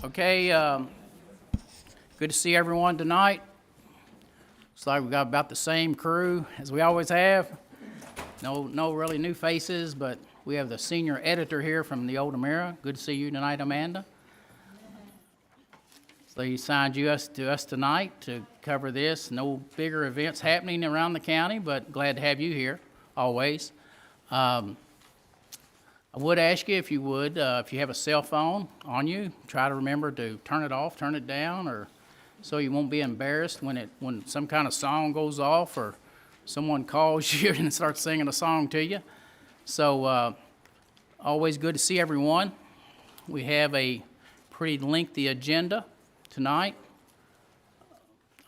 Okay, good to see everyone tonight. Looks like we've got about the same crew as we always have. No really new faces, but we have the senior editor here from the Old Mirror. Good to see you tonight, Amanda. So he signed to us tonight to cover this. No bigger events happening around the county, but glad to have you here, always. I would ask you if you would, if you have a cell phone on you, try to remember to turn it off, turn it down, or so you won't be embarrassed when some kind of song goes off or someone calls you and starts singing a song to you. So always good to see everyone. We have a pretty lengthy agenda tonight.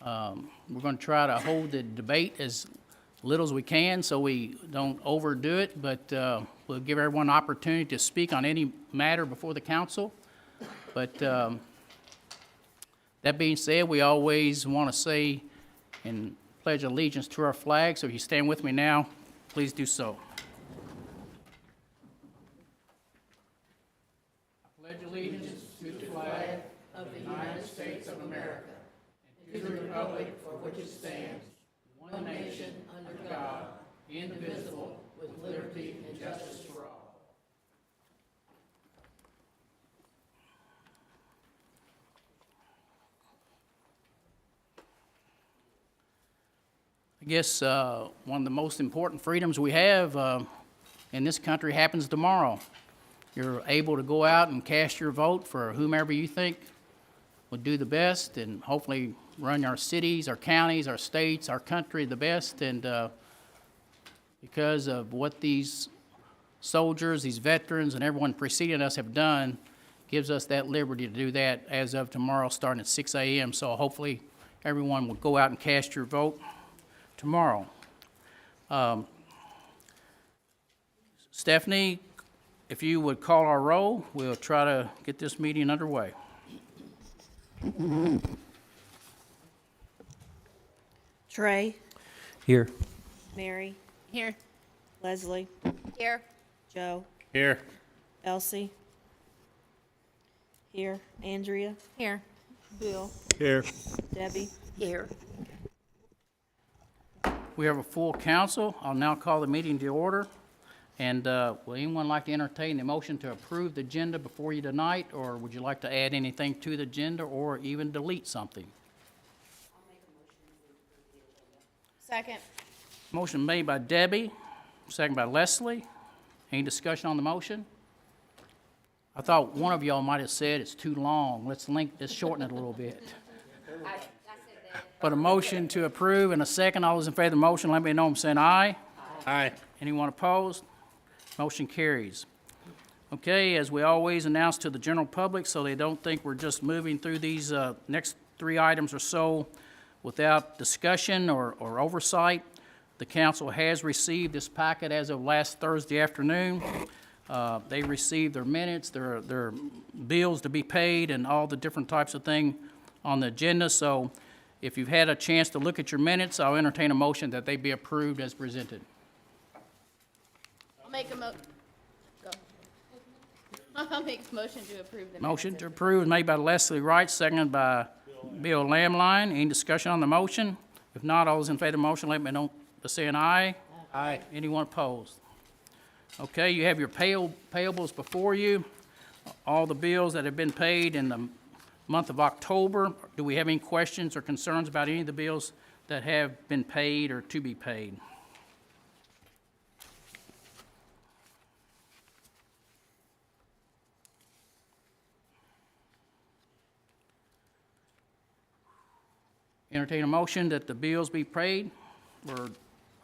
We're going to try to hold the debate as little as we can so we don't overdo it, but we'll give everyone an opportunity to speak on any matter before the council. But that being said, we always want to say and pledge allegiance to our flag, so if you stand with me now, please do so. I pledge allegiance to the flag of the United States of America and to the republic for which it stands, one nation, under God, indivisible, with liberty and justice for all. I guess one of the most important freedoms we have in this country happens tomorrow. You're able to go out and cast your vote for whomever you think would do the best and hopefully run our cities, our counties, our states, our country the best. And because of what these soldiers, these veterans, and everyone preceding us have done, gives us that liberty to do that as of tomorrow starting at 6 a.m. So hopefully everyone will go out and cast your vote tomorrow. Stephanie, if you would call our roll, we'll try to get this meeting underway. Trey, Here. Mary, Here. Leslie, Here. Joe, Here. Elsie, here, Andrea, Here. Bill, Here. Debbie. Here. We have a full council. I'll now call the meeting to order. And will anyone like to entertain the motion to approve the agenda before you tonight, or would you like to add anything to the agenda or even delete something? Second. Motion made by Debbie, second by Leslie. Any discussion on the motion? I thought one of y'all might have said it's too long. Let's shorten it a little bit. I said that. But a motion to approve and a second. All those in favor of the motion, let me know I'm saying aye. Aye. Anyone opposed? Motion carries. Okay, as we always announce to the general public so they don't think we're just moving through these next three items or so without discussion or oversight, the council has received this packet as of last Thursday afternoon. They received their minutes, their bills to be paid, and all the different types of things on the agenda. So if you've had a chance to look at your minutes, I'll entertain a motion that they be approved as presented. I'll make a go. I'll make a motion to approve the Motion minutes to as- approve is made by Leslie Wright, seconded by Bill Lamline. Any discussion on the motion? If not, all those in favor of the motion, let me know by saying aye. Aye. Anyone opposed? Okay, you have your payables before you. All the bills that have been paid in the month of October. Do we have any questions or concerns about any of the bills that have been paid or to be paid? Entertain a motion that the bills be paid or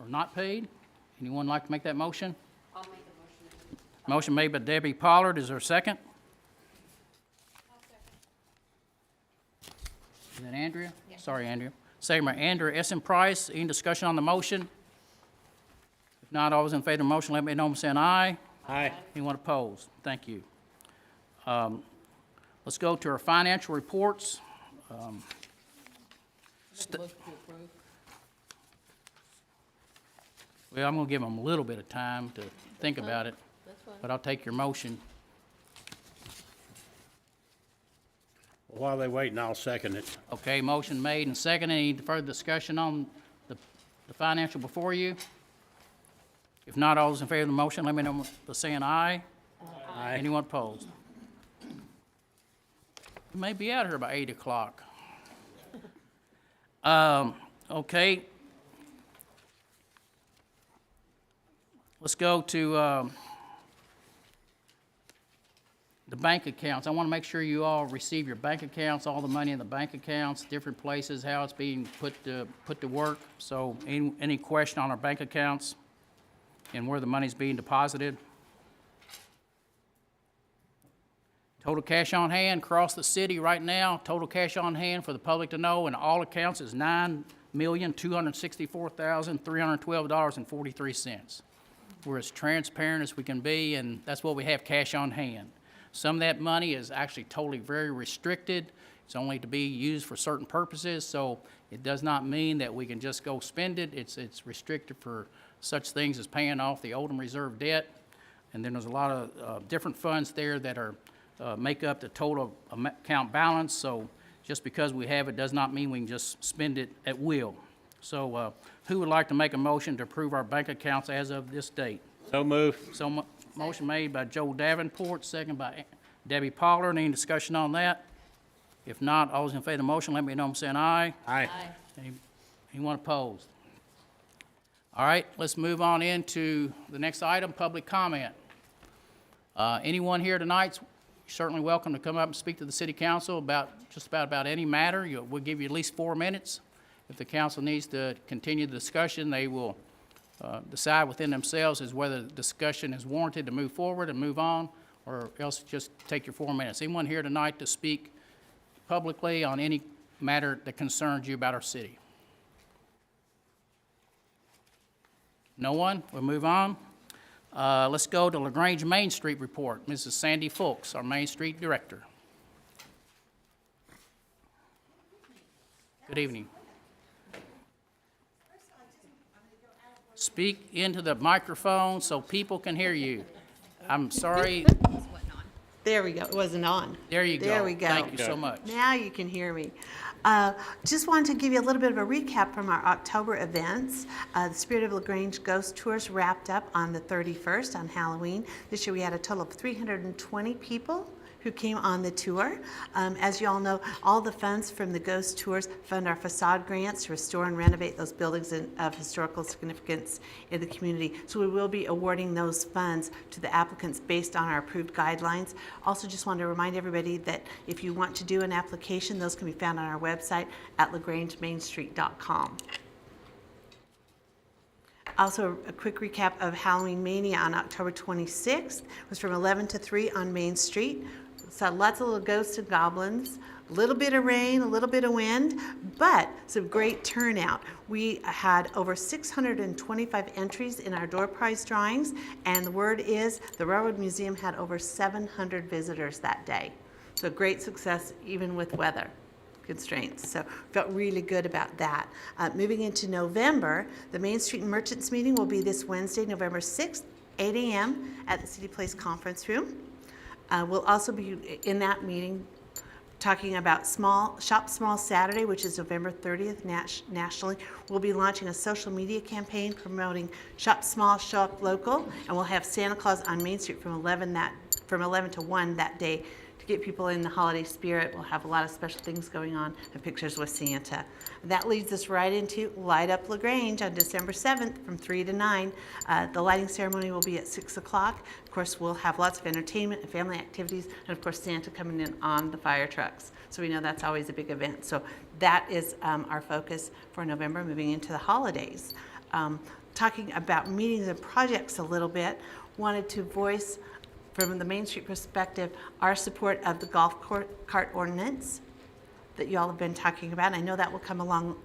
not paid. Anyone like to make that motion? I'll make a motion. Motion made by Debbie Pollard. Is there a second? Is that Andrea? Sorry, Andrea. Second by Andrea Essen Price. Any discussion on the motion? If not, all those in favor of the motion, let me know by saying aye. Aye. Anyone opposed? Thank you. Let's go to our financial reports. Well, I'm going to give them a little bit of time to think about it, That's fine. but I'll take your motion. While they waiting, I'll second it. Okay, motion made and seconded. Any further discussion on the financial before you? If not, all those in favor of the motion, let me know by saying aye. Aye. Anyone opposed? We may be out here by 8 o'clock. Okay. Let's go to the bank accounts. I want to make sure you all receive your bank accounts, all the money in the bank accounts, different places, how it's being put to work. So any question on our bank accounts and where the money's being deposited? Total cash on hand across the city right now, total cash on hand for the public to know in all accounts is $9,264,312.43. We're as transparent as we can be, and that's what we have cash on hand. Some of that money is actually totally very restricted. It's only to be used for certain purposes, so it does not mean that we can just go spend it. It's restricted for such things as paying off the Oldham Reserve debt. And then there's a lot of different funds there that are make up the total account balance. So just because we have it does not mean we can just spend it at will. So who would like to make a motion to approve our bank accounts as of this date? So move. So motion made by Joe Davenport, second by Debbie Pollard. Any discussion on that? If not, all those in favor of the motion, let me know by saying aye. Aye. Anyone opposed? All right, let's move on into the next item, public comment. Anyone here tonight, you're certainly welcome to come up and speak to the city council about just about any matter. We'll give you at least 4 minutes. If the council needs to continue the discussion, they will decide within themselves as whether the discussion is warranted to move forward and move on, or else just take your 4 minutes. Anyone here tonight to speak publicly on any matter that concerns you about our city? No one? We'll move on. Let's go to LaGrange Main Street report. Mrs. Sandy Fulks, our Main Street Director. Good evening. Speak into the microphone so people can hear you. I'm sorry. There we go. It wasn't on. There you go. There we go. Thank you so much. Now you can hear me. Just wanted to give you a little bit of a recap from our October events. The Spirit of LaGrange Ghost Tours wrapped up on the 31st on Halloween. This year we had a total of 320 people who came on the tour. As you all know, all the funds from the Ghost Tours fund our facade grants to restore and renovate those buildings of historical significance in the community. So we will be awarding those funds to the applicants based on our approved guidelines. Also just wanted to remind everybody that if you want to do an application, those can be found on our website at lagrange-mainstreet.com. Also, a quick recap of Halloween Mania on October 26th. It was from 11 to 3 on Main Street. Saw lots of little ghosts and goblins, a little bit of rain, a little bit of wind, but some great turnout. We had over 625 entries in our door prize drawings, and the word is the Railroad Museum had over 700 visitors that day. So great success even with weather constraints. So felt really good about that. Moving into November, the Main Street Merchants meeting will be this Wednesday, November 6th, 8 a.m. at the City Place Conference Room. We'll also be in that meeting talking about Shop Small Saturday, which is November 30th nationally. We'll be launching a social media campaign promoting Shop Small, Shop Local, and we'll have Santa Claus on Main Street from 11 to 1 that day to get people in the holiday spirit. We'll have a lot of special things going on and pictures with Santa. That leads us right into Light Up LaGrange on December 7th from 3 to 9. The lighting ceremony will be at 6 o'clock. Of course, we'll have lots of entertainment and family activities, and of course, Santa coming in on the fire trucks. So we know that's always a big event. So that is our focus for November, moving into the holidays. Talking about meetings and projects a little bit, wanted to voice from the Main Street perspective our support of the golf cart ordinance that you all have been talking about. I know that will come along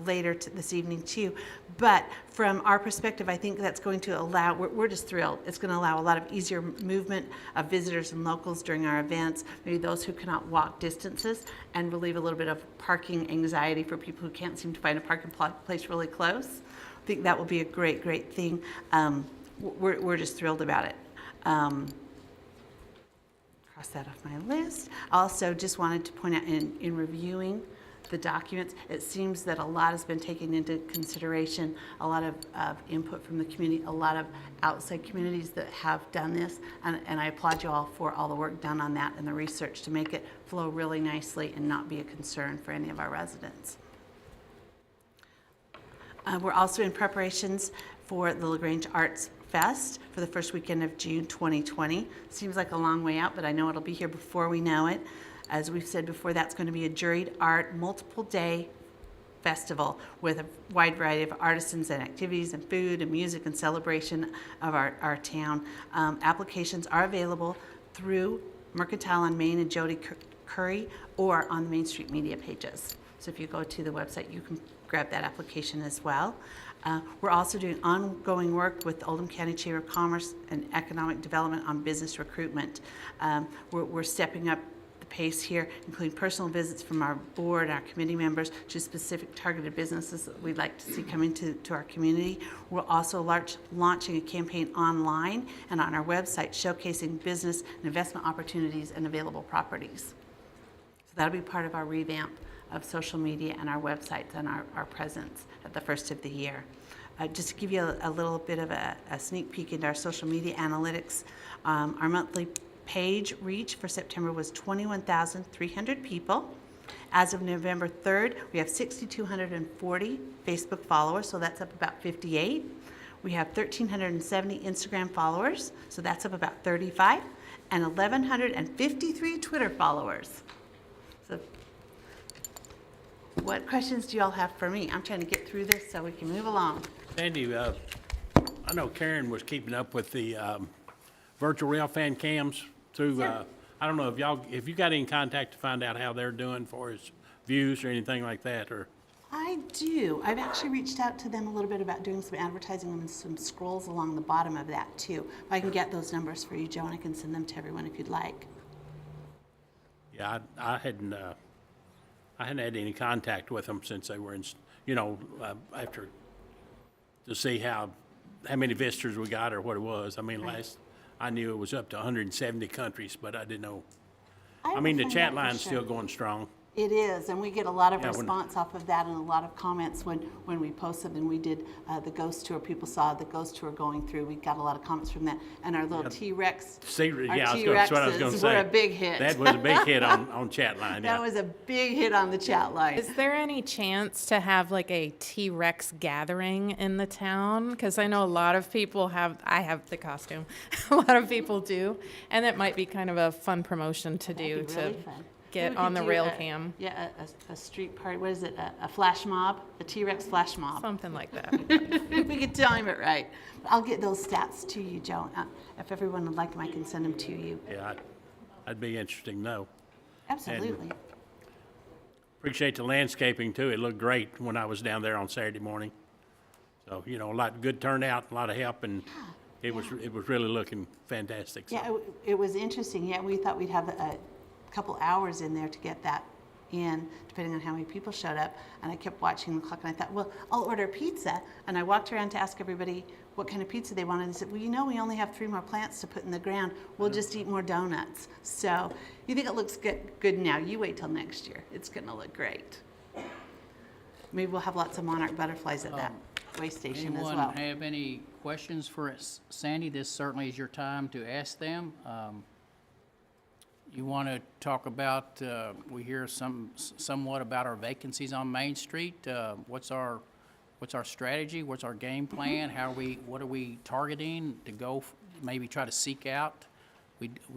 later this evening too, but from our perspective, I think that's going to allow, we're just thrilled. It's going to allow a lot of easier movement of visitors and locals during our events, maybe those who cannot walk distances, and relieve a little bit of parking anxiety for people who can't seem to find a parking place really close. I think that will be a great, great thing. We're just thrilled about it. cross that off my list. Also, just wanted to point out in reviewing the documents, it seems that a lot has been taken into consideration, a lot of input from the community, a lot of outside communities that have done this, and I applaud you all for all the work done on that and the research to make it flow really nicely and not be a concern for any of our residents. We're also in preparations for the LaGrange Arts Fest for the first weekend of June 2020. Seems like a long way out, but I know it'll be here before we know it. As we've said before, that's going to be a juried art, multiple day festival with a wide variety of artisans and activities and food and music and celebration of our town. Applications are available through Mercantile on Main and Jody Curry or on the Main Street media pages. So if you go to the website, you can grab that application as well. We're also doing ongoing work with the Oldham County Chamber of Commerce and Economic Development on business recruitment. We're stepping up the pace here, including personal visits from our board and our committee members to specific targeted businesses that we'd like to see come into our community. We're also launching a campaign online and on our website showcasing business and investment opportunities and available properties. So that'll be part of our revamp of social media and our websites and our presence at the first of the year. Just to give you a little bit of a sneak peek into our social media analytics, our monthly page reach for September was 21,300 people. As of November 3rd, we have 6,240 Facebook followers, so that's up about 58. We have 1,370 Instagram followers, so that's up about 35, and 1,153 Twitter followers. So what questions do you all have for me? I'm trying to get through this so we can move along. Sandy, I know Karen was keeping up with the virtual rail fan cams through, Sure. I don't know if you got any contact to find out how they're doing for his views or anything like that, or? I do. I've actually reached out to them a little bit about doing some advertising and some scrolls along the bottom of that too. If I can get those numbers for you, Joe, and I can send them to everyone if you'd like. Yeah, I hadn't had any contact with them since they were in, after, to see how many visitors we got or what it was. I mean, last I knew it was up to 170 countries, but I didn't know. I mean, the will chat find out for line's sure. still going strong. It is, and we get a lot of Yeah, when- response off of that and a lot of comments when we post something. We did the ghost tour. People saw the ghost tour going through. We got a lot of comments from that. And our little T-Rex, See, our yeah, that's what I was going to T-Rexes say. were a big hit. That was a big hit on chat line, yeah. That was a big hit on the chat line. Is there any chance to have like a T-Rex gathering in the town? Because I know a lot of people I have the costume, a lot of people do, and it might be kind of a fun promotion to do That'd be to really fun. get We on could the do rail cam, Yeah, a street party. What is it? A flash mob? A T-Rex flash mob. something like that. If we could time it right. I'll get those stats to you, Joe. If everyone would like them, I can send them to you. Yeah, I'd be interested to know. Absolutely. Appreciate the landscaping too. It looked great when I was down there on Saturday morning. So, a lot good turnout, a lot of help, and it was really looking fantastic. So, Yeah, it was interesting. Yeah, we thought we'd have a couple hours in there to get that in, depending on how many people showed up. And I kept watching the clock, and I thought, well, I'll order pizza. And I walked around to ask everybody what kind of pizza they wanted. And they said, well, we only have 3 more plants to put in the ground. We'll just eat more donuts. So you think it looks good now. You wait till next year. It's going to look great. Maybe we'll have lots of monarch butterflies at that way station as well. Anyone have any questions for Sandy? This certainly is your time to ask them. You want to talk about, we hear somewhat about our vacancies on Main Street. What's our strategy? What's our game plan? What are we targeting to go, maybe try to seek out?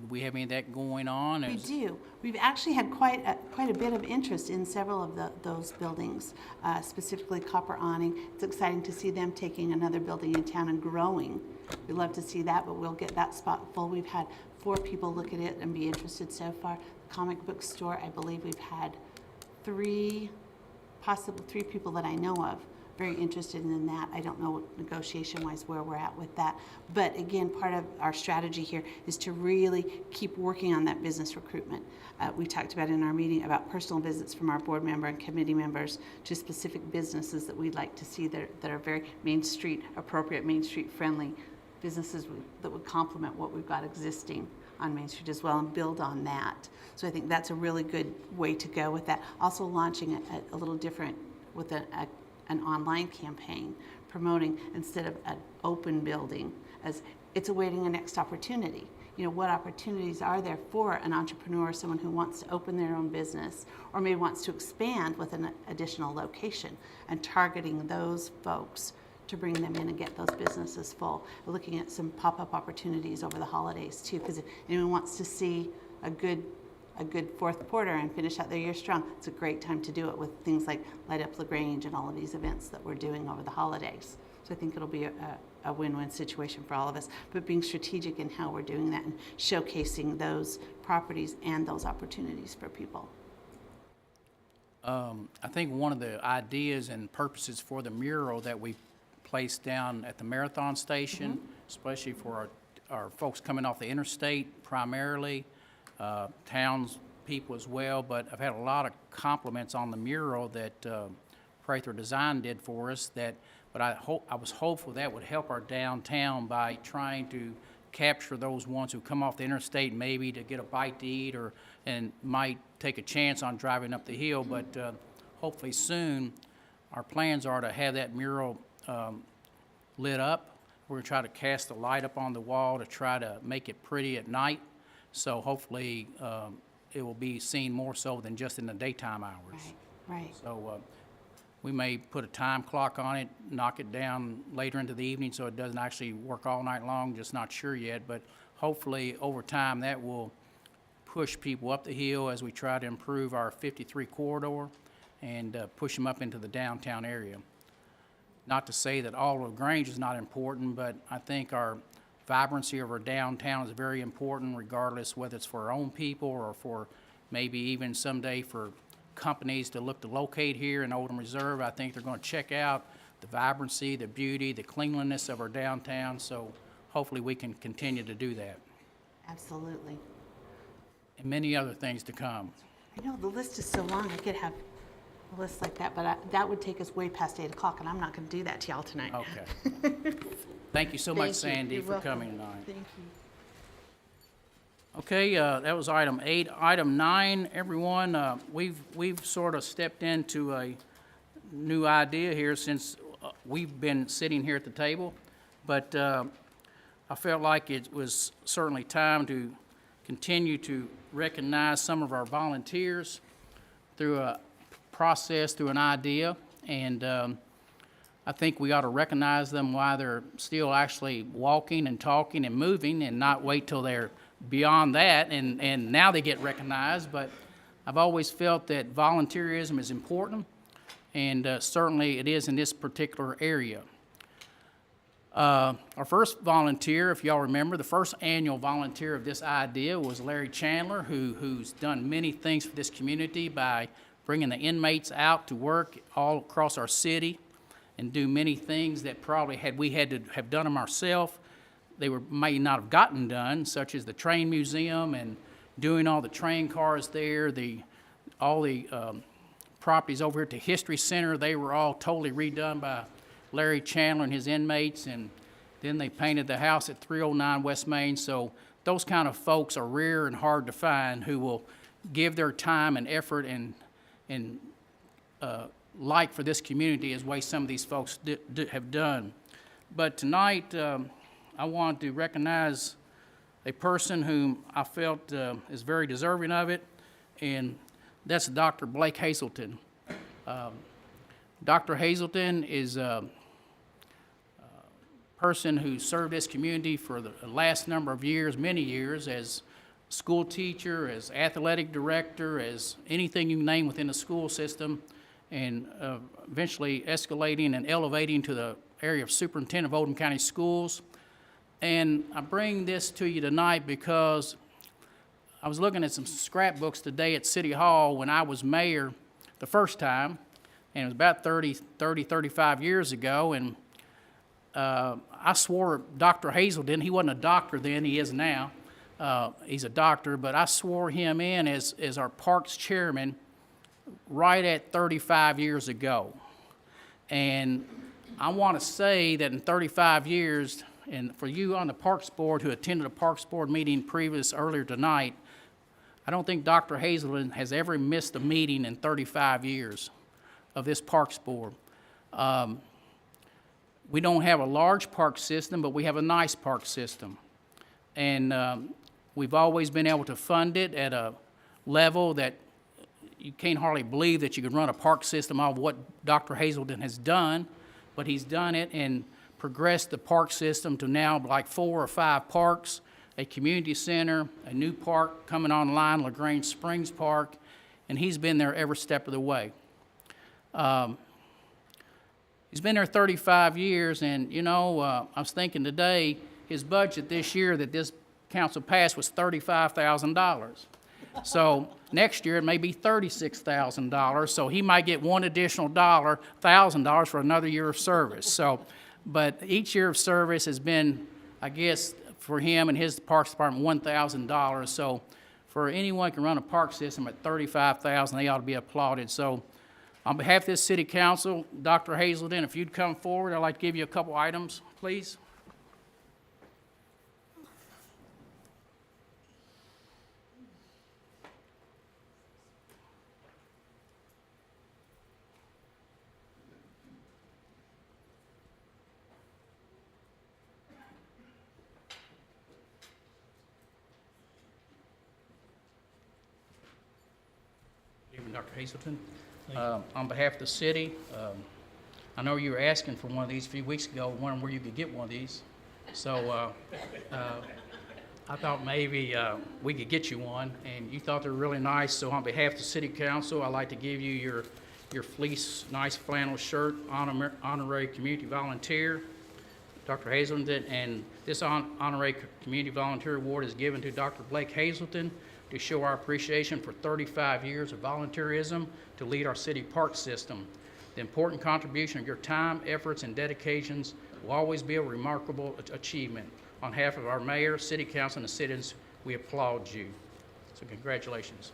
We have any of that going on? We do. We've actually had quite a bit of interest in several of those buildings, specifically Copper Awning. It's exciting to see them taking another building in town and growing. We'd love to see that, but we'll get that spot full. We've had 4 people look at it and be interested so far. The comic book store, I believe we've had 3 people that I know of very interested in that. I don't know negotiation-wise where we're at with that. But again, part of our strategy here is to really keep working on that business recruitment. We talked about in our meeting about personal visits from our board member and committee members to specific businesses that we'd like to see that are very Main Street appropriate, Main Street friendly businesses that would complement what we've got existing on Main Street as well and build on that. So I think that's a really good way to go with that. Also launching a little different with an online campaign, promoting instead of an open building as it's awaiting a next opportunity. You know, what opportunities are there for an entrepreneur, someone who wants to open their own business or maybe wants to expand with an additional location, and targeting those folks to bring them in and get those businesses full. We're looking at some pop-up opportunities over the holidays too, because if anyone wants to see a good fourth quarter and finish out their year strong, it's a great time to do it with things like Light Up Grange and all of these events that we're doing over the holidays. So I think it'll be a win-win situation for all of us, but being strategic in how we're doing that and showcasing those properties and those opportunities for people. I think one of the ideas and purposes for the mural that we placed down at the Marathon Station, especially for our folks coming off the interstate primarily, townspeople as well, but I've had a lot of compliments on the mural that Prather Design did for us, but I was hopeful that would help our downtown by trying to capture those ones who come off the interstate maybe to get a bite to eat and might take a chance on driving up the hill, but hopefully soon our plans are to have that mural lit up. We're going to try to cast a light up on the wall to try to make it pretty at night, so hopefully it will be seen more so than just in the daytime hours. Right. So we may put a time clock on it, knock it down later into the evening so it doesn't actually work all night long, just not sure yet. But hopefully over time that will push people up the hill as we try to improve our 53 corridor and push them up into the downtown area. Not to say that all of Grange is not important, but I think our vibrancy of our downtown is very important regardless whether it's for our own people or for maybe even someday for companies to look to locate here in Oldham Reserve. I think they're going to check out the vibrancy, the beauty, the cleanliness of our downtown, so hopefully we can continue to do that. Absolutely. And many other things to come. I know the list is so long, I could have a list like that, but that would take us way past 8 o'clock, and I'm not going to do that to y'all tonight. Okay. Thank you so much, Thank you. Sandy, You're for welcome. coming tonight. Thank you. Okay, that was item 8. Item 9, everyone, we've sort of stepped into a new idea here since we've been sitting here at the table, but I felt like it was certainly time to continue to recognize some of our volunteers through a process, through an idea, and I think we ought to recognize them while they're still actually walking and talking and moving and not wait till they're beyond that and now they get recognized. But I've always felt that volunteerism is important, and certainly it is in this particular area. Our first volunteer, if y'all remember, the first annual volunteer of this idea was Larry Chandler, who's done many things for this community by bringing the inmates out to work all across our city and do many things that probably had we had to have done them ourselves, they may not have gotten done, such as the train museum and doing all the train cars there, all the properties over here at the History Center. They were all totally redone by Larry Chandler and his inmates, and then they painted the house at 309 West Main. So those kind of folks are rare and hard to find who will give their time and effort and like for this community as way some of these folks have done. But tonight, I want to recognize a person whom I felt is very deserving of it, and that's Dr. Blake Hazelton. Dr. Hazelton is a person who served this community for the last number of years, many years, as school teacher, as athletic director, as anything you name within the school system, and eventually escalating and elevating to the area of superintendent of Oldham County Schools. And I bring this to you tonight because I was looking at some scrapbooks today at City Hall when I was mayor the first time, and it was about 35 years ago, and I swore Dr. Hazelton, he wasn't a doctor then, he is now, he's a doctor, but I swore him in as our parks chairman right at 35 years ago. And I want to say that in 35 years, And for you on the Parks Board who attended a Parks Board meeting earlier tonight, I don't think Dr. Hazelton has ever missed a meeting in 35 years of this Parks Board. We don't have a large park system, but we have a nice park system. And we've always been able to fund it at a level that you can't hardly believe that you could run a park system off what Dr. Hazelton has done, but he's done it and progressed the park system to now like 4 or 5 parks, a community center, a new park coming online, Grange Springs Park, and he's been there every step of the way. He's been there 35 years, and I was thinking today, his budget this year that this council passed was $35,000. So next year, it may be $36,000, so he might get one additional $1,000 for another year of service. So, but each year of service has been, I guess, for him and his Parks Department, $1,000. So for anyone who can run a park system at $35,000, they ought to be applauded. So on behalf of this city council, Dr. Hazelton, if you'd come forward, I'd like to give you a couple items, please. Evening, Dr. Hazelton. On behalf of the city, I know you were asking for one of these a few weeks ago, wondering where you could get one of these. So I thought maybe we could get you one, and you thought they were really nice. So on behalf of the city council, I'd like to give you your fleece, nice flannel shirt, honorary community volunteer, Dr. Hazelton, and this honorary community volunteer award is given to Dr. Blake Hazelton to show our appreciation for 35 years of volunteerism to lead our city park system. The important contribution of your time, efforts, and dedications will always be a remarkable achievement. On behalf of our mayor, city council, and the citizens, we applaud you. So congratulations.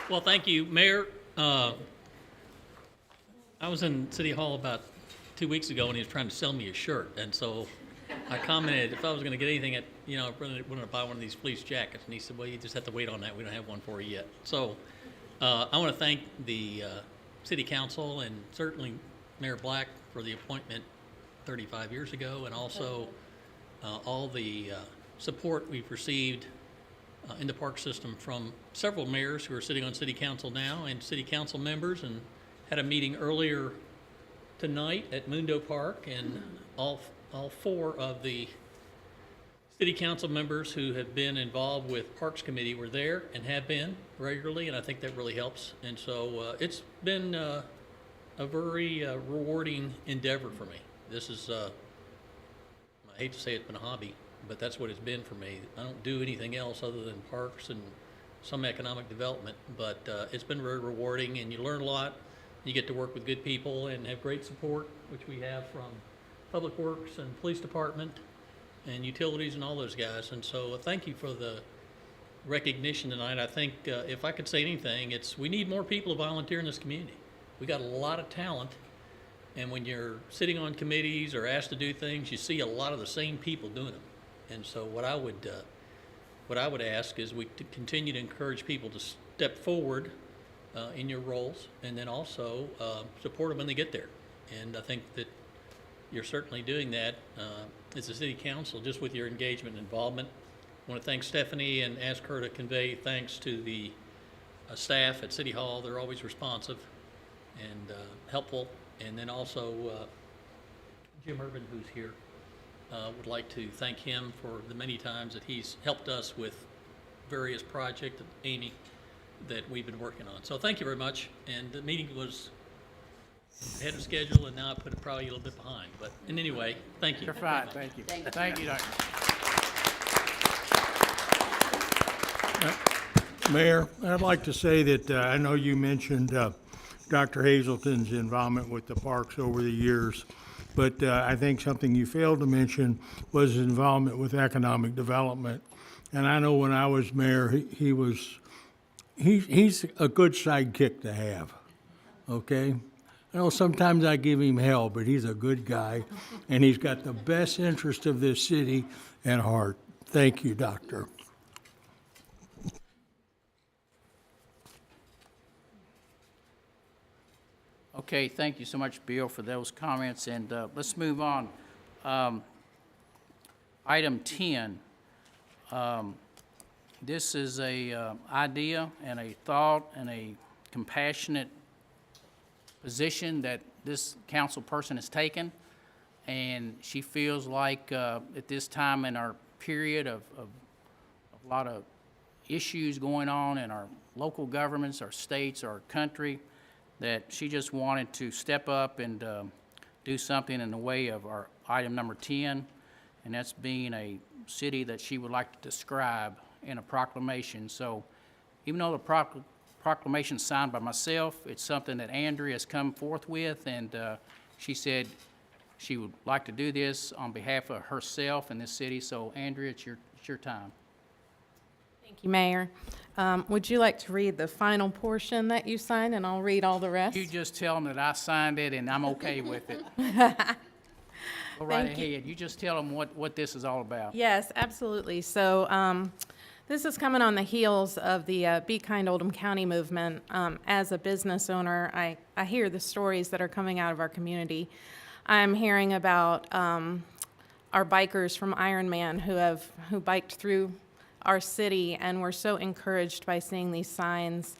Well, thank you, Mayor. I was in City Hall about 2 weeks ago and he was trying to sell me a shirt. And so I commented if I was going to get anything at, I wanted to buy one of these fleece jackets. And he said, well, you just have to wait on that. We don't have one for you yet. So I want to thank the City Council and certainly Mayor Black for the appointment 35 years ago, and also all the support we've received in the park system from several mayors who are sitting on City Council now and City Council members, and had a meeting earlier tonight at Mundo Park, and all 4 of the City Council members who have been involved with Parks Committee were there and have been regularly, and I think that really helps. And so it's been a very rewarding endeavor for me. This is, I hate to say it's been a hobby, but that's what it's been for me. I don't do anything else other than parks and some economic development, but it's been very rewarding, and you learn a lot. You get to work with good people and have great support, which we have from Public Works and Police Department and Utilities and all those guys. And so thank you for the recognition tonight. I think if I could say anything, it's we need more people to volunteer in this community. We got a lot of talent, and when you're sitting on committees or asked to do things, you see a lot of the same people doing them. And so what I would ask is we to continue to encourage people to step forward in your roles, and then also support them when they get there. And I think that you're certainly doing that as a city council, just with your engagement and involvement. I want to thank Stephanie and ask her to convey thanks to the staff at City Hall. They're always responsive and helpful. And then also Jim Urban, who's here, would like to thank him for the many times that he's helped us with various projects, and Amy, that we've been working on. So thank you very much. And the meeting was ahead of schedule, and now I put it probably a little bit behind. But in any way, thank you. You're fine, thank you. Thank you, Doctor. Mayor, I'd like to say that I know you mentioned Dr. Hazelton's involvement with the parks over the years, but I think something you failed to mention was his involvement with economic development. And I know when I was mayor, he's a good sidekick to have, okay? I know sometimes I give him hell, but he's a good guy, and he's got the best interest of this city at heart. Thank you, Doctor. Okay, thank you so much, Bill, for those comments, and let's move on. Item 10. This is a idea and a thought and a compassionate position that this council person has taken, and she feels like at this time in our period of a lot of issues going on in our local governments, our states, our country, that she just wanted to step up and do something in the way of our item number 10, and that's being a city that she would like to describe in a proclamation. So even though the proclamation is signed by myself, it's something that Andrea has come forth with, and she said she would like to do this on behalf of herself and this city. So Andrea, it's your time. Thank you, Mayor. Would you like to read the final portion that you signed, and I'll read all the rest? You just tell them that I signed it and I'm okay with it. Go right Thank you. ahead. You just tell them what this is all about. Yes, absolutely. So this is coming on the heels of the Be Kind Oldham County movement. As a business owner, I hear the stories that are coming out of our community. I'm hearing about our bikers from Ironman who biked through our city and were so encouraged by seeing these signs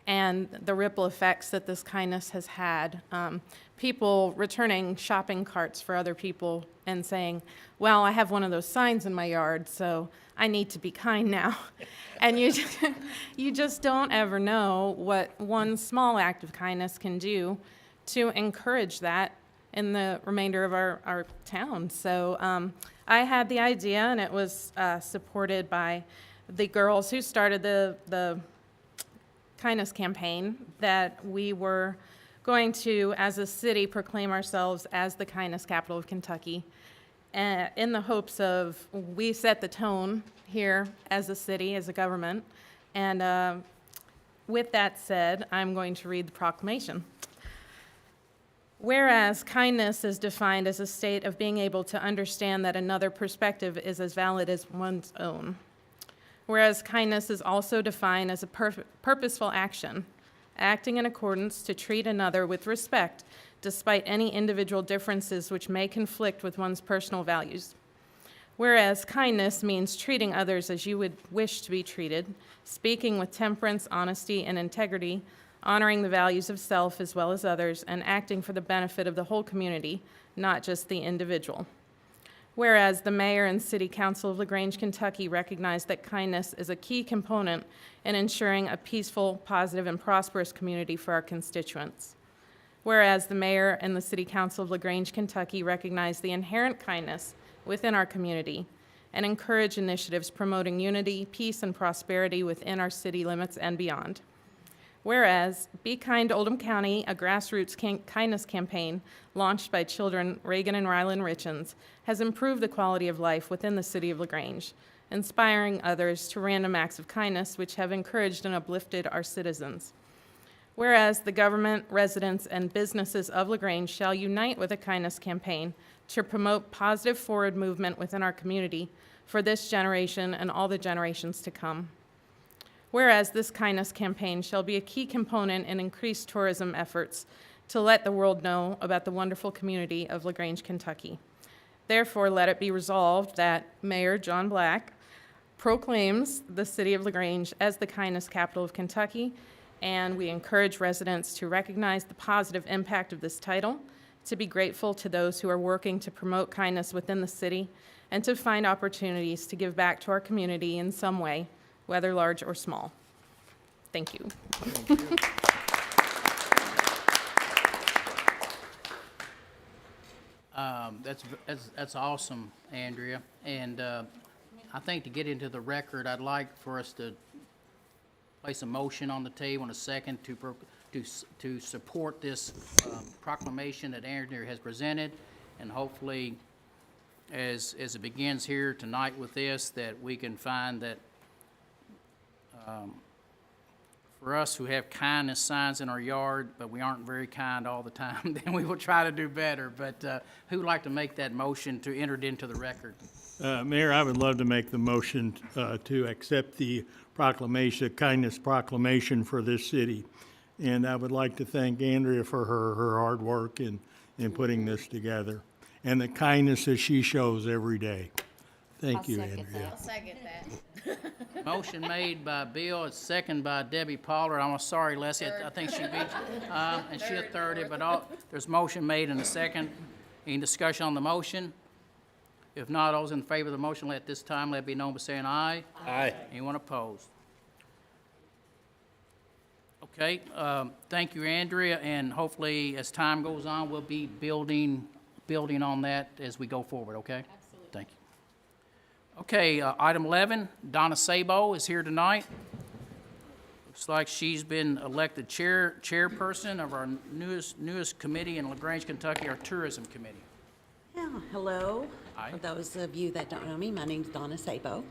and the ripple effects that this kindness has had. People returning shopping carts for other people and saying, well, I have one of those signs in my yard, so I need to be kind now. And you just don't ever know what one small act of kindness can do to encourage that in the remainder of our town. So I had the idea, and it was supported by the girls who started the kindness campaign, that we were going to, as a city, proclaim ourselves as the kindness capital of Kentucky, in the hopes of we set the tone here as a city, as a government. And with that said, I'm going to read the proclamation. Whereas kindness is defined as a state of being able to understand that another perspective is as valid as one's own. Whereas kindness is also defined as a purposeful action, acting in accordance to treat another with respect, despite any individual differences which may conflict with one's personal values. Whereas kindness means treating others as you would wish to be treated, speaking with temperance, honesty, and integrity, honoring the values of self as well as others, and acting for the benefit of the whole community, not just the individual. Whereas the Mayor and City Council of LaGrange, Kentucky recognize that kindness is a key component in ensuring a peaceful, positive, and prosperous community for our constituents. Whereas the Mayor and the City Council of LaGrange, Kentucky recognize the inherent kindness within our community and encourage initiatives promoting unity, peace, and prosperity within our city limits and beyond. Whereas Be Kind Oldham County, a grassroots kindness campaign launched by children Reagan and Rylan Richens, has improved the quality of life within the city of LaGrange, inspiring others to random acts of kindness which have encouraged and uplifted our citizens. Whereas the government, residents, and businesses of LaGrange shall unite with a kindness campaign to promote positive forward movement within our community for this generation and all the generations to come. Whereas this kindness campaign shall be a key component in increased tourism efforts to let the world know about the wonderful community of LaGrange, Kentucky. Therefore, let it be resolved that Mayor John Black proclaims the city of LaGrange as the kindness capital of Kentucky, and we encourage residents to recognize the positive impact of this title, to be grateful to those who are working to promote kindness within the city, and to find opportunities to give back to our community in some way, whether large or small. Thank you. That's awesome, Andrea. And I think to get into the record, I'd like for us to place a motion on the table in a second to support this proclamation that Andrea has presented, and hopefully, as it begins here tonight with this, that we can find that for us who have kindness signs in our yard, but we aren't very kind all the time, then we will try to do better. But who would like to make that motion to enter it into the record? Mayor, I would love to make the motion to accept the proclamation, kindness proclamation for this city. And I would like to thank Andrea for her hard work in putting this together and the kindness that she shows every day. Thank you, Andrea. I'll second that. Motion made by Bill, it's second by Debbie Pollard. I'm sorry, Leslie, I think she beat you. And she had 30, but there's motion made and a second. Any discussion on the motion? If not, those in favor of the motion, let this time let it be known by saying aye. Aye. Anyone opposed? Okay, thank you, Andrea, and hopefully, as time goes on, we'll be building on that as we go forward, okay? Absolutely. Thank you. Okay, item 11, Donna Sabo is here tonight. Looks like she's been elected chairperson of our newest committee in LaGrange, Kentucky, our tourism committee. Yeah, hello. Hi. For those of you that don't know me, my name's Donna Sabo.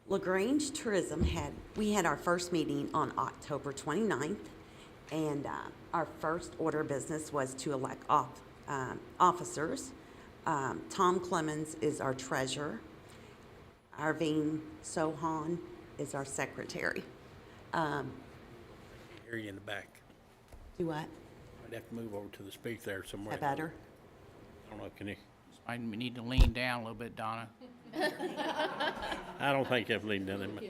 LaGrange Tourism we had our first meeting on October 29th, and our first order of business was to elect officers. Tom Clemens is our treasurer. Arvine Sohan is our secretary. Hear you in the back. Do what? I'd have to move over to the speak there somewhere. That better? I don't know, can you, I need to lean down a little bit, Donna. I don't think I've leaned down in my, Is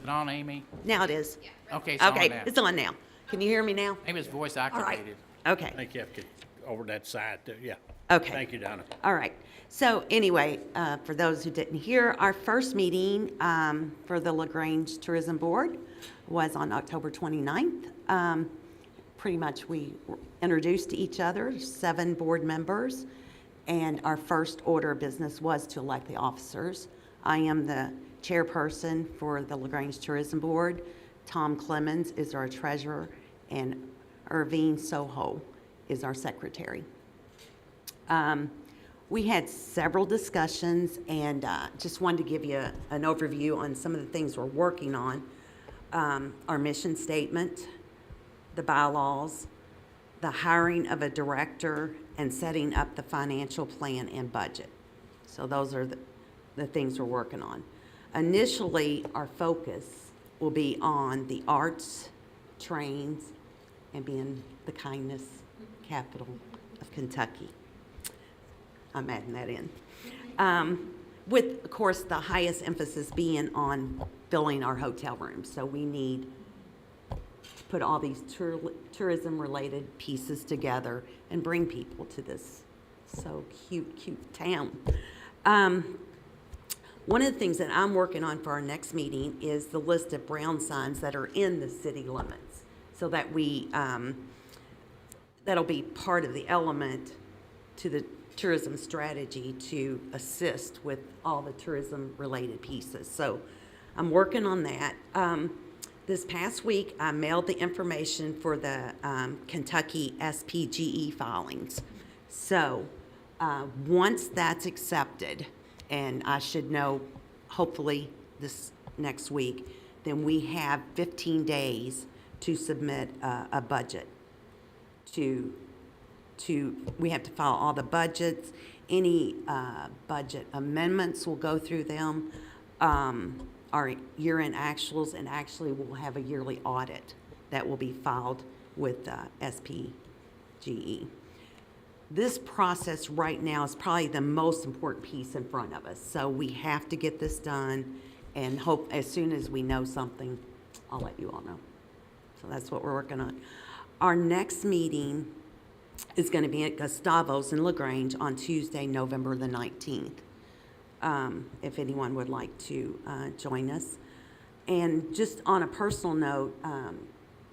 it on, Amy? Now it is. Okay, it's on Okay, now. it's on now. Can you hear me now? Maybe it's voice All right. activated. Okay. I think you have to get over that side, yeah. Okay. Thank you, Donna. All right. So anyway, for those who didn't hear, our first meeting for the LaGrange Tourism Board was on October 29th. Pretty much we were introduced to each other, 7 board members, and our first order of business was to elect the officers. I am the chairperson for the LaGrange Tourism Board. Tom Clemens is our treasurer, and Irvine Soho is our secretary. We had several discussions, and just wanted to give you an overview on some of the things we're working on. Our mission statement, the bylaws, the hiring of a director, and setting up the financial plan and budget. So those are the things we're working on. Initially, our focus will be on the arts, trains, and being the kindness capital of Kentucky. I'm adding that in. With, of course, the highest emphasis being on filling our hotel rooms. So we need to put all these tourism-related pieces together and bring people to this so cute town. One of the things that I'm working on for our next meeting is the list of brown signs that are in the city limits, so that that'll be part of the element to the tourism strategy to assist with all the tourism-related pieces. So I'm working on that. This past week, I mailed the information for the Kentucky SPGE filings. So once that's accepted, and I should know hopefully this next week, then we have 15 days to submit a budget. We have to file all the budgets. Any budget amendments will go through them. Our year-end actuals, and actually we'll have a yearly audit that will be filed with SPGE. This process right now is probably the most important piece in front of us. So we have to get this done, and hope as soon as we know something, I'll let you all know. So that's what we're working on. Our next meeting is going to be at Gustavo's in LaGrange on Tuesday, November the 19th. If anyone would like to join us. And just on a personal note,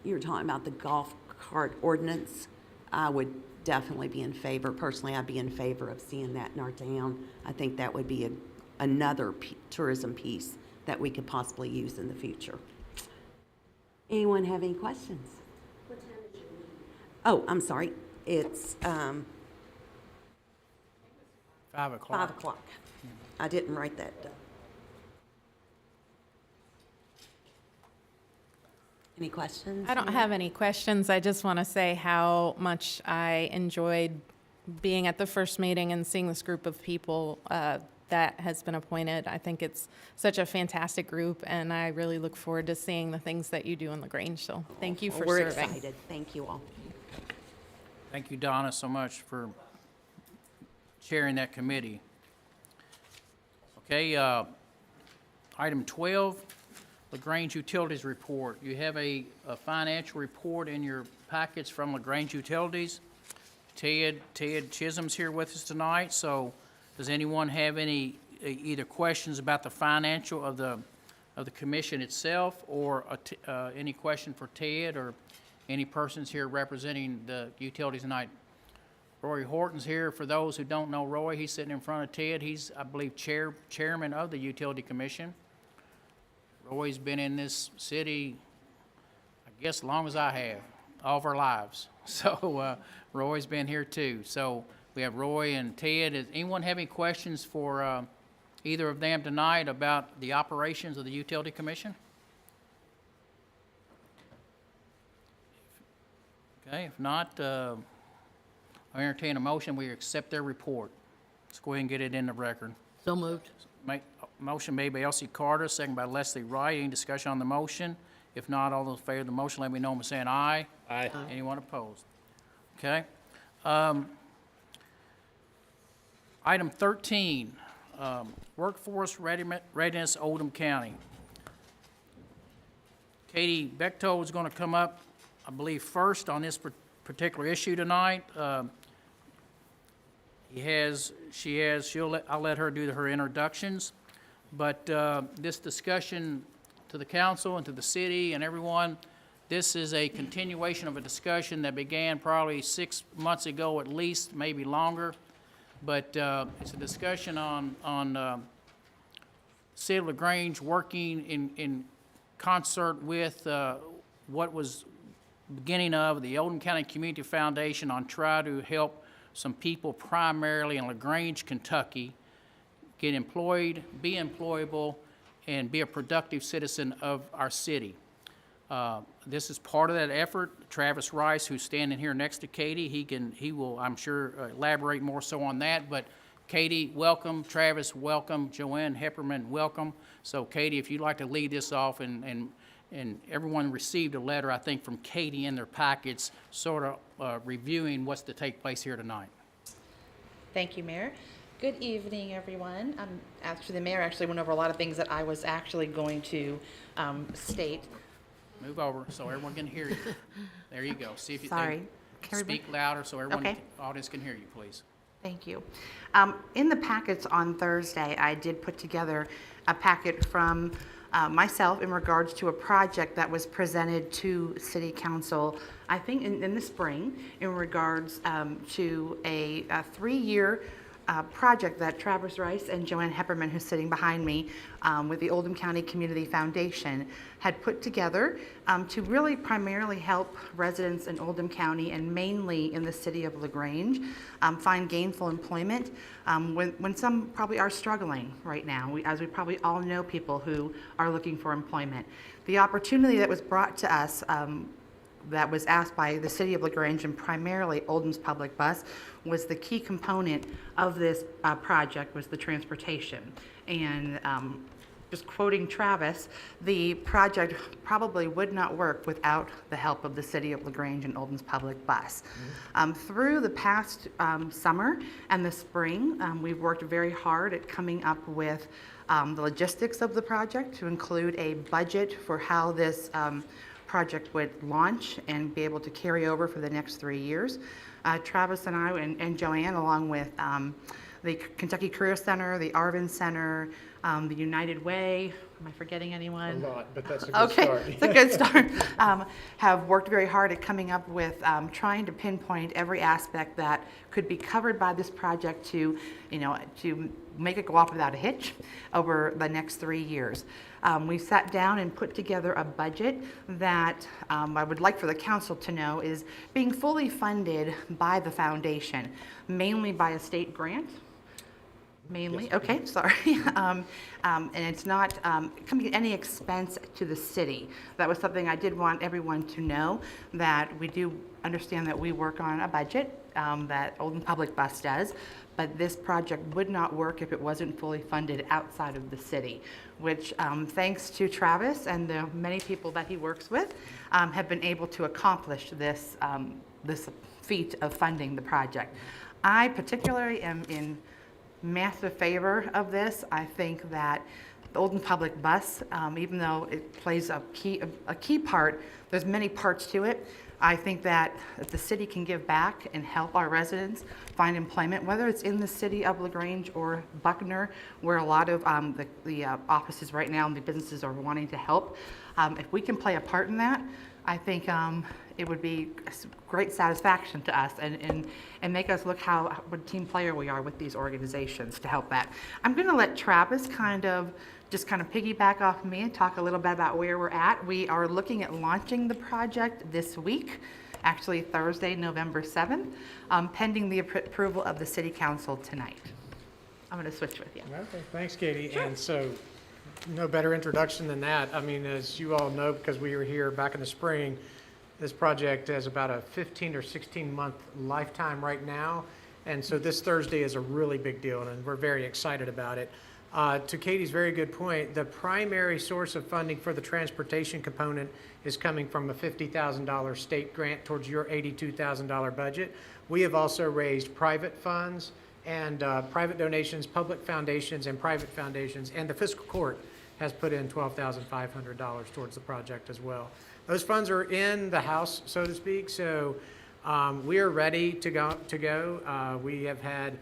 you were talking about the golf cart ordinance. I would definitely be in favor. Personally, I'd be in favor of seeing that in our town. I think that would be another tourism piece that we could possibly use in the future. Anyone have any questions? What time is your meeting? Oh, I'm sorry. It's 5 o'clock. 5 o'clock. I didn't write that down. Any questions? I don't have any questions. I just want to say how much I enjoyed being at the first meeting and seeing this group of people that has been appointed. I think it's such a fantastic group, and I really look forward to seeing the things that you do in LaGrange. So thank you for We're serving. excited. Thank you all. Thank you, Donna, so much for chairing that committee. Okay, item 12, LaGrange Utilities Report. You have a financial report in your packets from LaGrange Utilities. Ted Chisholm's here with us tonight, so does anyone have any either questions about the financial of the commission itself, or any question for Ted or any persons here representing the utilities tonight? Roy Horton's here. For those who don't know Roy, he's sitting in front of Ted. He's, I believe, chairman of the Utility Commission. Roy's been in this city, I guess, as long as I have, all of our lives. So Roy's been here too. So we have Roy and Ted. Does anyone have any questions for either of them tonight about the operations of the Utility Commission? Okay, if not, I'll entertain a motion. We accept their report. Let's go ahead and get it in the record. So moved. Motion made by Elsie Carter, second by Leslie Wright. Any discussion on the motion? If not, all those in favor of the motion, let me know by saying aye. Aye. Anyone opposed? Okay. Item 13, Workforce Readiness, Oldham County. Katie Bechtold is going to come up, I believe, first on this particular issue tonight. I'll let her do her introductions. But this discussion to the council and to the city and everyone, this is a continuation of a discussion that began probably 6 months ago at least, maybe longer. But it's a discussion on City of LaGrange working in concert with what was beginning of the Oldham County Community Foundation on try to help some people primarily in LaGrange, Kentucky, get employed, be employable, and be a productive citizen of our city. This is part of that effort. Travis Rice, who's standing here next to Katie, he will, I'm sure, elaborate more so on that. But Katie, welcome. Travis, welcome. Joanne Hepperman, welcome. So Katie, if you'd like to lead this off, and everyone received a letter, I think, from Katie in their packets, sort of reviewing what's to take place here tonight. Thank you, Mayor. Good evening, everyone. After the mayor actually went over a lot of things that I was actually going to state. Move over so everyone can hear you. There you go. See if you Sorry. Can everybody- speak louder so everyone, Okay. the audience can hear you, please. Thank you. In the packets on Thursday, I did put together a packet from myself in regards to a project that was presented to City Council, I think in the spring, in regards to a 3-year project that Travis Rice and Joanne Hepperman, who's sitting behind me, with the Oldham County Community Foundation, had put together to really primarily help residents in Oldham County and mainly in the city of LaGrange find gainful employment when some probably are struggling right now, as we probably all know people who are looking for employment. The opportunity that was brought to us that was asked by the city of LaGrange and primarily Oldham's Public Bus was the key component of this project was the transportation. And just quoting Travis, the project probably would not work without the help of the city of LaGrange and Oldham's Public Bus. Through the past summer and the spring, we've worked very hard at coming up with the logistics of the project to include a budget for how this project would launch and be able to carry over for the next 3 years. Travis and I and Joanne, along with the Kentucky Career Center, the Arvin Center, the United Way, am I forgetting anyone? A lot, but that's a good start. Okay, it's a good start. Have worked very hard at coming up with trying to pinpoint every aspect that could be covered by this project to make it go off without a hitch over the next 3 years. We sat down and put together a budget that I would like for the council to know is being fully funded by the foundation, mainly by a state grant. Mainly, okay, sorry. And it's not coming at any expense to the city. That was something I did want everyone to know, that we do understand that we work on a budget, that Oldham Public Bus does, but this project would not work if it wasn't fully funded outside of the city, which thanks to Travis and the many people that he works with, have been able to accomplish this, this feat of funding the project. I particularly am in massive favor of this. I think that the Oldham Public Bus, even though it plays a key part, there's many parts to it. I think that if the city can give back and help our residents find employment, whether it's in the city of LaGrange or Buckner, where a lot of the offices right now and the businesses are wanting to help, if we can play a part in that, I think it would be a great satisfaction to us and make us look what team player we are with these organizations to help that. I'm going to let Travis just kind of piggyback off me and talk a little bit about where we're at. We are looking at launching the project this week, actually Thursday, November 7th, pending the approval of the City Council tonight. I'm going to switch with you. Okay, thanks, Katie. And so, no better introduction than that. I mean, as you all know, because we were here back in the spring, this project has about a 15 or 16 month lifetime right now. And so this Thursday is a really big deal, and we're very excited about it. To Katie's very good point, the primary source of funding for the transportation component is coming from a $50,000 state grant towards your $82,000 budget. We have also raised private funds and private donations, public foundations and private foundations, and the fiscal court has put in $12,500 towards the project as well. Those funds are in the house, so to speak, so we are ready to go. We have had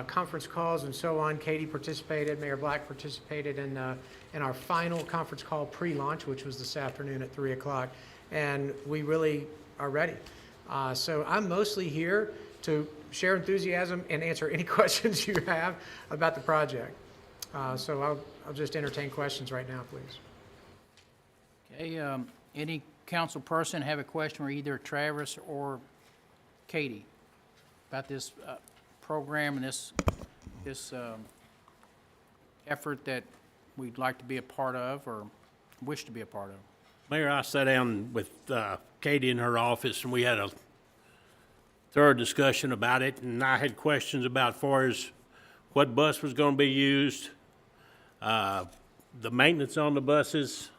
conference calls and so on. Katie participated, Mayor Black participated in our final conference call pre-launch, which was this afternoon at 3 o'clock, and we really are ready. So I'm mostly here to share enthusiasm and answer any questions you have about the project. So I'll just entertain questions right now, please. Okay, any council person have a question for either Travis or Katie about this program and this effort that we'd like to be a part of or wish to be a part of? Mayor, I sat down with Katie in her office, and we had a thorough discussion about it, and I had questions about far as what bus was going to be used, the maintenance on the buses,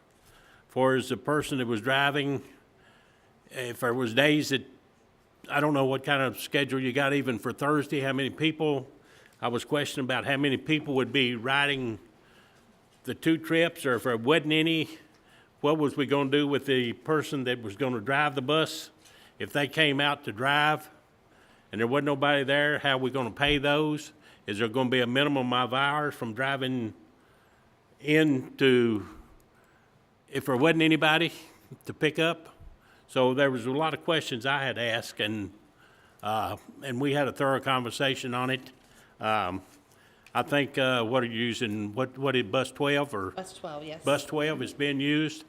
far as the person that was driving, if there was days that, I don't know what kind of schedule you got even for Thursday, how many people. I was questioning about how many people would be riding the two trips, or if there wasn't any, what was we going to do with the person that was going to drive the bus? If they came out to drive and there wasn't nobody there, how are we going to pay those? Is there going to be a minimum of hours from driving in to, if there wasn't anybody to pick up? So there was a lot of questions I had asked, and we had a thorough conversation on it. I think, what are you using, what is bus 12 or? Bus 12, yes. Bus 12 is being used.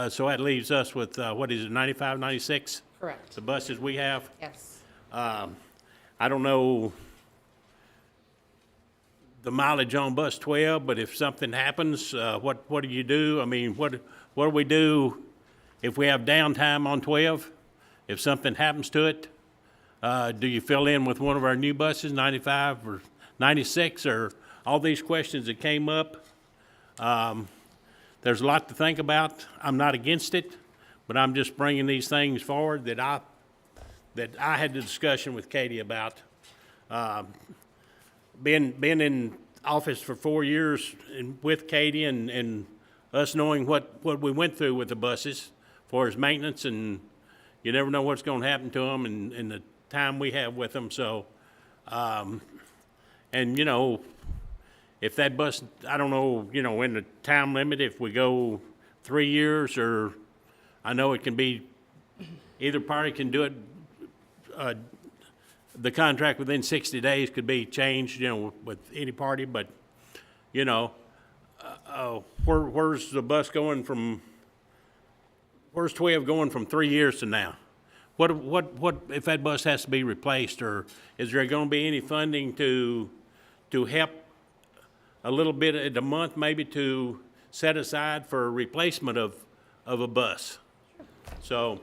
So that leaves us with, what is it, 95, 96? Correct. The buses we have. Yes. I don't know the mileage on bus 12, but if something happens, what do you do? I mean, what do we do if we have downtime on 12? If something happens to it, do you fill in with one of our new buses, 95 or 96, or all these questions that came up? There's a lot to think about. I'm not against it, but I'm just bringing these things forward that I had the discussion with Katie about. Being in office for 4 years and with Katie and us knowing what we went through with the buses as far as maintenance, and you never know what's going to happen to them and the time we have with them. So, and you know, if that bus, I don't know, you know, in the time limit, if we go 3 years, or I know it can be, either party can do it, the contract within 60 days could be changed, you know, with any party, but, you know, where's the bus going from, where's 12 going from 3 years to now? What if that bus has to be replaced, or is there going to be any funding to to help a little bit at a month, maybe to set aside for a replacement of a bus. So,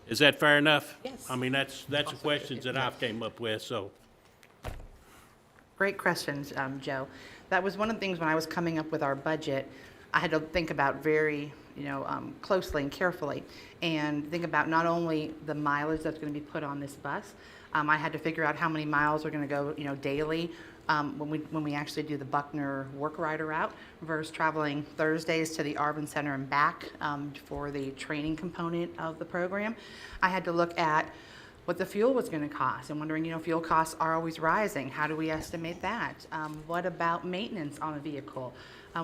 is that fair enough? Yes. I mean, that's the questions that I've came up with, so. Great questions, Joe. That was one of the things when I was coming up with our budget, I had to think about very, closely and carefully, and think about not only the mileage that's going to be put on this bus. I had to figure out how many miles are going to go, daily when we actually do the Buckner work rider route versus traveling Thursdays to the Arvin Center and back for the training component of the program. I had to look at what the fuel was going to cost. I'm wondering, fuel costs are always rising. How do we estimate that? What about maintenance on a vehicle?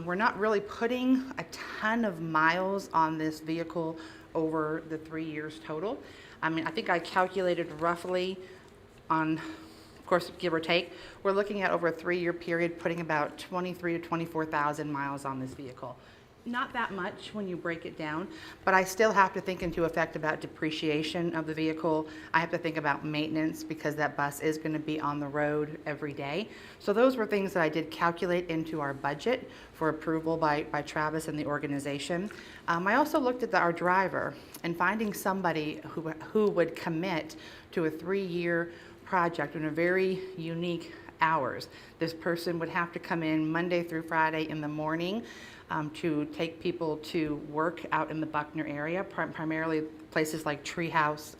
We're not really putting a ton of miles on this vehicle over the 3 years total. I mean, I think I calculated roughly on, of course, give or take, we're looking at over a 3-year period putting about 23 to 24,000 miles on this vehicle. Not that much when you break it down, but I still have to think into effect about depreciation of the vehicle. I have to think about maintenance because that bus is going to be on the road every day. So those were things that I did calculate into our budget for approval by Travis and the organization. I also looked at our driver and finding somebody who would commit to a 3-year project in a very unique hours. This person would have to come in Monday through Friday in the morning to take people to work out in the Buckner area, primarily places like Treehouse,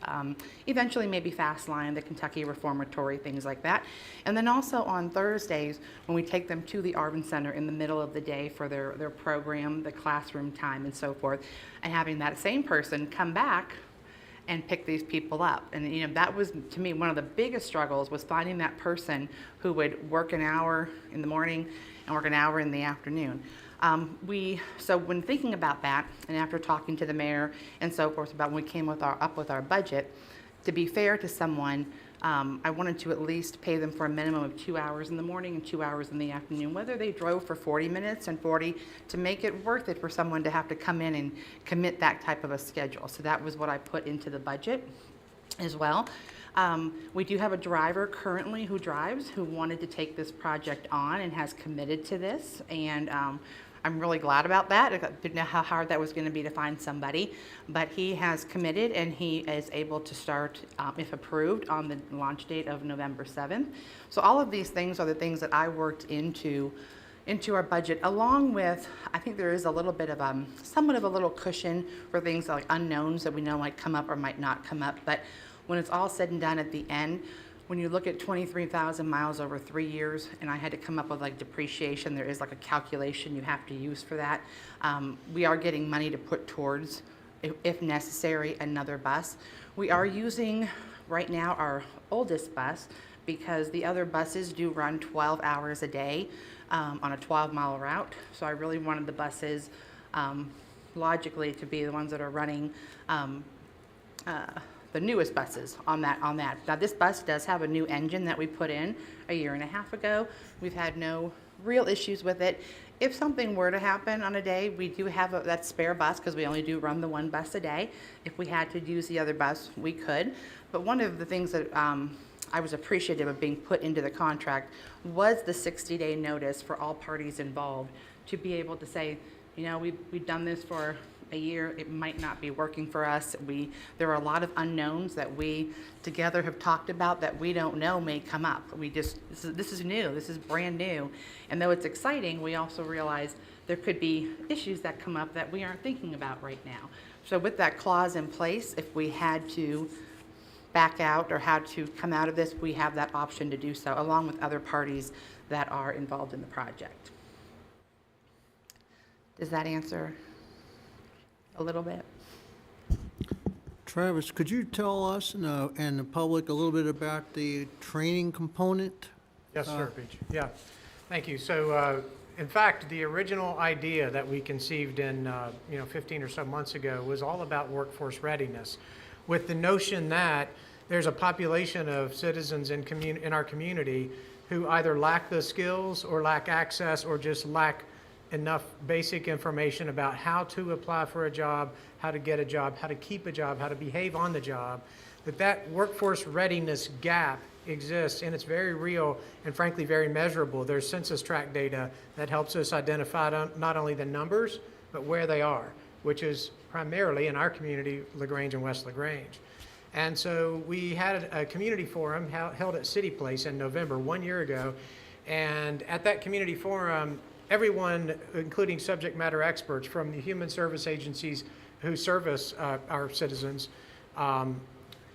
eventually maybe Fast Line, the Kentucky Reformatory, things like that. And then also on Thursdays, when we take them to the Arvin Center in the middle of the day for their program, the classroom time and so forth, and having that same person come back and pick these people up. And that was, to me, one of the biggest struggles was finding that person who would work an hour in the morning and work an hour in the afternoon. So when thinking about that, and after talking to the mayor and so forth about when we came up with our budget, to be fair to someone, I wanted to at least pay them for a minimum of 2 hours in the morning and 2 hours in the afternoon, whether they drove for 40 minutes and 40, to make it worth it for someone to have to come in and commit that type of a schedule. So that was what I put into the budget as well. We do have a driver currently who drives, who wanted to take this project on and has committed to this, and I'm really glad about that. I didn't know how hard that was going to be to find somebody, but he has committed and he is able to start, if approved, on the launch date of November 7th. So all of these things are the things that I worked into our budget, along with, I think there is a little bit of somewhat of a little cushion for things like unknowns that we know might come up or might not come up. But when it's all said and done at the end, when you look at 23,000 miles over 3 years, and I had to come up with like depreciation, there is like a calculation you have to use for that. We are getting money to put towards, if necessary, another bus. We are using right now our oldest bus because the other buses do run 12 hours a day on a 12-mile route. So I really wanted the buses logically to be the ones that are running the newest buses on that. Now this bus does have a new engine that we put in a year and a half ago. We've had no real issues with it. If something were to happen on a day, we do have that spare bus because we only do run the one bus a day. If we had to use the other bus, we could. But one of the things that I was appreciative of being put into the contract was the 60-day notice for all parties involved to be able to say, we've done this for a year, it might not be working for us. There are a lot of unknowns that we together have talked about that we don't know may come up. This is new, this is brand new. And though it's exciting, we also realize there could be issues that come up that we aren't thinking about right now. So with that clause in place, if we had to back out or had to come out of this, we have that option to do so, along with other parties that are involved in the project. Does that answer a little bit? Travis, could you tell us and the public a little bit about the training component? Yes, sir, Beach. Yeah, thank you. So, in fact, the original idea that we conceived in, 15 or so months ago was all about workforce readiness, with the notion that there's a population of citizens in our community who either lack the skills or lack access or just lack enough basic information about how to apply for a job, how to get a job, how to keep a job, how to behave on the job, that workforce readiness gap exists, and it's very real and frankly very measurable. There's census tract data that helps us identify not only the numbers, but where they are, which is primarily in our community, LaGrange and West LaGrange. And so we had a community forum held at City Place in November, 1 year ago. And at that community forum, everyone, including subject matter experts from the human service agencies who service our citizens,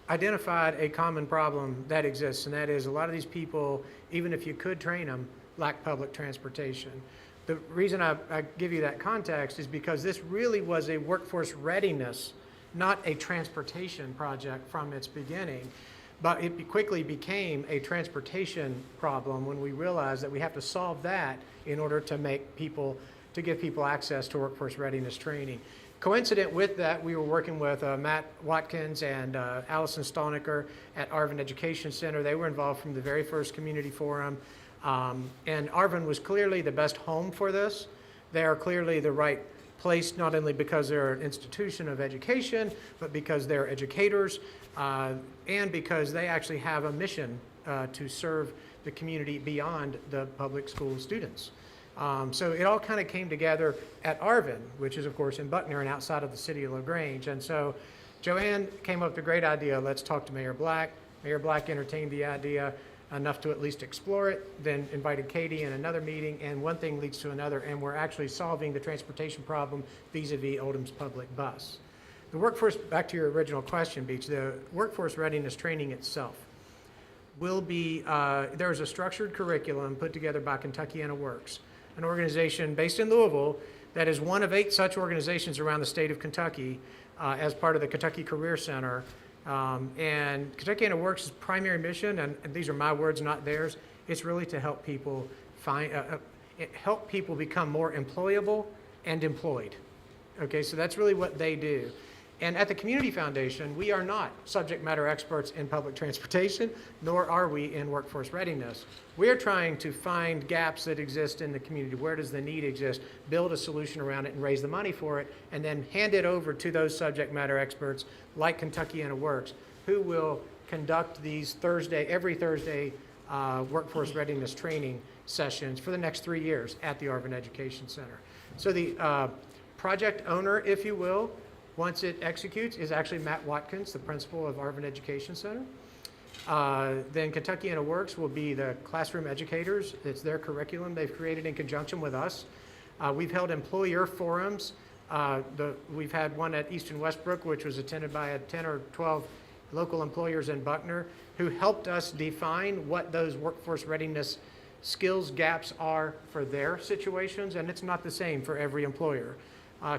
identified a common problem that exists, and that is a lot of these people, even if you could train them, lack public transportation. The reason I give you that context is because this really was a workforce readiness, not a transportation project from its beginning, but it quickly became a transportation problem when we realized that we have to solve that in order to give people access to workforce readiness training. Coincident with that, we were working with Matt Watkins and Allison Stolniker at Arvin Education Center. They were involved from the very first community forum. And Arvin was clearly the best home for this. They are clearly the right place, not only because they're an institution of education, but because they're educators, and because they actually have a mission to serve the community beyond the public school students. So it all kind of came together at Arvin, which is, of course, in Buckner and outside of the city of LaGrange. And so Joanne came up with a great idea. Let's talk to Mayor Black. Mayor Black entertained the idea enough to at least explore it, then invited Katie in another meeting, and one thing leads to another, and we're actually solving the transportation problem vis-a-vis Oldham's public bus. The workforce, back to your original question, Beach, the workforce readiness training itself will be, there's a structured curriculum put together by Kentuckiana Works, an organization based in Louisville that is one of 8 such organizations around the state of Kentucky as part of the Kentucky Career Center. And Kentuckiana Works' primary mission, and these are my words, not theirs, it's really to help people help people become more employable and employed. Okay, so that's really what they do. And at the Community Foundation, we are not subject matter experts in public transportation, nor are we in workforce readiness. We're trying to find gaps that exist in the community. Where does the need exist? Build a solution around it and raise the money for it, and then hand it over to those subject matter experts like Kentuckiana Works, who will conduct these every Thursday workforce readiness training sessions for the next 3 years at the Arvin Education Center. So the project owner, if you will, once it executes, is actually Matt Watkins, the principal of Arvin Education Center. Then Kentuckiana Works will be the classroom educators. It's their curriculum they've created in conjunction with us. We've held employer forums. We've had one at Easton Westbrook, which was attended by 10 or 12 local employers in Buckner, who helped us define what those workforce readiness skills gaps are for their situations, and it's not the same for every employer.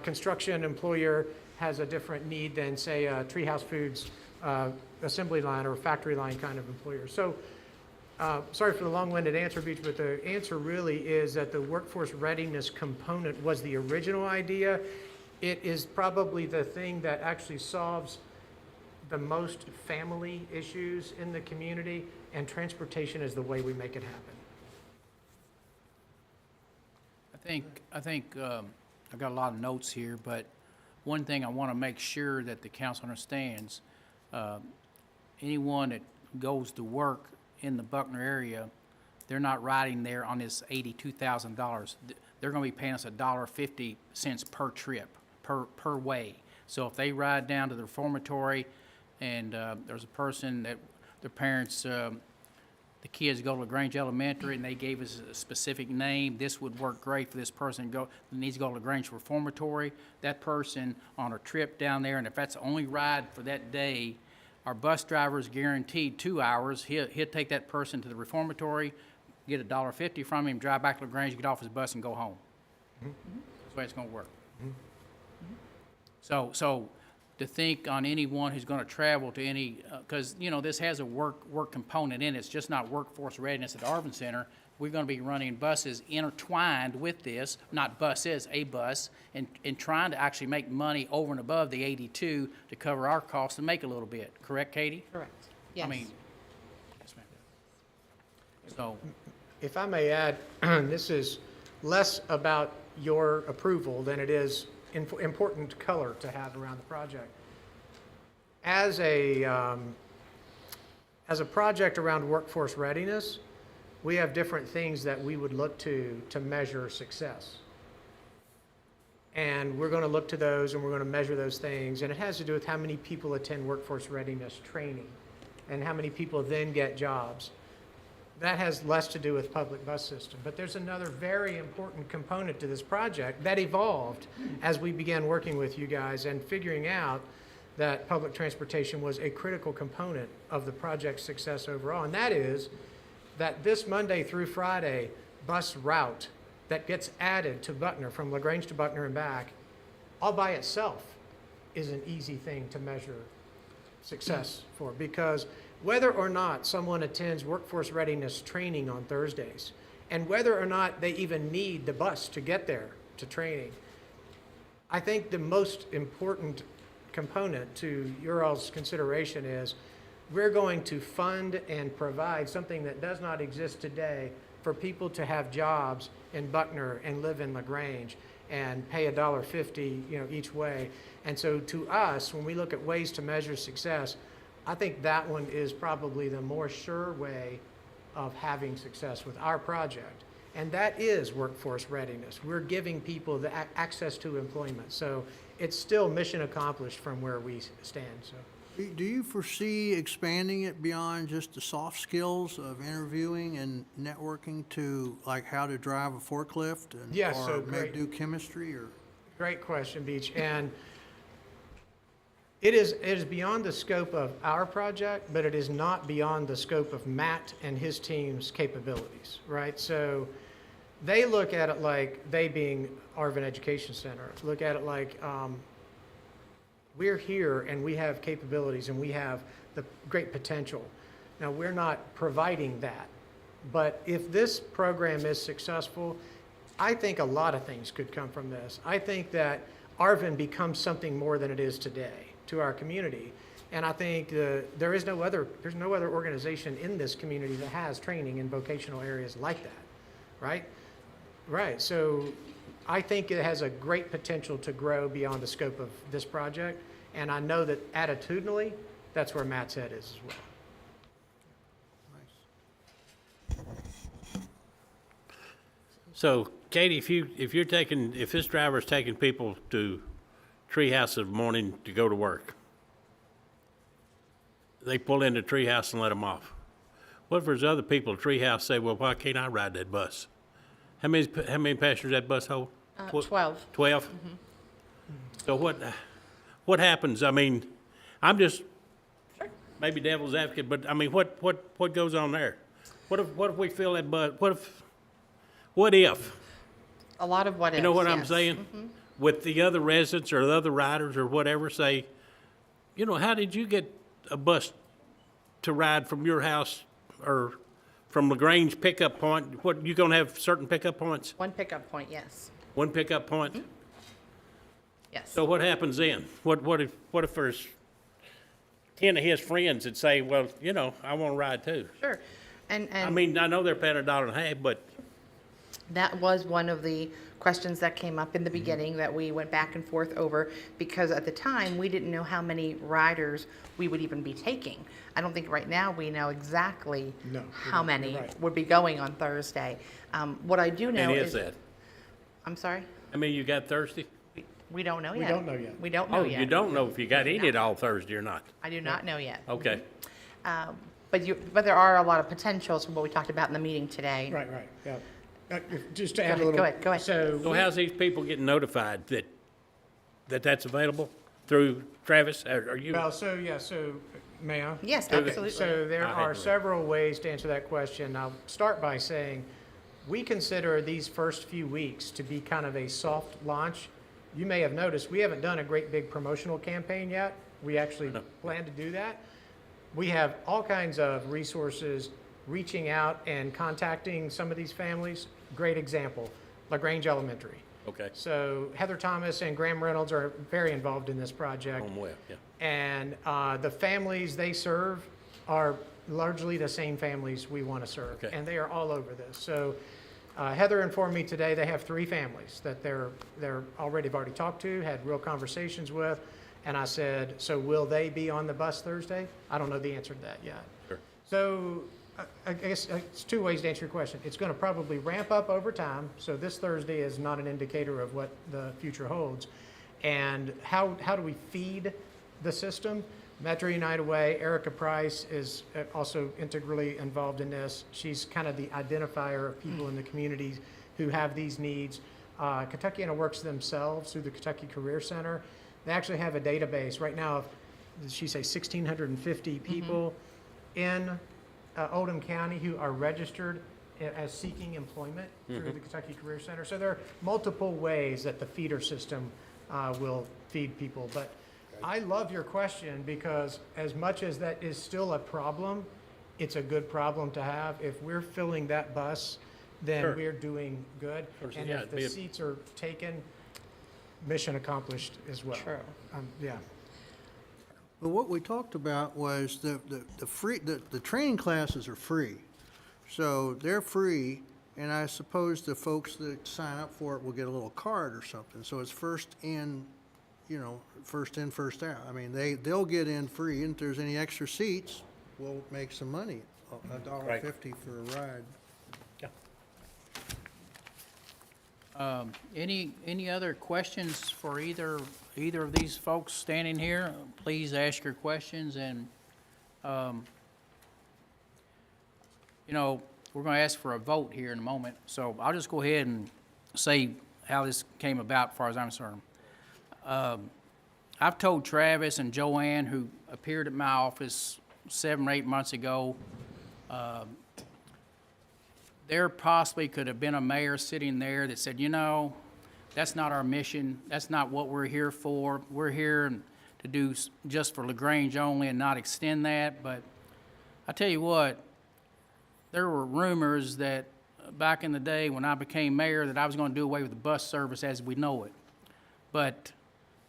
Construction employer has a different need than, say, a Treehouse Foods assembly line or factory line kind of employer. So, sorry for the long-winded answer, Beach, but the answer really is that the workforce readiness component was the original idea. It is probably the thing that actually solves the most family issues in the community, and transportation is the way we make it happen. I think I've got a lot of notes here, but one thing I want to make sure that the council understands, anyone that goes to work in the Buckner area, they're not riding there on this $82,000. They're going to be paying us $1.50 per trip, per way. So if they ride down to the reformatory and there's a person that their parents, the kids go to Grange Elementary and they gave us a specific name, this would work great for this person that needs to go to Grange Reformatory. That person on a trip down there, and if that's the only ride for that day, our bus driver is guaranteed 2 hours. He'll take that person to the reformatory, get $1.50 from him, drive back to LaGrange, get off his bus and go home. That's the way it's gonna work. So to think on anyone who's gonna travel to any, cause you know, this has a work component in it. It's just not workforce readiness at the Arvin Center. We're gonna be running buses intertwined with this, not buses, a bus, and trying to actually make money over and above the 82 to cover our costs and make a little bit. Correct, Katie? Correct. I Yes. mean, yes, ma'am. So, If I may add, this is less about your approval than it is important color to have around the project. As a project around workforce readiness, we have different things that we would look to measure success. And we're going to look to those and we're going to measure those things. And it has to do with how many people attend workforce readiness training and how many people then get jobs. That has less to do with public bus system. But there's another very important component to this project that evolved as we began working with you guys and figuring out that public transportation was a critical component of the project's success overall. And that is that this Monday through Friday bus route that gets added to Buckner, from LaGrange to Buckner and back, all by itself is an easy thing to measure success for, because whether or not someone attends workforce readiness training on Thursdays, and whether or not they even need the bus to get there to training, I think the most important component to your all's consideration is we're going to fund and provide something that does not exist today for people to have jobs in Buckner and live in LaGrange and pay $1.50, each way. And so to us, when we look at ways to measure success, I think that one is probably the more sure way of having success with our project. And that is workforce readiness. We're giving people the access to employment. So it's still mission accomplished from where we stand, so. Do you foresee expanding it beyond just the soft skills of interviewing and networking to like how to drive a forklift and Yes, or so maybe great. do chemistry or? Great question, Beach. And it is beyond the scope of our project, but it is not beyond the scope of Matt and his team's capabilities, right? So they look at it like, they being Arvin Education Center, look at it like we're here and we have capabilities and we have the great potential. Now, we're not providing that, but if this program is successful, I think a lot of things could come from this. I think that Arvin becomes something more than it is today to our community. And I think there's no other organization in this community that has training in vocational areas like that, right? Right, so I think it has a great potential to grow beyond the scope of this project. And I know that attitudinally, that's where Matt's head is as well. So, Katie, if this driver's taking people to Treehouse in the morning to go to work, they pull into Treehouse and let them off. What if there's other people at Treehouse say, well, why can't I ride that bus? How many passengers that bus hold? 12. 12? So what happens? I mean, I'm just maybe devil's advocate, but I mean, what goes on there? What if we fill that bus? What if? A lot of what ifs. You know what I'm yes. saying? Mhm. With the other residents or the other riders or whatever say, how did you get a bus to ride from your house or from LaGrange pickup point? What, you gonna have certain pickup points? One pickup point, yes. One pickup point? Yes. So what happens then? What if there's 10 of his friends that say, well, I want to ride too? Sure. And I mean, I know they're paying $1.50, but that was one of the questions that came up in the beginning that we went back and forth over, because at the time, we didn't know how many riders we would even be taking. I don't think right now we know exactly how many would be going on Thursday. What I do know and is... that? I'm sorry? I mean, you got Thursday? We don't know yet. We don't know yet. We don't know Oh, yet. you don't know if you got any at all Thursday or not? I do not know yet. Okay. But there are a lot of potentials from what we talked about in the meeting today. Right, yeah. Just to add a little. Go ahead. So how's these people getting notified that that's available through Travis? Are you? Well, so may I? Yes, Okay, absolutely. So there I are had to- several ways to answer that question. I'll start by saying, we consider these first few weeks to be kind of a soft launch. You may have noticed, we haven't done a great big promotional campaign yet. We actually plan to do that. We have all kinds of resources reaching out and contacting some of these families. Great example, LaGrange Elementary. Okay. So Heather Thomas and Graham Reynolds are very involved in this project. Home web, yeah. And the families they serve are largely the same families we want to serve. Okay. And they are all over this. So Heather informed me today they have 3 families that they've already talked to, had real conversations with, and I said, so will they be on the bus Thursday? I don't know the answer to that yet. Sure. So I guess it's 2 ways to answer your question. It's going to probably ramp up over time, so this Thursday is not an indicator of what the future holds. And how do we feed the system? Metro United Way, Erica Price is also integrally involved in this. She's kind of the identifier of people in the communities who have these needs. Kentuckiana Works themselves through the Kentucky Career Center. They actually have a database right now of, did she say 1,650 people in Oldham County who are registered as seeking employment through the Kentucky Career Center. So there are multiple ways that the feeder system will feed people. But I love your question because as much as that is still a problem, it's a good problem to have. If we're filling that bus, then Sure. we're doing good. course, And yeah, if it'd be the a- seats are taken, mission accomplished as well. True. Yeah. But what we talked about was the training classes are free. So they're free, and I suppose the folks that sign up for it will get a little card or something. So it's first in, first in, first out. I mean, they'll get in free, and if there's any extra seats, we'll make some money, $1.50 for a ride. Any other questions for either of these folks standing here? Please ask your questions, and, we're gonna ask for a vote here in a moment, so I'll just go ahead and say how this came about, as far as I'm concerned. I've told Travis and Joanne, who appeared at my office 7 or 8 months ago, there possibly could have been a mayor sitting there that said, that's not our mission, that's not what we're here for. We're here to do just for LaGrange only and not extend that. But I tell you what, there were rumors that back in the day when I became mayor that I was going to do away with the bus service as we know it. But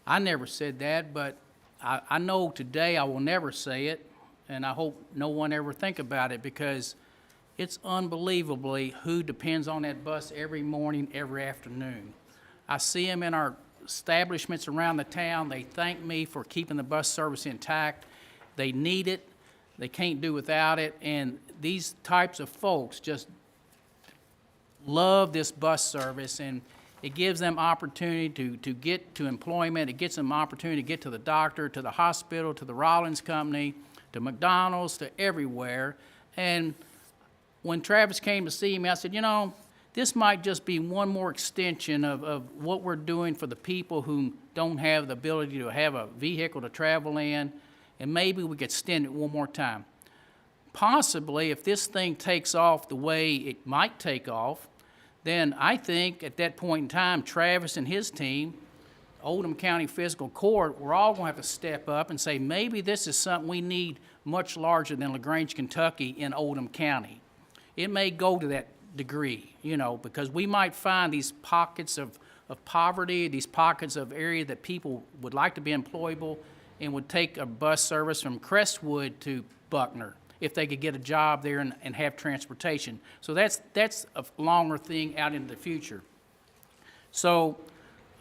I never said that, but I know today I will never say it, and I hope no one ever think about it, because it's unbelievably who depends on that bus every morning, every afternoon. I see them in our establishments around the town. They thank me for keeping the bus service intact. They need it. They can't do without it. And these types of folks just love this bus service, and it gives them opportunity to get to employment. It gets them opportunity to get to the doctor, to the hospital, to the Rollins Company, to McDonald's, to everywhere. And when Travis came to see me, I said, this might just be one more extension of what we're doing for the people who don't have the ability to have a vehicle to travel in, and maybe we could extend it one more time. Possibly, if this thing takes off the way it might take off, then I think at that point in time, Travis and his team, Oldham County Fiscal Court, we're all going to have to step up and say, maybe this is something we need much larger than LaGrange, Kentucky in Oldham County. It may go to that degree, because we might find these pockets of poverty, these pockets of area that people would like to be employable and would take a bus service from Crestwood to Buckner if they could get a job there and have transportation. So that's a longer thing out into the future. So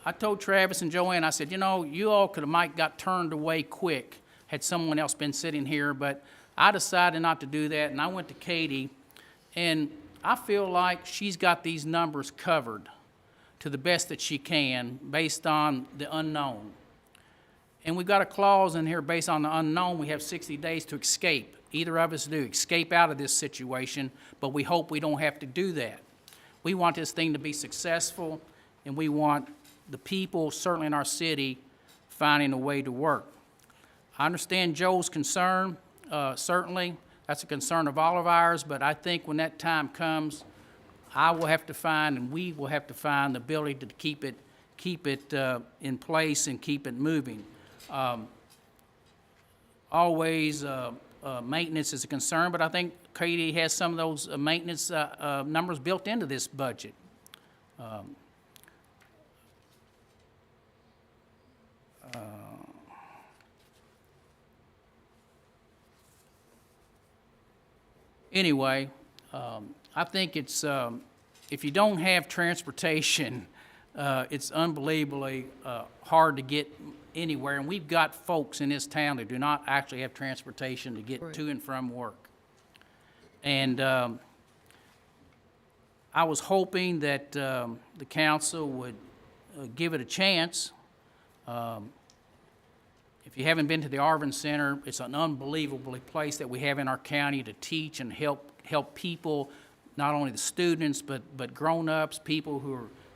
I told Travis and Joanne, I said, you all could have might got turned away quick had someone else been sitting here, but I decided not to do that, and I went to Katie. And I feel like she's got these numbers covered to the best that she can based on the unknown. And we've got a clause in here based on the unknown. We have 60 days to escape. Either of us do, escape out of this situation, but we hope we don't have to do that. We want this thing to be successful, and we want the people, certainly in our city, finding a way to work. I understand Joe's concern, certainly. That's a concern of all of ours, but I think when that time comes, I will have to find, and we will have to find the ability to keep it in place and keep it moving. Always, maintenance is a concern, but I think Katie has some of those maintenance numbers built into this budget. Anyway, I think it's if you don't have transportation, it's unbelievably hard to get anywhere. And we've got folks in this town that do not actually have transportation to get to and from work. And I was hoping that the council would give it a chance. If you haven't been to the Arvin Center, it's an unbelievable place that we have in our county to teach and help people, not only the students, but grown-ups, people who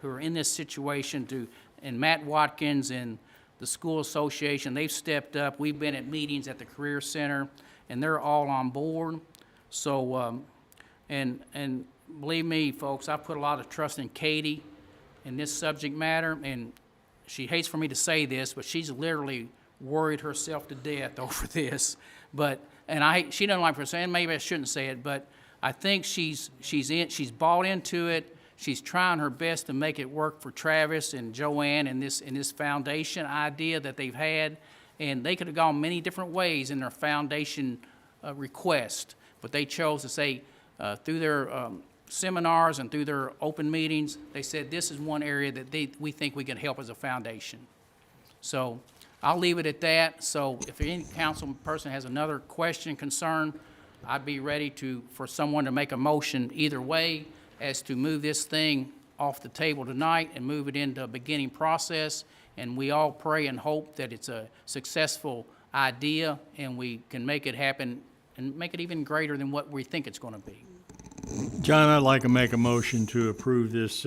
are in this situation and Matt Watkins and the school association, they've stepped up. We've been at meetings at the Career Center, and they're all on board. So, and believe me, folks, I put a lot of trust in Katie in this subject matter, and she hates for me to say this, but she's literally worried herself to death over this. But, she doesn't like for saying, maybe I shouldn't say it, but I think she's bought into it. She's trying her best to make it work for Travis and Joanne and this foundation idea that they've had. And they could have gone many different ways in their foundation request, but they chose to say, through their seminars and through their open meetings, they said this is one area that we think we can help as a foundation. So I'll leave it at that. So if any council person has another question, concern, I'd be ready for someone to make a motion either way as to move this thing off the table tonight and move it into a beginning process. And we all pray and hope that it's a successful idea and we can make it happen and make it even greater than what we think it's going to be. John, I'd like to make a motion to approve this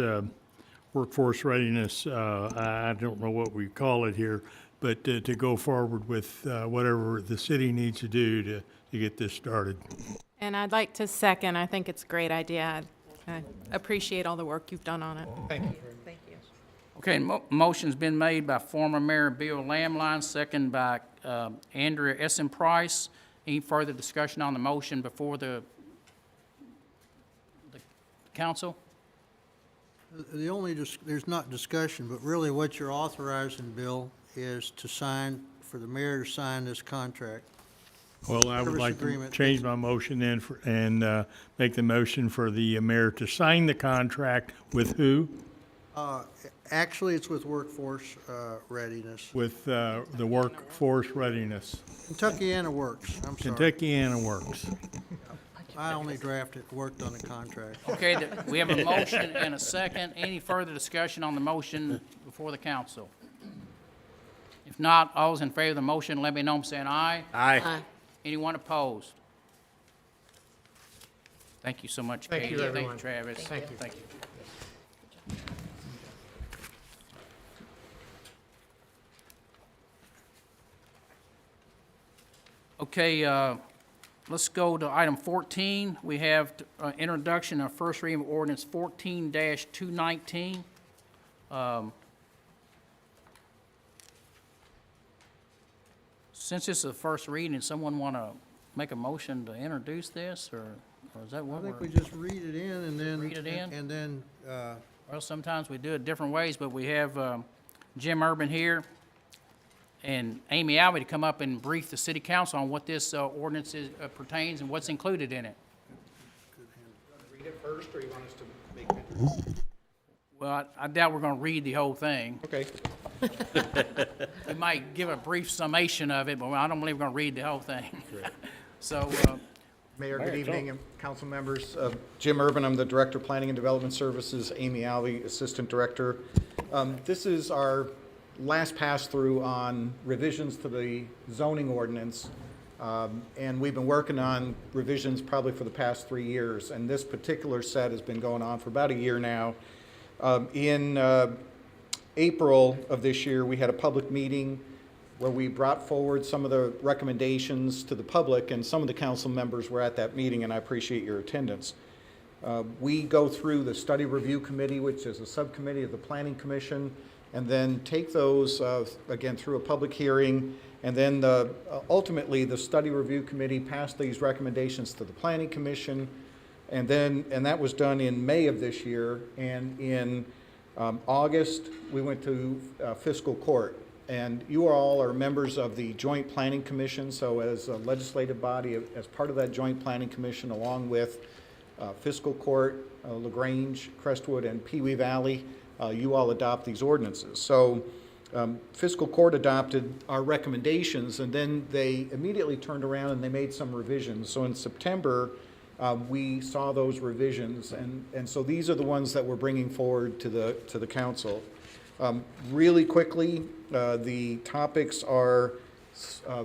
workforce readiness, I don't know what we call it here, but to go forward with whatever the city needs to do to get this started. And I'd like to second, I think it's a great idea. I appreciate all the work you've done on it. Thank you. Thank you. Okay, motion's been made by former Mayor Bill Lamline, second by Andrea Essen Price. Any further discussion on the motion before the council? The only, there's not discussion, but really what you're authorizing, Bill, is to sign, for the mayor to sign this contract. Well, I would Service like to agreement. change my motion then and make the motion for the mayor to sign the contract with who? Actually, it's with workforce readiness. With the workforce readiness. Kentuckiana Works, I'm sorry. Kentuckiana Works. I only worked on the contract. Okay, we have a motion and a second. Any further discussion on the motion before the council? If not, all those in favor of the motion, let me know by saying aye. Aye. Anyone opposed? Thank you so much, Thank Katie. you, everyone. Thank you, Travis. Thank you. Thank you. Okay, let's go to item 14. We have introduction of first reading of ordinance 14-219. Since this is the first reading, does someone want to make a motion to introduce this, or is that I what think we're? we just read it in and then. Read it in? And then, Well, sometimes we do it different ways, but we have Jim Urban here and Amy Alvey to come up and brief the city council on what this ordinance pertains and what's included in it. Read it first, or you want us to make it? Well, I doubt we're going to read the whole thing. Okay. We might give a brief summation of it, but I don't believe we're going to read the whole thing. So, Mayor, good evening, and council members. Jim Urban, I'm the Director of Planning and Development Services. Amy Alvey, Assistant Director. This is our last pass-through on revisions to the zoning ordinance. And we've been working on revisions probably for the past 3 years. And this particular set has been going on for about a year now. In April of this year, we had a public meeting where we brought forward some of the recommendations to the public, and some of the council members were at that meeting, and I appreciate your attendance. We go through the Study Review Committee, which is a subcommittee of the Planning Commission, and then take those, again, through a public hearing, and then ultimately the Study Review Committee passed these recommendations to the Planning Commission, and that was done in May of this year, and in August, we went to fiscal court. And you all are members of the Joint Planning Commission, so as a legislative body, as part of that Joint Planning Commission, along with Fiscal Court, LaGrange, Crestwood, and Pee Wee Valley, you all adopt these ordinances. So Fiscal Court adopted our recommendations, and then they immediately turned around and they made some revisions. So in September, we saw those revisions, and so these are the ones that we're bringing forward to the council. Really quickly, the topics are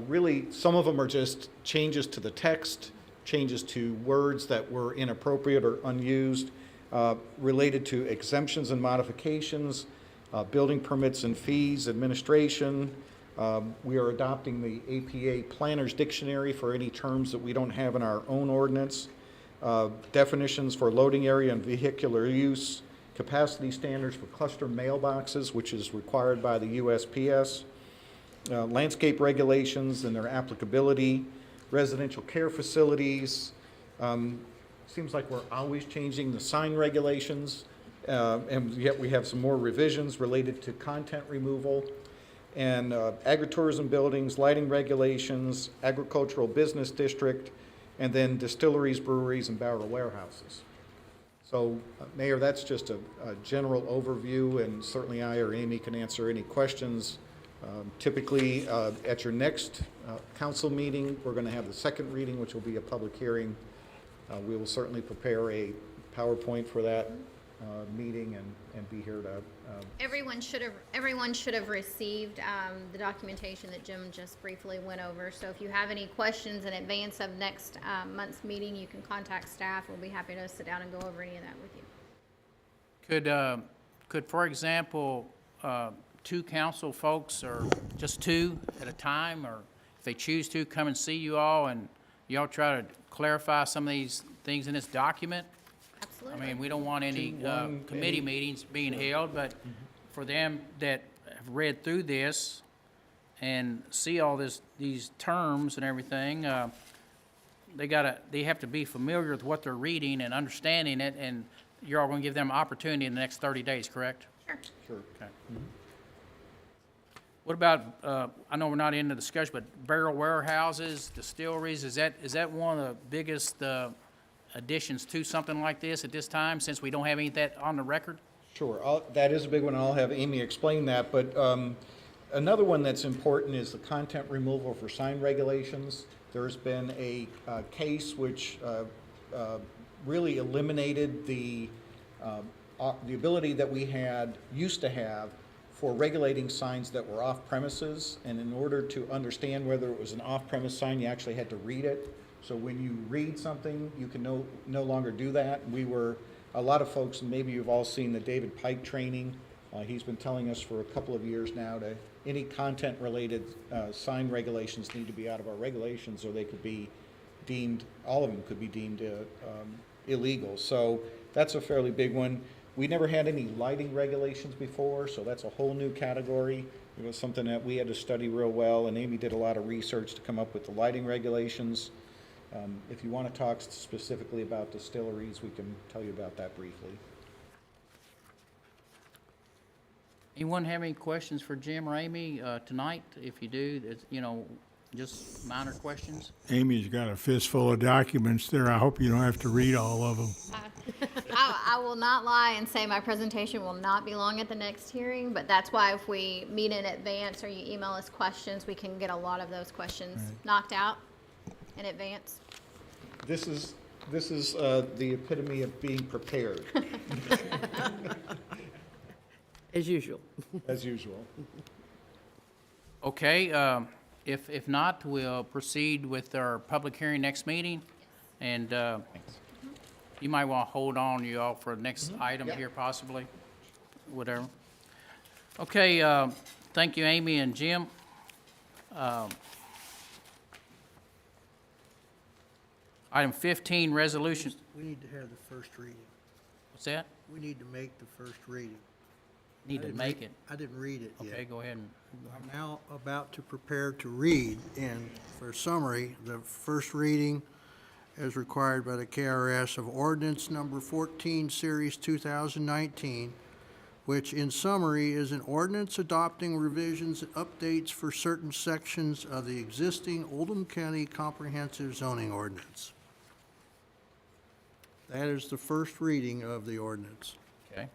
really, some of them are just changes to the text, changes to words that were inappropriate or unused, related to exemptions and modifications, building permits and fees, administration. We are adopting the APA Planner's Dictionary for any terms that we don't have in our own ordinance, definitions for loading area and vehicular use, capacity standards for cluster mailboxes, which is required by the USPS, landscape regulations and their applicability, residential care facilities. Seems like we're always changing the sign regulations, and yet we have some more revisions related to content removal, and agritourism buildings, lighting regulations, agricultural business district, and then distilleries, breweries, and barrel warehouses. So, Mayor, that's just a general overview, and certainly I or Amy can answer any questions. Typically, at your next council meeting, we're going to have the second reading, which will be a public hearing. We will certainly prepare a PowerPoint for that meeting and be here to. Everyone should have received the documentation that Jim just briefly went over. So if you have any questions in advance of next month's meeting, you can contact staff. We'll be happy to sit down and go over any of that with you. Could, for example, two council folks, or just two at a time, or if they choose to, come and see you all, and y'all try to clarify some of these things in this document? Absolutely. I mean, we don't want any committee meetings being held, but for them that have read through this and see all these terms and everything, they have to be familiar with what they're reading and understanding it, and you're all going to give them opportunity in the next 30 days, correct? Sure. Sure. Okay. What about, I know we're not into the discussion, but barrel warehouses, distilleries, is that one of the biggest additions to something like this at this time, since we don't have any of that on the record? Sure, that is a big one. I'll have Amy explain that, but another one that's important is the content removal for sign regulations. There's been a case which really eliminated the ability that we used to have for regulating signs that were off premises, and in order to understand whether it was an off-premise sign, you actually had to read it. So when you read something, you can no longer do that. A lot of folks, and maybe you've all seen the David Pike training. He's been telling us for a couple of years now that any content-related sign regulations need to be out of our regulations, or they could be deemed, all of them could be deemed illegal. So that's a fairly big one. We never had any lighting regulations before, so that's a whole new category. It was something that we had to study real well, and Amy did a lot of research to come up with the lighting regulations. If you want to talk specifically about distilleries, we can tell you about that briefly. Anyone have any questions for Jim or Amy tonight? If you do, it's, just minor questions. Amy's got a fistful of documents there. I hope you don't have to read all of them. I will not lie and say my presentation will not be long at the next hearing, but that's why if we meet in advance or you email us questions, we can get a lot of those questions knocked out in advance. This is the epitome of being prepared. As usual. As usual. Okay, if not, we'll proceed with our public hearing next meeting, and you might want to hold on, you all, for the next item here possibly, whatever. Okay, thank you, Amy and Jim. Item 15, resolution. We need to have the first reading. What's that? We need to make the first reading. Need to make it. I didn't read it yet. Okay, go ahead. I'm now about to prepare to read, and for summary, the first reading as required by the KRS of ordinance number 14, series 2019, which in summary is an ordinance adopting revisions and updates for certain sections of the existing Oldham County Comprehensive Zoning Ordinance. That is the first reading of the ordinance. Okay.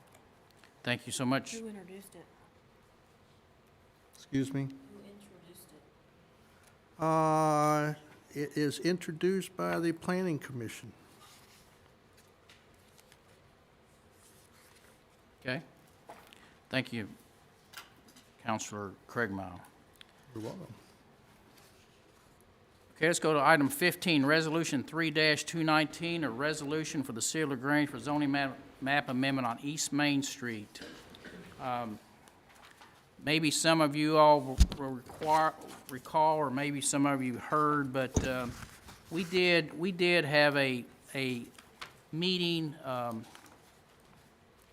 Thank you so much. Who introduced it? Excuse me? Who introduced it? It is introduced by the Planning Commission. Okay. Thank you, Counselor Craigmile. You're welcome. Okay, let's go to item 15, Resolution 3-219, a resolution for the City of Grange for zoning map amendment on East Main Street. Maybe some of you all will recall, or maybe some of you heard, but we did have a meeting a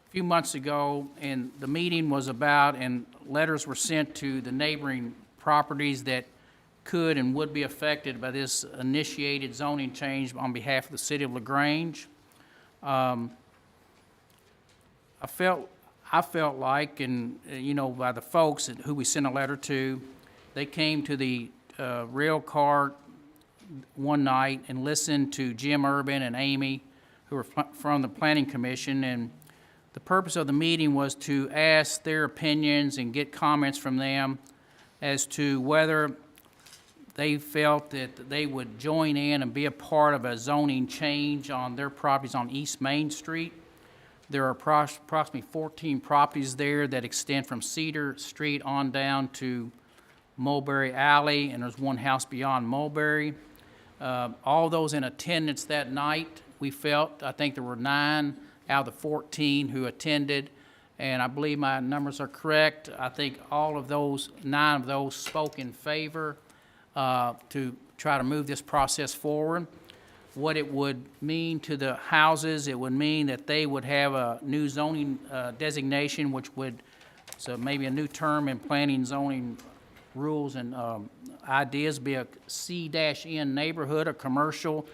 few months ago, and the meeting was about, and letters were sent to the neighboring properties that could and would be affected by this initiated zoning change on behalf of the City of LaGrange. I felt like, and by the folks who we sent a letter to, they came to the rail car one night and listened to Jim Urban and Amy, who were from the Planning Commission, and the purpose of the meeting was to ask their opinions and get comments from them as to whether they felt that they would join in and be a part of a zoning change on their properties on East Main Street. There are approximately 14 properties there that extend from Cedar Street on down to Mulberry Alley, and there's one house beyond Mulberry. All those in attendance that night, we felt, I think there were 9 out of the 14 who attended, and I believe my numbers are correct. I think all of those, 9 of those spoke in favor to try to move this process forward. What it would mean to the houses, it would mean that they would have a new zoning designation, which would, so maybe a new term in planning zoning rules and ideas, be a C-N neighborhood, a commercial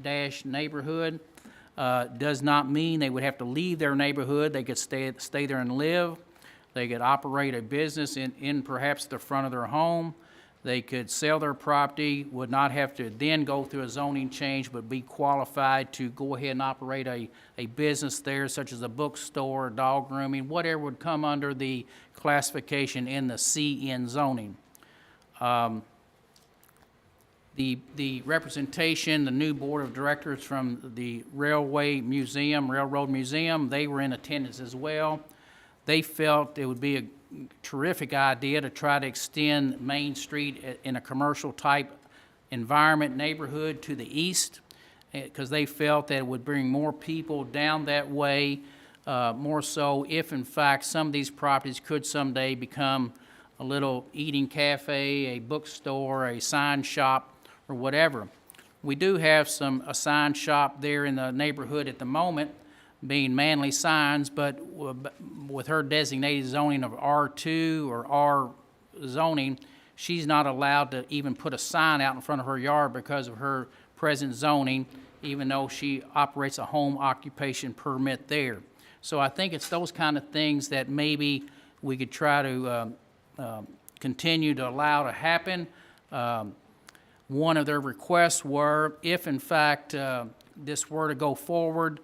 dash neighborhood. Does not mean they would have to leave their neighborhood. They could stay there and live. They could operate a business in perhaps the front of their home. They could sell their property, would not have to then go through a zoning change, but be qualified to go ahead and operate a business there, such as a bookstore, dog grooming, whatever would come under the classification in the CN zoning. The representation, the new board of directors from the Railroad Museum, they were in attendance as well. They felt it would be a terrific idea to try to extend Main Street in a commercial type environment neighborhood to the east, because they felt that it would bring more people down that way, more so if in fact some of these properties could someday become a little eating cafe, a bookstore, a sign shop, or whatever. We do have a sign shop there in the neighborhood at the moment, being Manly Signs, but with her designated zoning of R2 or R zoning, she's not allowed to even put a sign out in front of her yard because of her present zoning, even though she operates a home occupation permit there. So I think it's those kind of things that maybe we could try to continue to allow to happen. One of their requests were, if in fact this were to go forward,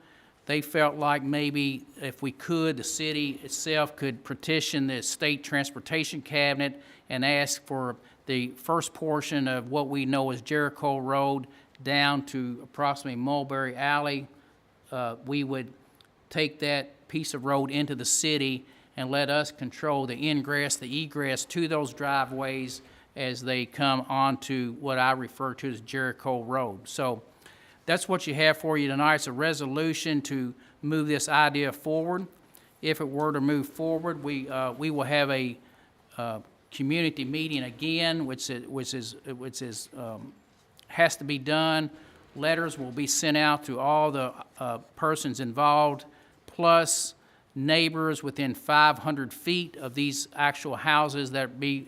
they felt like maybe if we could, the city itself could petition the State Transportation Cabinet and ask for the first portion of what we know as Jericho Road down to approximately Mulberry Alley. We would take that piece of road into the city and let us control the ingress, the egress to those driveways as they come onto what I refer to as Jericho Road. So that's what you have for you tonight. It's a resolution to move this idea forward. If it were to move forward, we will have a community meeting again, which has to be done. Letters will be sent out to all the persons involved, plus neighbors within 500 feet of these actual houses that be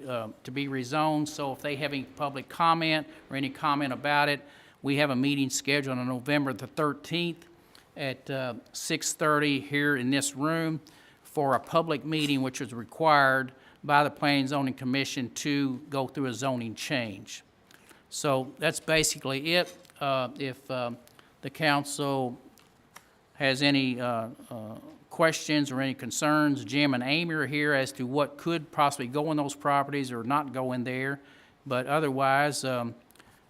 to be rezoned. So if they have any public comment or any comment about it, we have a meeting scheduled on November the 13th at 6:30 here in this room for a public meeting, which is required by the Planning and Zoning Commission to go through a zoning change. So that's basically it. If the council has any questions or any concerns, Jim and Amy are here as to what could possibly go in those properties or not go in there. But otherwise,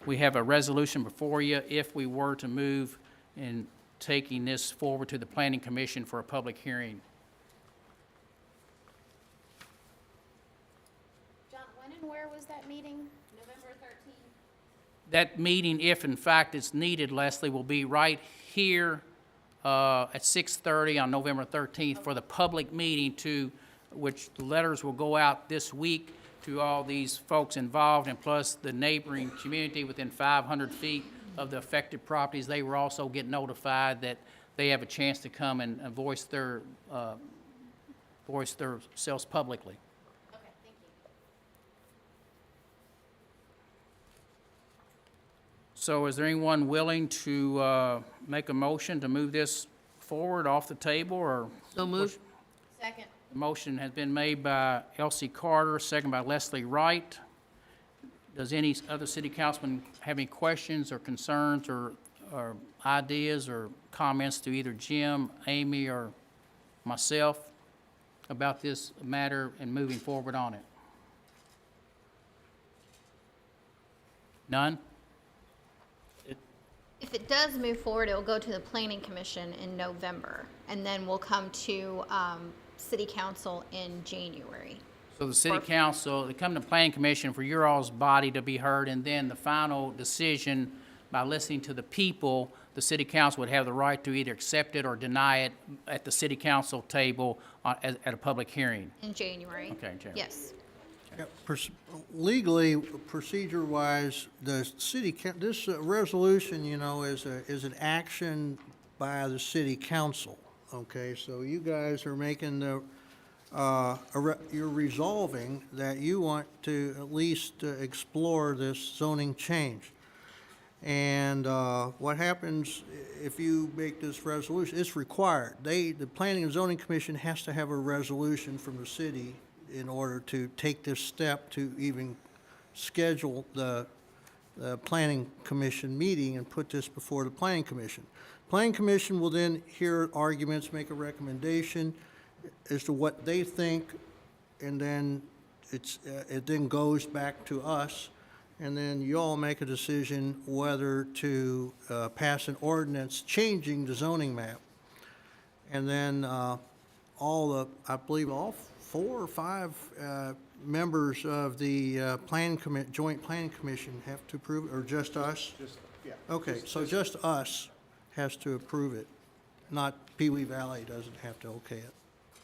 we have a resolution before you if we were to move in taking this forward to the Planning Commission for a public hearing. John, when and where was that meeting? November 13th? That meeting, if in fact it's needed, Leslie, will be right here at 6:30 on November 13th for the public meeting to, which the letters will go out this week to all these folks involved and plus the neighboring community within 500 feet of the affected properties. They will also get notified that they have a chance to come and voice themselves publicly. Okay, thank you. So is there anyone willing to make a motion to move this forward off the table, or? So moved. Second. The motion has been made by Elsie Carter, second by Leslie Wright. Does any other city councilman have any questions or concerns or ideas or comments to either Jim, Amy, or myself about this matter and moving forward on it? None? If it does move forward, it will go to the Planning Commission in November, and then we'll come to City Council in January. So the city council, they come to planning commission for your all's body to be heard, and then the final decision, by listening to the people, the city council would have the right to either accept it or deny it at the city council table at a public hearing. In January. Okay, January. Yes. Legally, procedure-wise, the this resolution, you know, is an action by the city council, okay? So you guys are making the, you're resolving that you want to at least explore this zoning change. And what happens if you make this resolution? It's required. The Planning and Zoning Commission has to have a resolution from the city in order to take this step to even schedule the Planning Commission meeting and put this before the Planning Commission. Planning Commission will then hear arguments, make a recommendation as to what they think, and then it then goes back to us, and then you all make a decision whether to pass an ordinance changing the zoning map. And then I believe all 4 or 5 members of the Joint Planning Commission have to approve it, or just us? Okay, so just us has to approve it, not Pewee Valley doesn't have to okay it,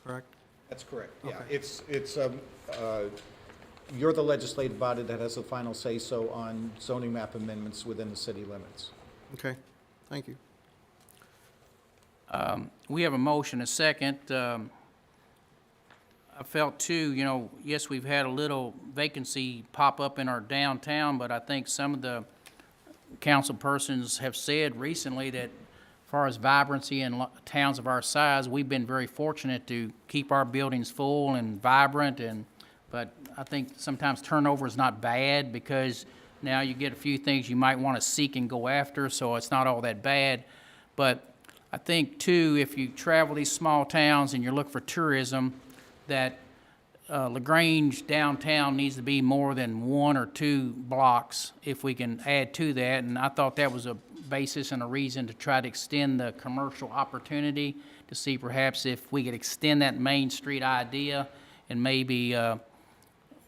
correct? That's correct, yeah. Okay. It's you're the legislative body that has the final say-so on zoning map amendments within the city limits. Okay, thank you. We have a motion, a second. I felt too, you know, yes, we've had a little vacancy pop up in our downtown, but I think some of the council persons have said recently that as far as vibrancy in towns of our size, we've been very fortunate to keep our buildings full and vibrant, but I think sometimes turnover is not bad because now you get a few things you might want to seek and go after, so it's not all that bad. But I think too, if you travel these small towns and you're looking for tourism, that Grange downtown needs to be more than 1 or 2 blocks if we can add to that. And I thought that was a basis and a reason to try to extend the commercial opportunity to see perhaps if we could extend that Main Street idea, and maybe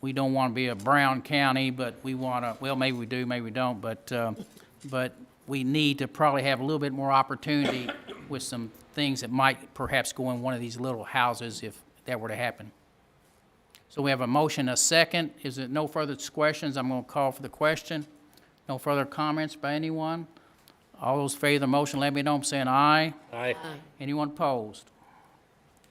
we don't want to be a brown county, but we want to, well, maybe we do, maybe we don't, but we need to probably have a little bit more opportunity with some things that might perhaps go in one of these little houses if that were to happen. So we have a motion, a second. Is there no further questions? I'm going to call for the question. No further comments by anyone? All those in favor of the motion, let me know. I'm saying aye. Aye. Anyone opposed?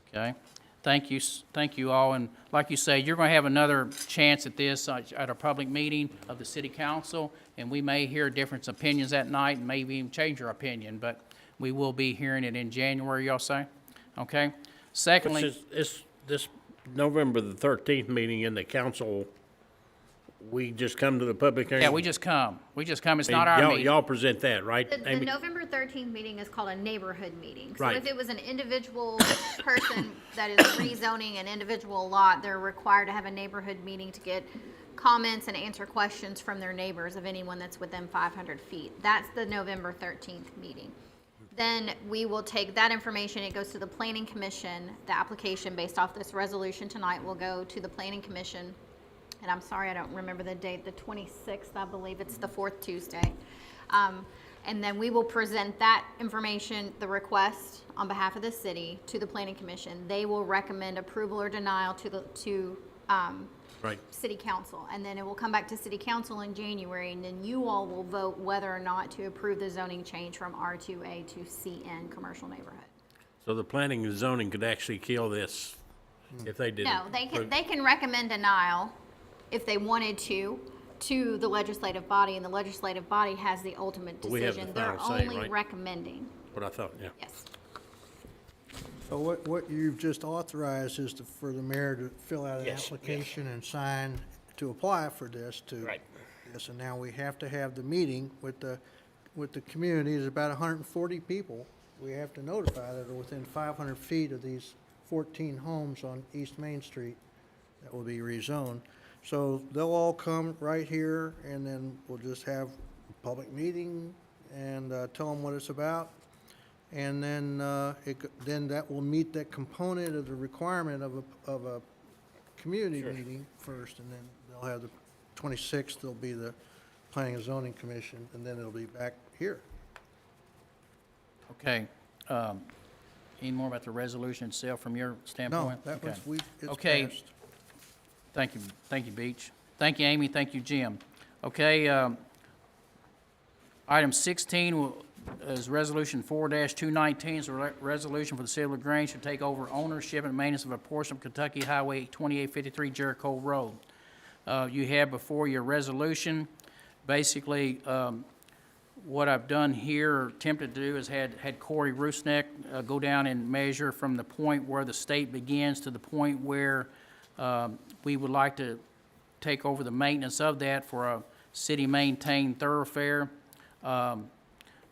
Okay. Thank you all. And like you say, you're going to have another chance at this at a public meeting of the city council, and we may hear different opinions that night and maybe even change our opinion, but we will be hearing it in January, y'all say? Okay? Secondly, This November the 13th meeting in the council We just come to the public hearing? Yeah, we just come. It's not And our y'all- meeting. Y'all present that, right? The Amy? November 13th meeting is called a neighborhood meeting. So Right. if it was an individual person that is rezoning an individual lot, they're required to have a neighborhood meeting to get comments and answer questions from their neighbors of anyone that's within 500 feet. That's the November 13th meeting. Then we will take that information, it goes to the planning commission. The application based off this resolution tonight will go to the planning commission. And I'm sorry, I don't remember the date, the 26th, I believe it's the fourth Tuesday. And then we will present that information, the request on behalf of the city to the planning commission. They will recommend approval or denial to Right. city council. And then it will come back to city council in January, and then you all will vote whether or not to approve the zoning change from R2A to CN, commercial neighborhood. So the planning and zoning could actually kill this if they didn't? No, they can recommend denial if they wanted to the legislative body, and the legislative body has the ultimate But we have the decision. They're final say, only right? recommending, What I thought, yeah. yes. So what you've just authorized is for the mayor to fill out an Yes, application and sign to apply for this Right. this, and now we have to have the meeting with the community. There's about 140 people we have to notify that are within 500 feet of these 14 homes on East Main Street that will be rezoned. So they'll all come right here, and then we'll just have a public meeting and tell them what it's about. And then, then that will meet that component of the requirement of a community meeting first, and then they'll have the 26th, there'll be the Planning and Zoning Commission, and then it'll be back here. Okay. Any more about the resolution itself from your No, standpoint? that was, Okay. it's Okay. passed. Thank you, Beach. Thank you, Amy, thank you, Jim. Okay, item 16 is Resolution 4-219, it's a resolution for the city of Grange to take over ownership and maintenance of a portion of Kentucky Highway 2853 Jericho Road. You have before your resolution, basically, what I've done here, or attempted to do, is had Corey Rusnak go down and measure from the point where the state begins to the point where we would like to take over the maintenance of that for a city-maintained thoroughfare.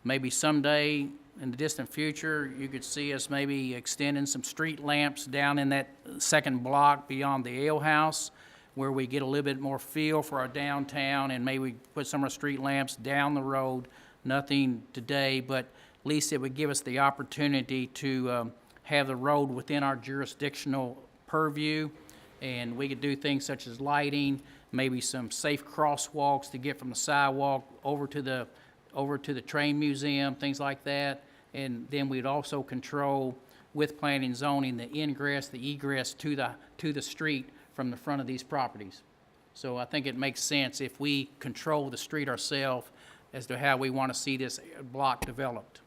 Maybe someday in the distant future, you could see us maybe extending some street lamps down in that second block beyond the ale house, where we get a little bit more feel for our downtown, and maybe put some of our street lamps down the road. Nothing today, but at least it would give us the opportunity to have the road within our jurisdictional purview, and we could do things such as lighting, maybe some safe crosswalks to get from the sidewalk over to the train museum, things like that. And then we'd also control, with planning and zoning, the ingress, the egress to the street from the front of these properties. So I think it makes sense if we control the street ourselves as to how we want to see this block developed.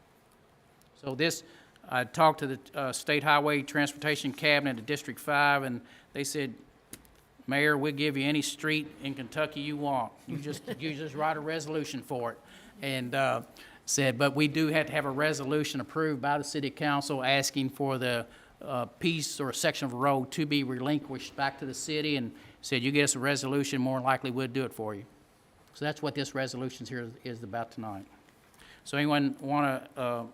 So this, I talked to the State Highway Transportation Cabinet at District 5, and they said, Mayor, we'll give you any street in Kentucky you want. You just write a resolution for it. And said, but we do have to have a resolution approved by the city council asking for the piece or section of road to be relinquished back to the city, and said, you get us a resolution, more than likely we'll do it for you. So that's what this resolution here is about tonight. So anyone want to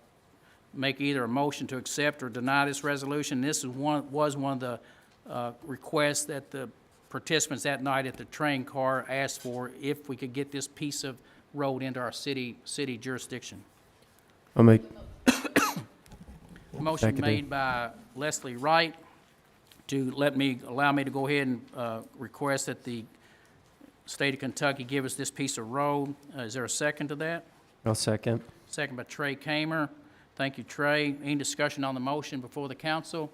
make either a motion to accept or deny this resolution? This was one of the requests that the participants that night at the train car asked for, if we could get this piece of road into our city jurisdiction. I'll make, Motion Seconded. made by Leslie Wright to allow me to go ahead and request that the state of Kentucky give us this piece of road. Is there a second to that? I'll second. Second by Trey Kamer. Thank you, Trey. Any discussion on the motion before the council?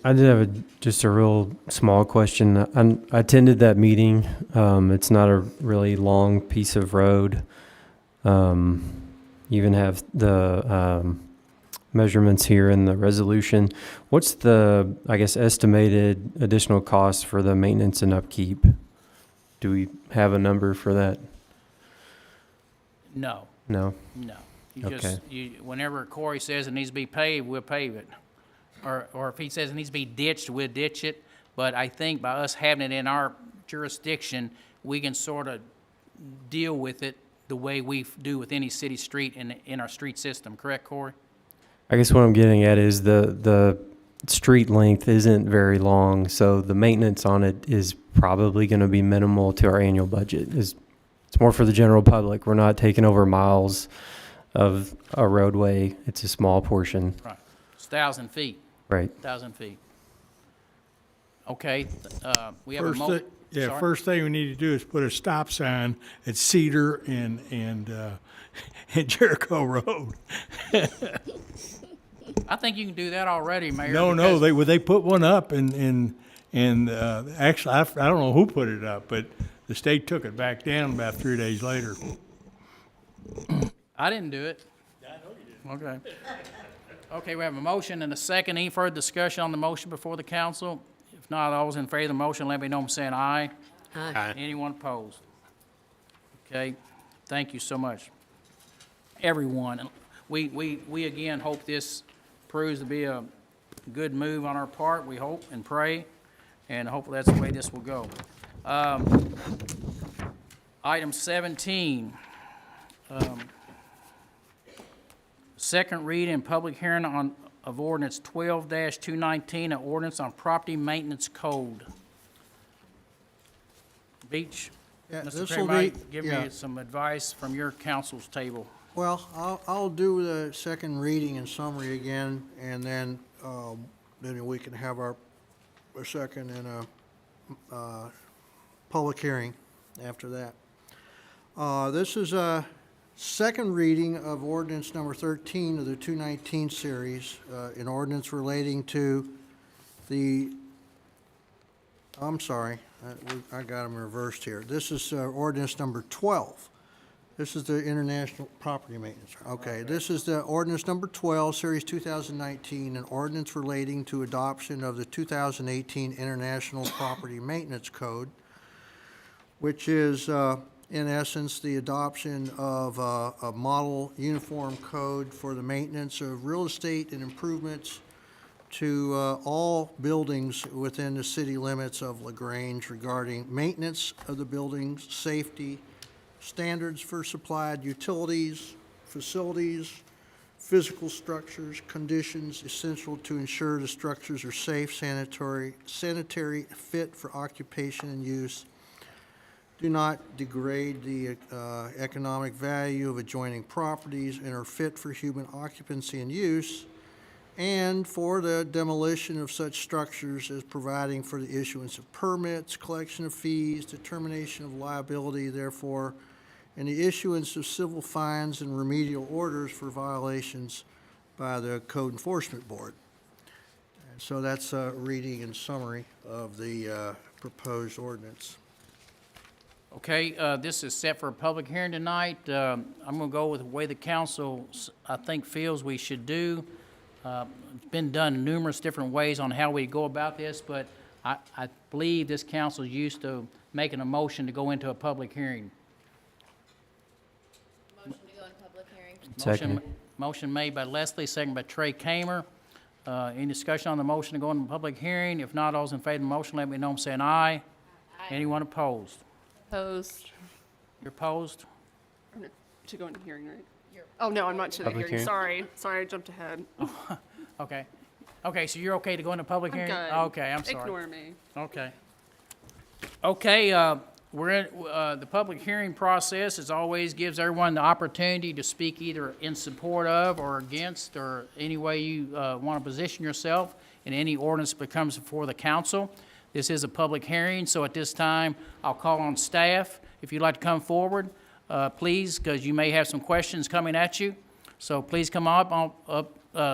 I did have just a real small question. I attended that meeting. It's not a really long piece of road. You even have the measurements here in the resolution. What's the, I guess, estimated additional cost for the maintenance and upkeep? Do we have a number for that? No. No? No. Okay. Whenever Corey says it needs to be paved, we'll pave it. Or if he says it needs to be ditched, we'll ditch it. But I think by us having it in our jurisdiction, we can sort of deal with it the way we do with any city street in our street system. Correct, Corey? I guess what I'm getting at is the street length isn't very long, so the maintenance on it is probably going to be minimal to our annual budget. It's more for the general public. We're not taking over miles of a roadway. It's a small portion. Right. It's 1,000 feet. Right. 1,000 feet. Okay, we have a First, mo. yeah, first thing we need to do is put a stop sign at Cedar and and Jericho Road. I think you can do that already, Mayor. No, because- they put one up and actually, I don't know who put it up, but the state took it back down about 3 days later. I didn't do it. I know you did. Okay. Okay, we have a motion and a second. Any further discussion on the motion before the council? If not, all those in favor of the motion, let me know by saying aye. Aye. Anyone opposed? Okay, thank you so much, everyone. And we again hope this proves to be a good move on our part. We hope and pray, and hopefully that's the way this will go. Item 17. Second reading and public hearing of ordinance 12-219, an ordinance on property maintenance code. Beach, Yeah, Mr. this'll Perry might be- give yeah. me some advice from your council's table. Well, I'll do the second reading and summary again, and then we can have a second and a public hearing after that. This is a second reading of ordinance number 13 of the 219 series, an ordinance relating to the, I'm sorry, I got them reversed here. This is ordinance number 12. This is the international property maintenance. Okay, this is the ordinance number 12, series 2019, an ordinance relating to adoption of the 2018 International Property Maintenance Code, which is, in essence, the adoption of a model uniform code for the maintenance of real estate and improvements to all buildings within the city limits of LaGrange regarding maintenance of the buildings, safety, standards for supplied utilities, facilities, physical structures, conditions essential to ensure the structures are safe, sanitary, fit for occupation and use, do not degrade the economic value of adjoining properties, and are fit for human occupancy and use, and for the demolition of such structures as providing for the issuance of permits, collection of fees, determination of liability, therefore, and the issuance of civil fines and remedial orders for violations by the Code Enforcement Board. And so that's a reading and summary of the proposed ordinance. Okay, this is set for a public hearing tonight. I'm going to go with the way the council, I think, feels we should do. It's been done numerous different ways on how we go about this, but I believe this council is used to making a motion to go into a public hearing. Motion to go into public hearing. Second. Motion made by Leslie, second by Trey Kamer. Any discussion on the motion to go into public hearing? If not, all those in favor of the motion, let me know by saying aye. Anyone opposed? Opposed You're opposed? to go into hearing, right? Oh, no, I'm not to the Public hearing. hearing? Sorry, I jumped ahead. Okay. Okay, so you're okay to go into public I'm hearing? good. Okay, I'm sorry. Ignore me. Okay. Okay, we're in, the public hearing process, as always, gives everyone the opportunity to speak either in support of or against, or any way you want to position yourself in any ordinance that comes before the council. This is a public hearing, so at this time, I'll call on staff. If you'd like to come forward, please, because you may have some questions coming at you. So please come up,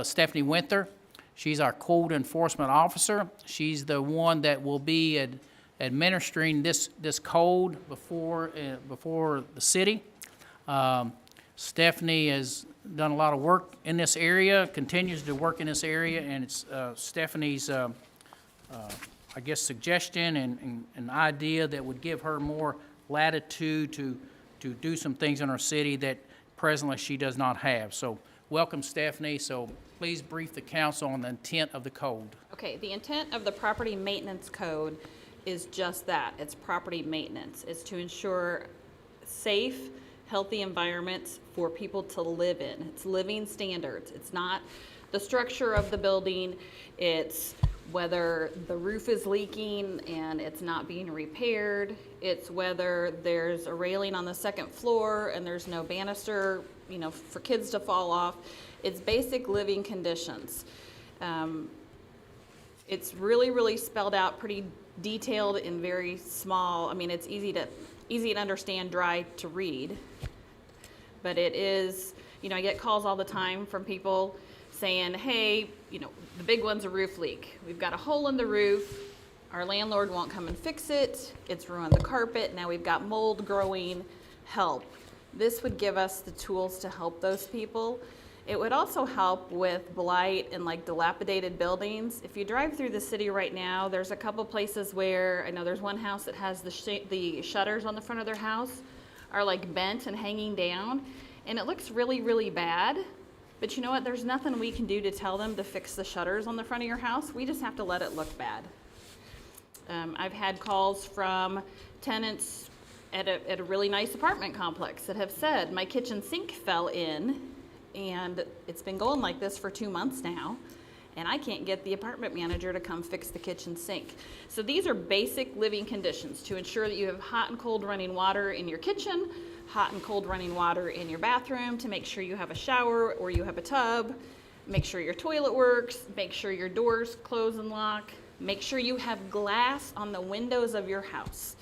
Stephanie Winter. She's our code enforcement officer. She's the one that will be administering this code before the city. Stephanie has done a lot of work in this area, continues to work in this area, and it's Stephanie's, I guess, suggestion and idea that would give her more latitude to do some things in our city that presently she does not have. So welcome, Stephanie. So please brief the council on the intent of the code. Okay, the intent of the property maintenance code is just that. It's property maintenance. It's to ensure safe, healthy environments for people to live in. It's living standards. It's not the structure of the building. It's whether the roof is leaking and it's not being repaired. It's whether there's a railing on the second floor and there's no banister, you know, for kids to fall off. It's basic living conditions. It's really, really spelled out, pretty detailed in very small. I mean, it's easy to understand, dry to read. But it is, you know, I get calls all the time from people saying, hey, you know, the big one's a roof leak. We've got a hole in the roof. Our landlord won't come and fix it. It's ruined the carpet. Now we've got mold growing. Help. This would give us the tools to help those people. It would also help with blight and like dilapidated buildings. If you drive through the city right now, there's a couple places where, I know there's one house that has the shutters on the front of their house are like bent and hanging down, and it looks really, really bad. But you know what? There's nothing we can do to tell them to fix the shutters on the front of your house. We just have to let it look bad. I've had calls from tenants at a really nice apartment complex that have said, my kitchen sink fell in, and it's been going like this for 2 months now, and I can't get the apartment manager to come fix the kitchen sink. So these are basic living conditions to ensure that you have hot and cold running water in your kitchen, hot and cold running water in your bathroom, to make sure you have a shower or you have a tub, make sure your toilet works, make sure your doors close and lock, make sure you have glass on the windows of your house.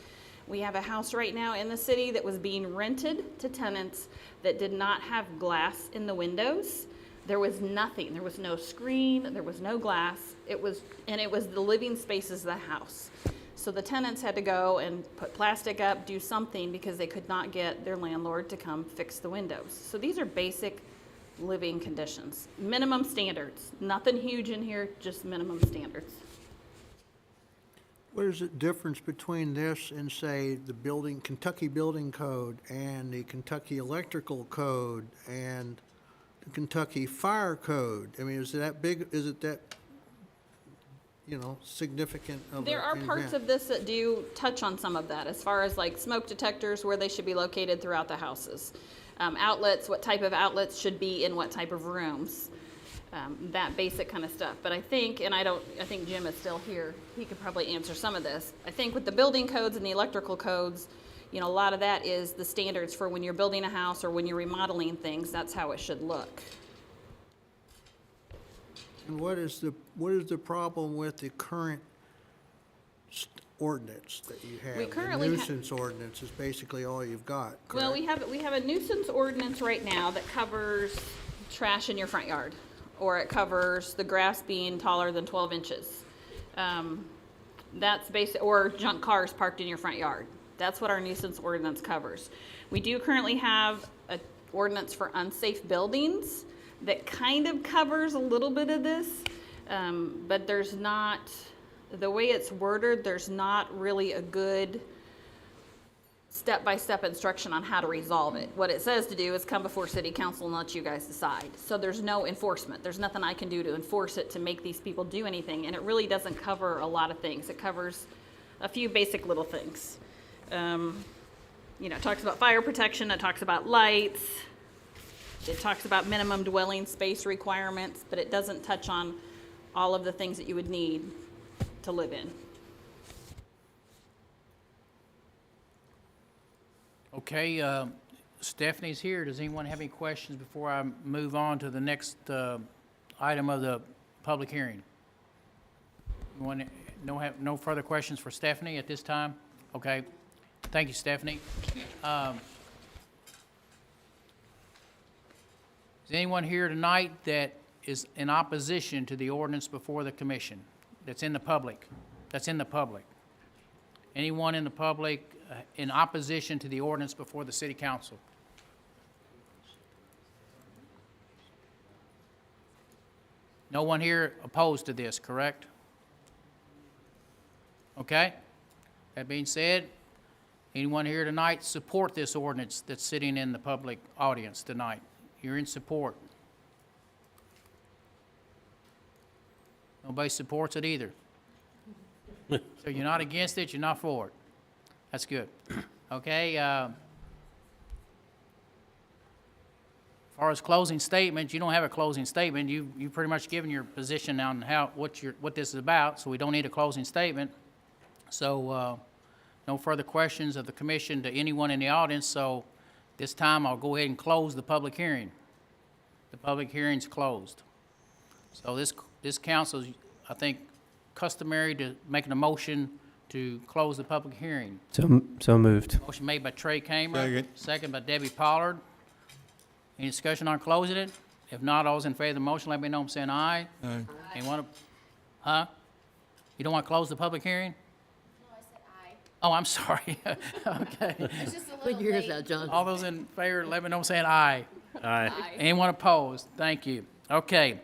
We have a house right now in the city that was being rented to tenants that did not have glass in the windows. There was nothing. There was no screen. There was no glass. It was the living spaces of the house. So the tenants had to go and put plastic up, do something, because they could not get their landlord to come fix the windows. So these are basic living conditions. Minimum standards. Nothing huge in here, just minimum standards. What is the difference between this and, say, the Kentucky Building Code and the Kentucky Electrical Code and the Kentucky Fire Code? I mean, is it that, you know, significant of There are parts of this that do touch on some of that, as far as like smoke detectors, where they should be located throughout the houses. Outlets, what type of outlets should be in what type of rooms. That basic kind of stuff. But I think Jim is still here. He could probably answer some of this. I think with the building codes and the electrical codes, you know, a lot of that is the standards for when you're building a house or when you're remodeling things. That's how it should look. And what is the problem with the current ordinance that you have? We currently the nuisance ordinance is basically all you've got, correct? Well, we have a nuisance ordinance right now that covers trash in your front yard, or it covers the grass being taller than 12 inches. That's basic, or junk cars parked in your front yard. That's what our nuisance ordinance covers. We do currently have an ordinance for unsafe buildings that kind of covers a little bit of this, but there's not, the way it's worded, there's not really a good step-by-step instruction on how to resolve it. What it says to do is come before city council and let you guys decide. So there's no enforcement. There's nothing I can do to enforce it to make these people do anything, and it really doesn't cover a lot of things. It covers a few basic little things. You know, it talks about fire protection, it talks about lights, it talks about minimum dwelling space requirements, but it doesn't touch on all of the things that you would need to live in. Okay, Stephanie's here. Does anyone have any questions before I move on to the next item of the public hearing? No further questions for Stephanie at this time? Okay. Thank you, Stephanie. Is anyone here tonight that is in opposition to the ordinance before the commission? That's in the public? Anyone in the public in opposition to the ordinance before the city council? No one here opposed to this, correct? Okay. That being said, anyone here tonight support this ordinance that's sitting in the public audience tonight? You're in support. Nobody supports it either. So you're not against it, you're not for it. That's good. Okay, as far as closing statements, you don't have a closing statement. You pretty much given your position on what this is about, so we don't need a closing statement. So, no further questions of the commission to anyone in the audience, so this time I'll go ahead and close the public hearing. The public hearing's closed. So this council is, I think, customary to making a motion to close the public hearing. So moved. Motion made by Trey Kamer. Second by Debbie Pollard. Any discussion on closing it? If not, all those in favor of the motion, let me know. I'm saying aye. Aye. Anyone, huh? You don't want to close the public hearing? No, I said aye. Oh, I'm sorry. Okay. It's just a Put little your ears late. out, John. All those in favor, let me know. I'm saying aye. Aye. Anyone opposed? Thank you. Okay.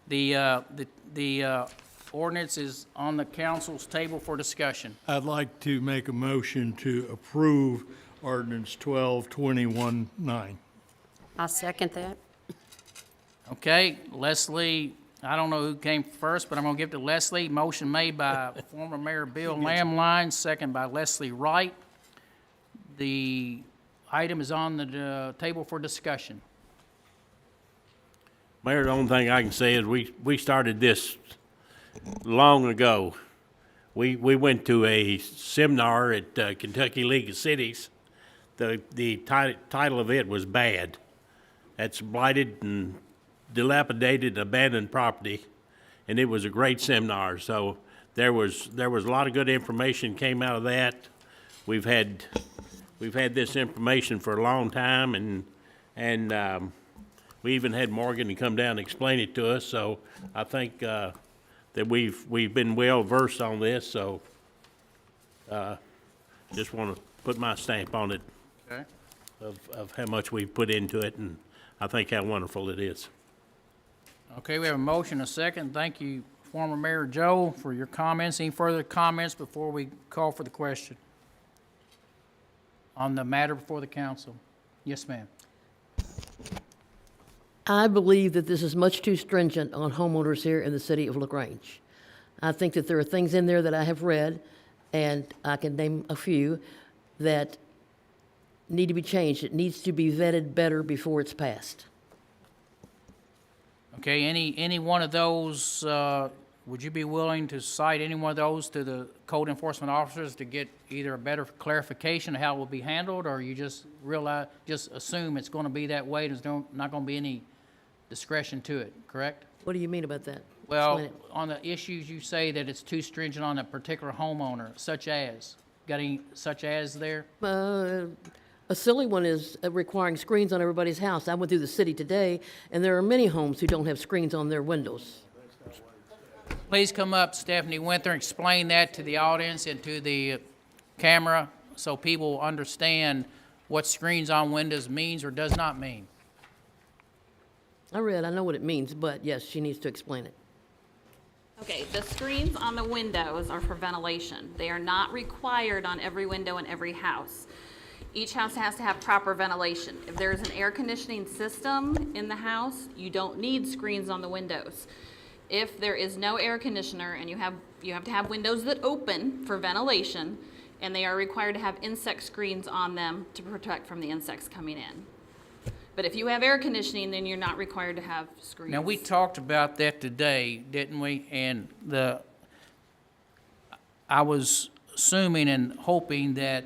The ordinance is on the council's table for discussion. I'd like to make a motion to approve ordinance 12-21-9. I'll second that. Okay, Leslie, I don't know who came first, but I'm gonna give it to Leslie. Motion made by former Mayor Bill Lamline, second by Leslie Wright. The item is on the table for discussion. Mayor, the only thing I can say is we started this long ago. We went to a seminar at Kentucky League of Cities. The title of it was Bad. That's blighted and dilapidated abandoned property, and it was a great seminar. So there was a lot of good information came out of that. We've had this information for a long time, and we even had Morgan to come down and explain it to us. So I think that we've been well versed on this. So just want to put my stamp on it. Okay. Of how much we've put into it, and I think how wonderful it is. Okay, we have a motion, a second. Thank you, former Mayor Joe, for your comments. Any further comments before we call for the question? On the matter before the council? Yes, ma'am. I believe that this is much too stringent on homeowners here in the city of LaGrange. I think that there are things in there that I have read, and I can name a few, that need to be changed. It needs to be vetted better before it's passed. Okay, any one of those, would you be willing to cite any one of those to the code enforcement officers to get either a better clarification of how it will be handled, or you just assume it's going to be that way, there's not going to be any discretion to it, correct? What do you mean about that? Well, Explain it. on the issues you say that it's too stringent on a particular homeowner, such as, got any such as there? A silly one is requiring screens on everybody's house. I went through the city today, and there are many homes who don't have screens on their windows. Please come up, Stephanie Winther, and explain that to the audience and to the camera so people understand what screens on windows means or does not mean. I know what it means, but yes, she needs to explain it. Okay, the screens on the windows are for ventilation. They are not required on every window in every house. Each house has to have proper ventilation. If there's an air conditioning system in the house, you don't need screens on the windows. If there is no air conditioner and you have to have windows that open for ventilation, and they are required to have insect screens on them to protect from the insects coming in. But if you have air conditioning, then you're not required to have screens. Now, we talked about that today, didn't we? And I was assuming and hoping that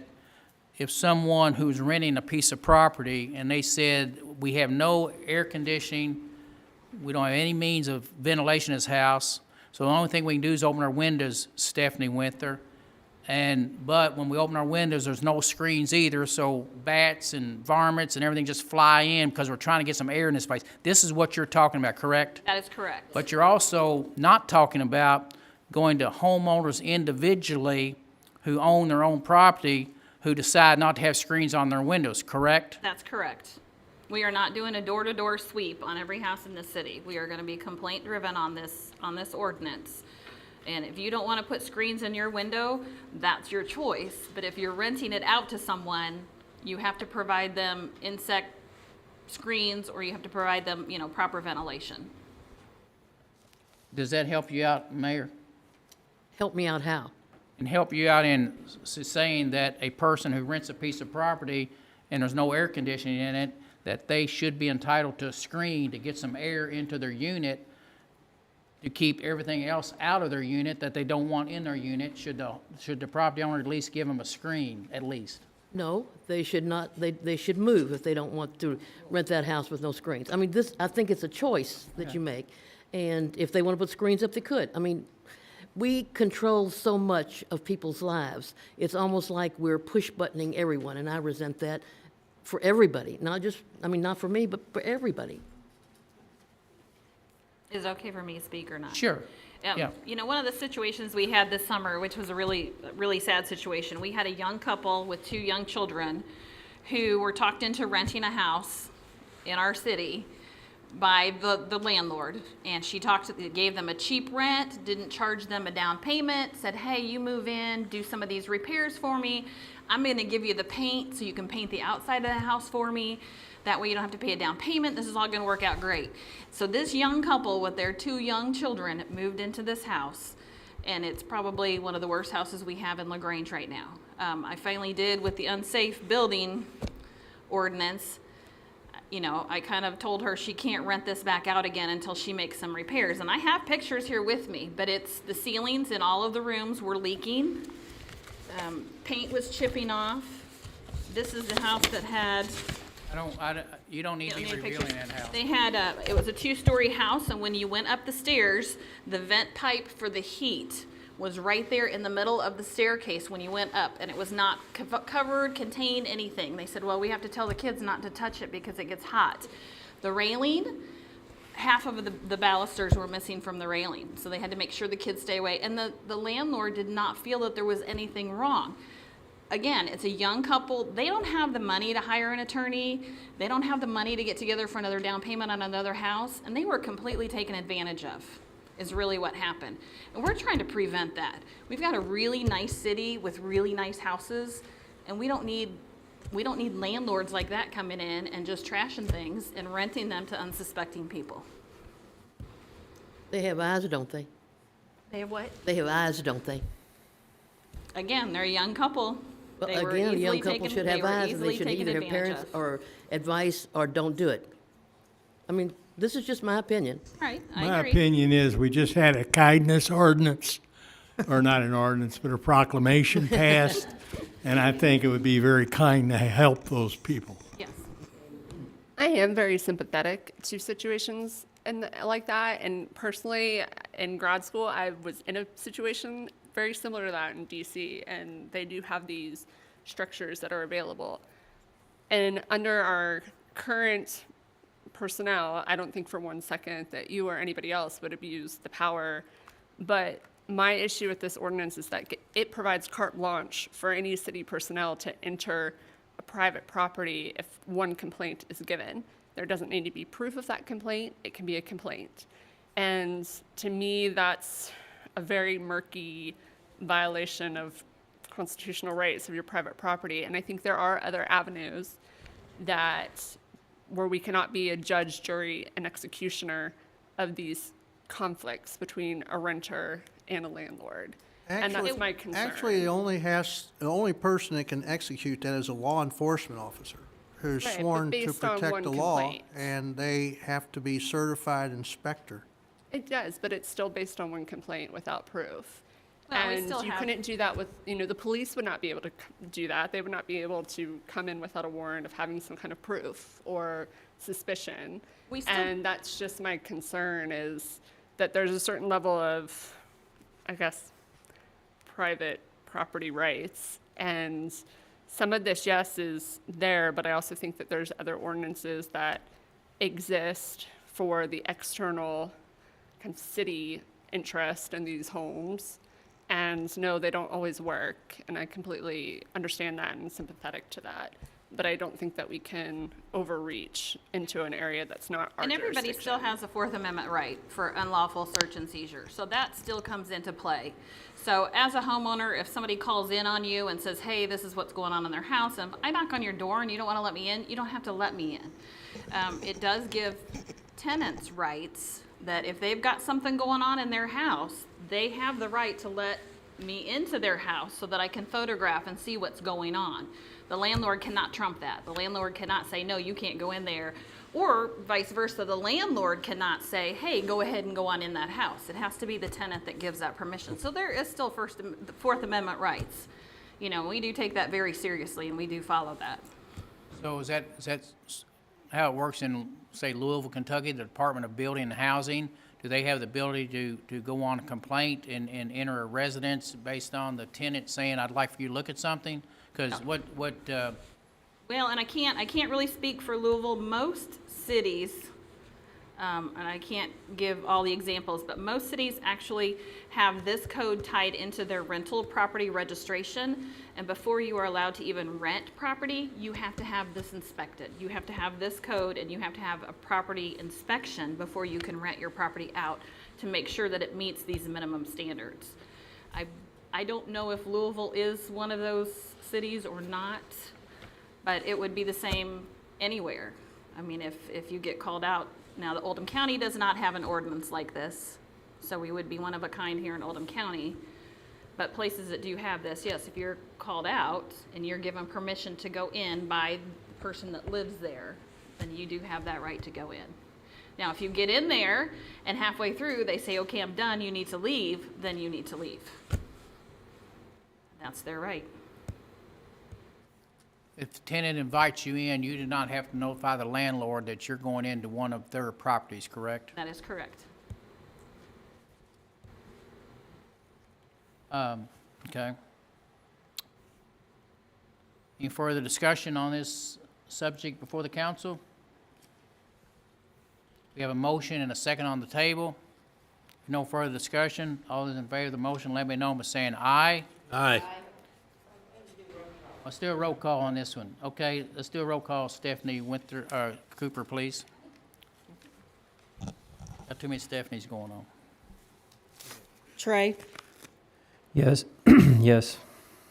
if someone who's renting a piece of property and they said, we have no air conditioning, we don't have any means of ventilation in this house, so the only thing we can do is open our windows, Stephanie Winther. But when we open our windows, there's no screens either, so bats and varmints and everything just fly in because we're trying to get some air in this place. This is what you're talking about, correct? That is correct. But you're also not talking about going to homeowners individually who own their own property who decide not to have screens on their windows, correct? That's correct. We are not doing a door-to-door sweep on every house in the city. We are going to be complaint-driven on this ordinance. And if you don't want to put screens in your window, that's your choice. But if you're renting it out to someone, you have to provide them insect screens, or you have to provide them, proper ventilation. Does that help you out, Mayor? Help me out how? and help you out in saying that a person who rents a piece of property and there's no air conditioning in it, that they should be entitled to a screen to get some air into their unit to keep everything else out of their unit that they don't want in their unit. Should the property owner at least give them a screen, at least? No, they should not, they should move if they don't want to rent that house with no screens. I mean, this, I think it's a choice that you make, and if they want to put screens up, they could. I mean, we control so much of people's lives. It's almost like we're push-buttoning everyone, and I resent that for everybody, not just, I mean, not for me, but for everybody. Is it okay for me to speak or not? Sure. Yeah. You know, one of the situations we had this summer, which was a really, really sad situation, we had a young couple with 2 young children who were talked into renting a house in our city by the landlord. And she gave them a cheap rent, didn't charge them a down payment, said, hey, you move in, do some of these repairs for me. I'm going to give you the paint so you can paint the outside of the house for me. That way you don't have to pay a down payment. This is all going to work out great. So this young couple with their 2 young children moved into this house, and it's probably one of the worst houses we have in LaGrange right now. I finally did with the unsafe building ordinance. You know, I kind of told her she can't rent this back out again until she makes some repairs. And I have pictures here with me, but it's the ceilings in all of the rooms were leaking. Paint was chipping off. This is the house that had... You don't need me revealing that house. They had it was a 2-story house, and when you went up the stairs, the vent pipe for the heat was right there in the middle of the staircase when you went up, and it was not covered, contained, anything. They said, well, we have to tell the kids not to touch it because it gets hot. The railing, half of the balusters were missing from the railing, so they had to make sure the kids stay away. And the landlord did not feel that there was anything wrong. Again, it's a young couple. They don't have the money to hire an attorney. They don't have the money to get together for another down payment on another house, and they were completely taken advantage of, is really what happened. And we're trying to prevent that. We've got a really nice city with really nice houses, and we don't need landlords like that coming in and just trashing things and renting them to unsuspecting people. They have eyes, don't they? They have what? They have eyes, don't they? Again, they're a young couple. Well, They were again, a young easily couple taken- should they have were eyes, and they easily should taken either have advantage parents of. or advice or don't do it. I mean, this is just my opinion. Right, I My agree. opinion is we just had a kindness ordinance, or not an ordinance, but a proclamation passed, and I think it would be very kind to help those people. Yes. I am very sympathetic to situations like that. And personally, in grad school, I was in a situation very similar to that in DC, and they do have these structures that are available. And under our current personnel, I don't think for one second that you or anybody else would abuse the power. But my issue with this ordinance is that it provides carte blanche for any city personnel to enter a private property if one complaint is given. There doesn't need to be proof of that complaint. It can be a complaint. And to me, that's a very murky violation of constitutional rights of your private property. And I think there are other avenues where we cannot be a judge, jury, and executioner of these conflicts between a renter and a landlord. And that's my concern. Actually, the only person that can execute that is a law enforcement officer who's Right, but sworn to based on protect one the law, complaint. and they have to be certified inspector. It does, but it's still based on one complaint without proof. Well, we And still you have- couldn't do that with, the police would not be able to do that. They would not be able to come in without a warrant of having some kind of proof or suspicion. We still- And that's just my concern, is that there's a certain level of, I guess, private property rights. And some of this, yes, is there, but I also think that there's other ordinances that exist for the external kind of city interest in these homes. And no, they don't always work, and I completely understand that and sympathetic to that. But I don't think that we can overreach into an area that's not our And everybody still jurisdiction. has a Fourth Amendment right for unlawful search and seizure. So that still comes into play. So as a homeowner, if somebody calls in on you and says, hey, this is what's going on in their house, and if I knock on your door and you don't want to let me in, you don't have to let me in. It does give tenants rights that if they've got something going on in their house, they have the right to let me into their house so that I can photograph and see what's going on. The landlord cannot trump that. The landlord cannot say, no, you can't go in there. Or vice versa, the landlord cannot say, hey, go ahead and go on in that house. It has to be the tenant that gives that permission. So there is still Fourth Amendment rights. You know, we do take that very seriously, and we do follow that. So is that how it works in, say, Louisville, Kentucky, the Department of Building and Housing? Do they have the ability to go on a complaint and enter a residence based on the tenant saying, I'd like for you to look at something? Because Well, and I can't really speak for Louisville. Most cities, and I can't give all the examples, but most cities actually have this code tied into their rental property registration. And before you are allowed to even rent property, you have to have this inspected. You have to have this code, and you have to have a property inspection before you can rent your property out to make sure that it meets these minimum standards. I don't know if Louisville is one of those cities or not, but it would be the same anywhere. I mean, if you get called out, now the Oldham County does not have an ordinance like this, so we would be one of a kind here in Oldham County. But places that do have this, yes, if you're called out and you're given permission to go in by the person that lives there, then you do have that right to go in. Now, if you get in there and halfway through they say, okay, I'm done, you need to leave, then you need to leave. That's their right. if the tenant invites you in, you do not have to notify the landlord that you're going into one of their properties, correct? That is correct. Okay. Any further discussion on this subject before the council? We have a motion and a second on the table. If no further discussion, all those in favor of the motion, let me know by saying aye. Aye. Let's do a roll call on this one. Okay, let's do a roll call. Stephanie Cooper, please. Got too many Stephanies going on. Trey, Yes. Yes.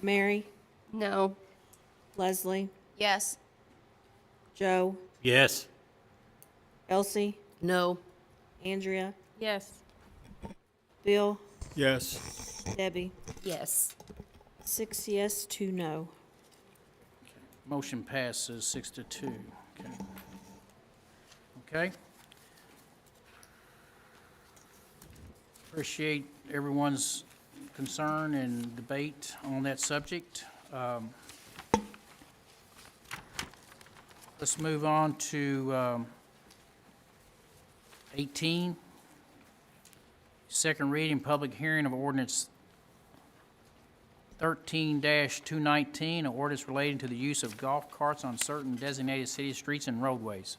Mary, No. Leslie, Yes. Joe, Yes. Elsie, No. Andrea, Yes. Bill, Yes. Debbie. Yes. 6 yes, 2 no. Motion passes 6-2. Okay. Okay. Appreciate everyone's concern and debate on that subject. Let's move on to 18. Second reading, public hearing of ordinance 13-219, an ordinance relating to the use of golf carts on certain designated city streets and roadways.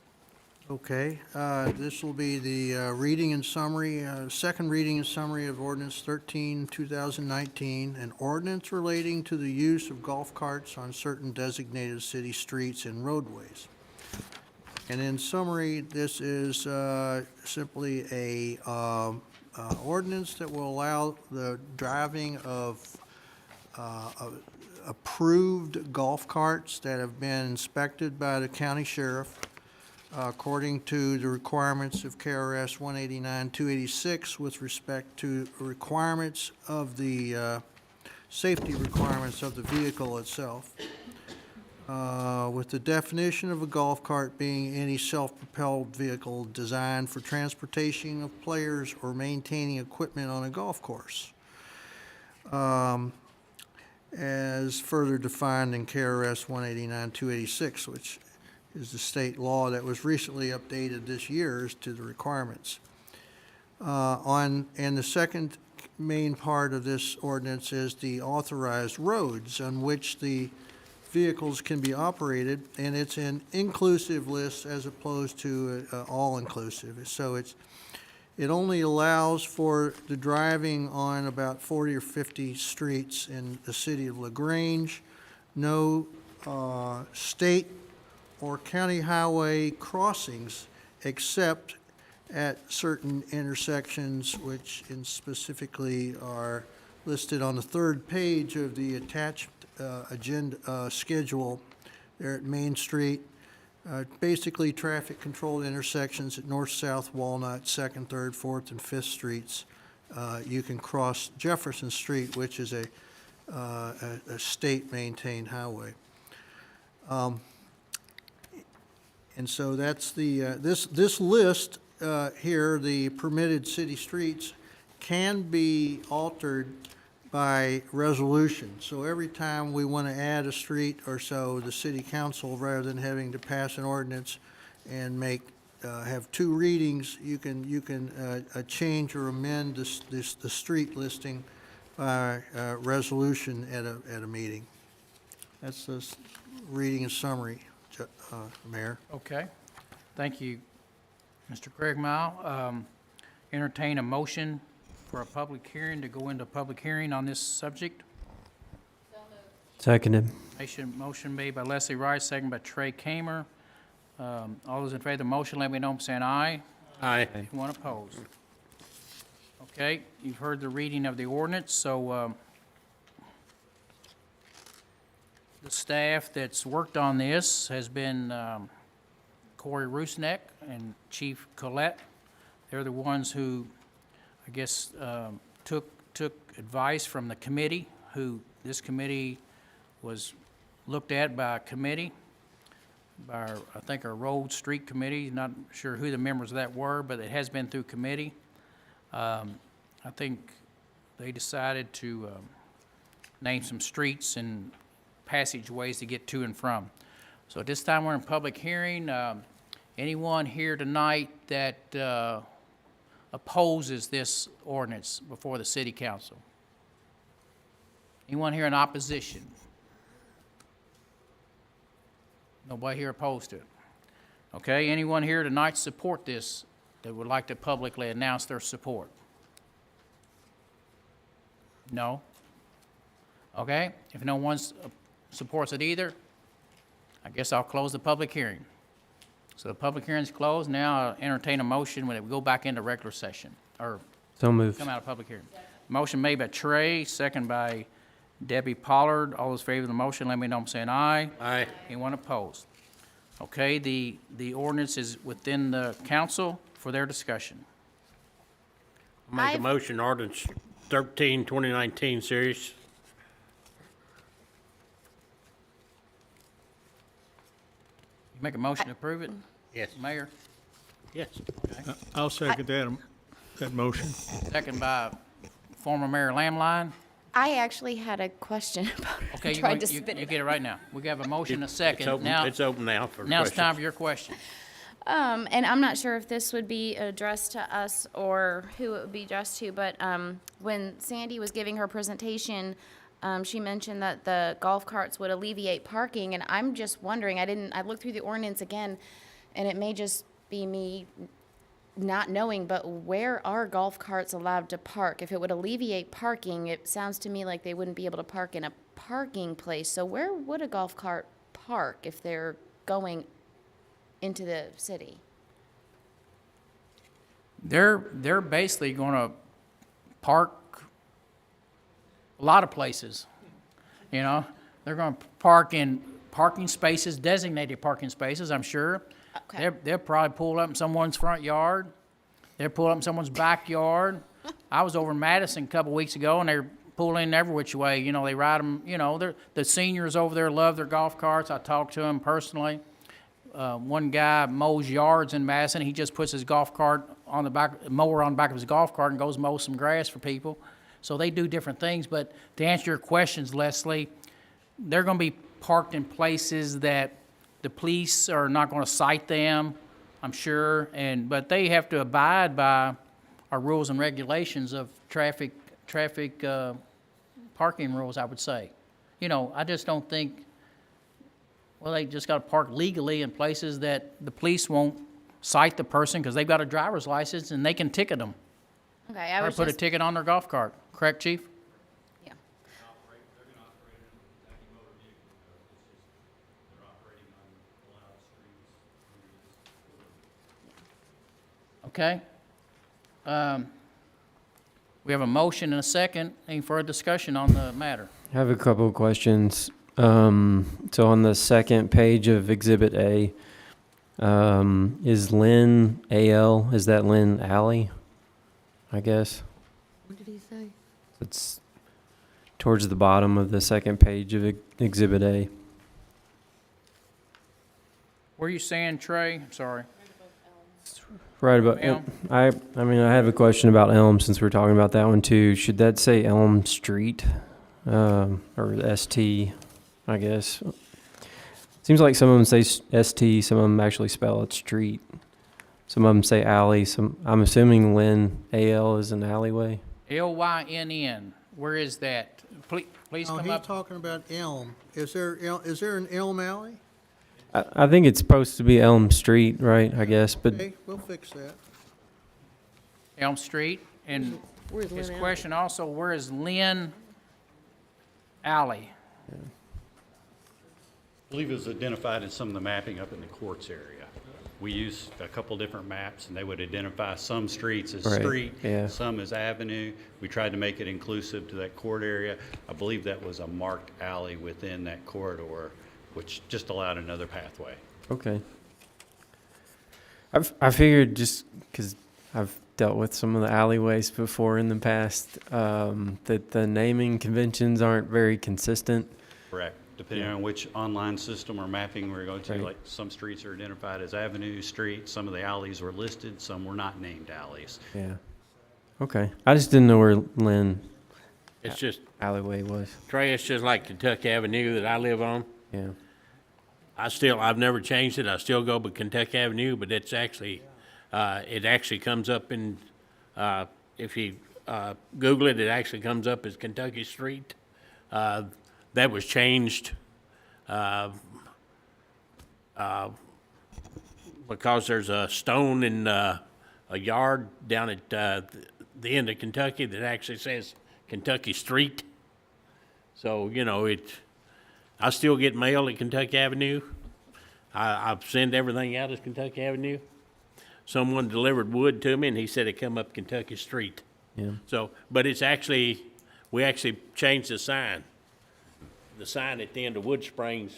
Okay, this will be the reading and summary, second reading and summary of ordinance 13, 2019, an ordinance relating to the use of golf carts on certain designated city streets and roadways. And in summary, this is simply a ordinance that will allow the driving of approved golf carts that have been inspected by the county sheriff according to the requirements of KRS 189-286 with respect to requirements of the safety requirements of the vehicle itself. With the definition of a golf cart being any self-propelled vehicle designed for transportation of players or maintaining equipment on a golf course. As further defined in KRS 189-286, which is the state law that was recently updated this year as to the requirements. And the second main part of this ordinance is the authorized roads on which the vehicles can be operated, and it's an inclusive list as opposed to all-inclusive. So it only allows for the driving on about 40 or 50 streets in the city of LaGrange. No state or county highway crossings except at certain intersections, which specifically are listed on the third page of the attached agenda schedule there at Main Street. Basically traffic controlled intersections at North, South, Walnut, 2nd, 3rd, 4th, and 5th Streets you can cross Jefferson Street, which is a state-maintained highway. And so that's this list here, the permitted city streets, can be altered by resolution. So every time we want to add a street or so, the city council, rather than having to pass an ordinance and have two readings, you can change or amend the street listing by resolution at a meeting. That's the reading and summary, Mayor. Okay. Thank you, Mr. Craig Mile. Entertain a motion for a public hearing, to go into public hearing on this subject. Seconded. Motion made by Leslie Rice, second by Trey Kamer. All those in favor of the motion, let me know by saying aye. Aye. Anyone opposed? Okay, you've heard the reading of the ordinance, so the staff that's worked on this has been Corey Rusneck and Chief Collette. They're the ones who, I guess, took advice from the committee, this committee was looked at by a committee, by I think our Road Street Committee, not sure who the members of that were, but it has been through committee. I think they decided to name some streets and passageways to get to and from. So at this time, we're in public hearing. Anyone here tonight that opposes this ordinance before the city council? Anyone here in opposition? Nobody here opposed to it? Okay, anyone here tonight support this that would like to publicly announce their support? No? Okay, if no one supports it either, I guess I'll close the public hearing. So the public hearing's closed. Now I'll entertain a motion when we go back into regular session, or So moved. come out of public hearing. Motion made by Trey, second by Debbie Pollard. All those in favor of the motion, let me know by saying aye. Aye. Anyone opposed? Okay, the ordinance is within the council for their discussion. Make a motion, ordinance 13, 2019 series. You make a motion to approve it? Yes. Mayor? Yes. I'll second that motion. Second by former Mayor Lamline. I actually had a question about it. Okay, I you tried to you spit it get it right now. We have a motion and a It's second. open, Now, it's open now for now it's questions. time for your question. And I'm not sure if this would be addressed to us or who it would be addressed to, but when Sandy was giving her presentation, she mentioned that the golf carts would alleviate parking, and I'm just wondering, I looked through the ordinance again, and it may just be me not knowing, but where are golf carts allowed to park? If it would alleviate parking, it sounds to me like they wouldn't be able to park in a parking place. So where would a golf cart park if they're going into the city? They're basically going to park a lot of places. You know, they're going to park in parking spaces, designated parking spaces, I'm sure. Okay. They'll probably pull up in someone's front yard. They'll pull up in someone's backyard. I was over in Madison a couple weeks ago, and they're pulling every which way. You know, they ride them. You know, the seniors over there love their golf carts. I talked to them personally. One guy mows yards in Madison. He just puts his golf cart on the back, mower on the back of his golf cart, and goes mow some grass for people. So they do different things. But to answer your questions, Leslie, they're going to be parked in places that the police are not going to cite them, I'm sure, but they have to abide by our rules and regulations of traffic parking rules, I would say. You know, I just don't think, well, they just got to park legally in places that the police won't cite the person because they've got a driver's license and they can ticket them. Okay, I Or was put a just, ticket on their golf cart. Correct, Chief? yeah. Okay. We have a motion and a second. Any further discussion on the matter? I have a couple of questions. So on the second page of Exhibit A, is Lynn AL, is that Lynn Alley, I guess? What did he say? It's towards the bottom of the second page of Exhibit A. Where are you saying, Trey? I'm sorry. Right about, Elm? I mean, I have a question about Elm since we're talking about that one too. Should that say Elm Street? Or ST, I guess. Seems like some of them say ST, some of them actually spell it street. Some of them say alley, I'm assuming Lynn, AL is an alleyway. Lynn. Where is that? Please Oh, come he's up. talking about Elm. Is there an Elm Alley? I think it's supposed to be Elm Street, right, I guess, but Okay, we'll fix that. Elm Street. And Where's his Lynn question also, where is Lynn Alley? I believe it was identified in some of the mapping up in the courts area. We used a couple different maps, and they would identify some streets as Right, street, yeah. some as avenue. We tried to make it inclusive to that court area. I believe that was a marked alley within that corridor, which just allowed another pathway. okay. I figured just because I've dealt with some of the alleyways before in the past, that the naming conventions aren't very consistent. Correct. Depending on which online system or mapping we're going to, Right. like some streets are identified as avenues, streets, some of the alleys were listed, some were not named alleys. Yeah. Okay. I just didn't know where Lynn It's just, alleyway was. Trey, it's just like Kentucky Avenue that I live on. Yeah. I've never changed it. I still go by Kentucky Avenue, but it's actually, it actually comes up in, if you Google it, it actually comes up as Kentucky Street. That was changed because there's a stone in a yard down at the end of Kentucky that actually says Kentucky Street. So, you know, I still get mail at Kentucky Avenue. I send everything out as Kentucky Avenue. Someone delivered wood to me, and he said it come up Kentucky Street. Yeah. So, but it's actually, we actually changed the sign. The sign at the end of Wood Springs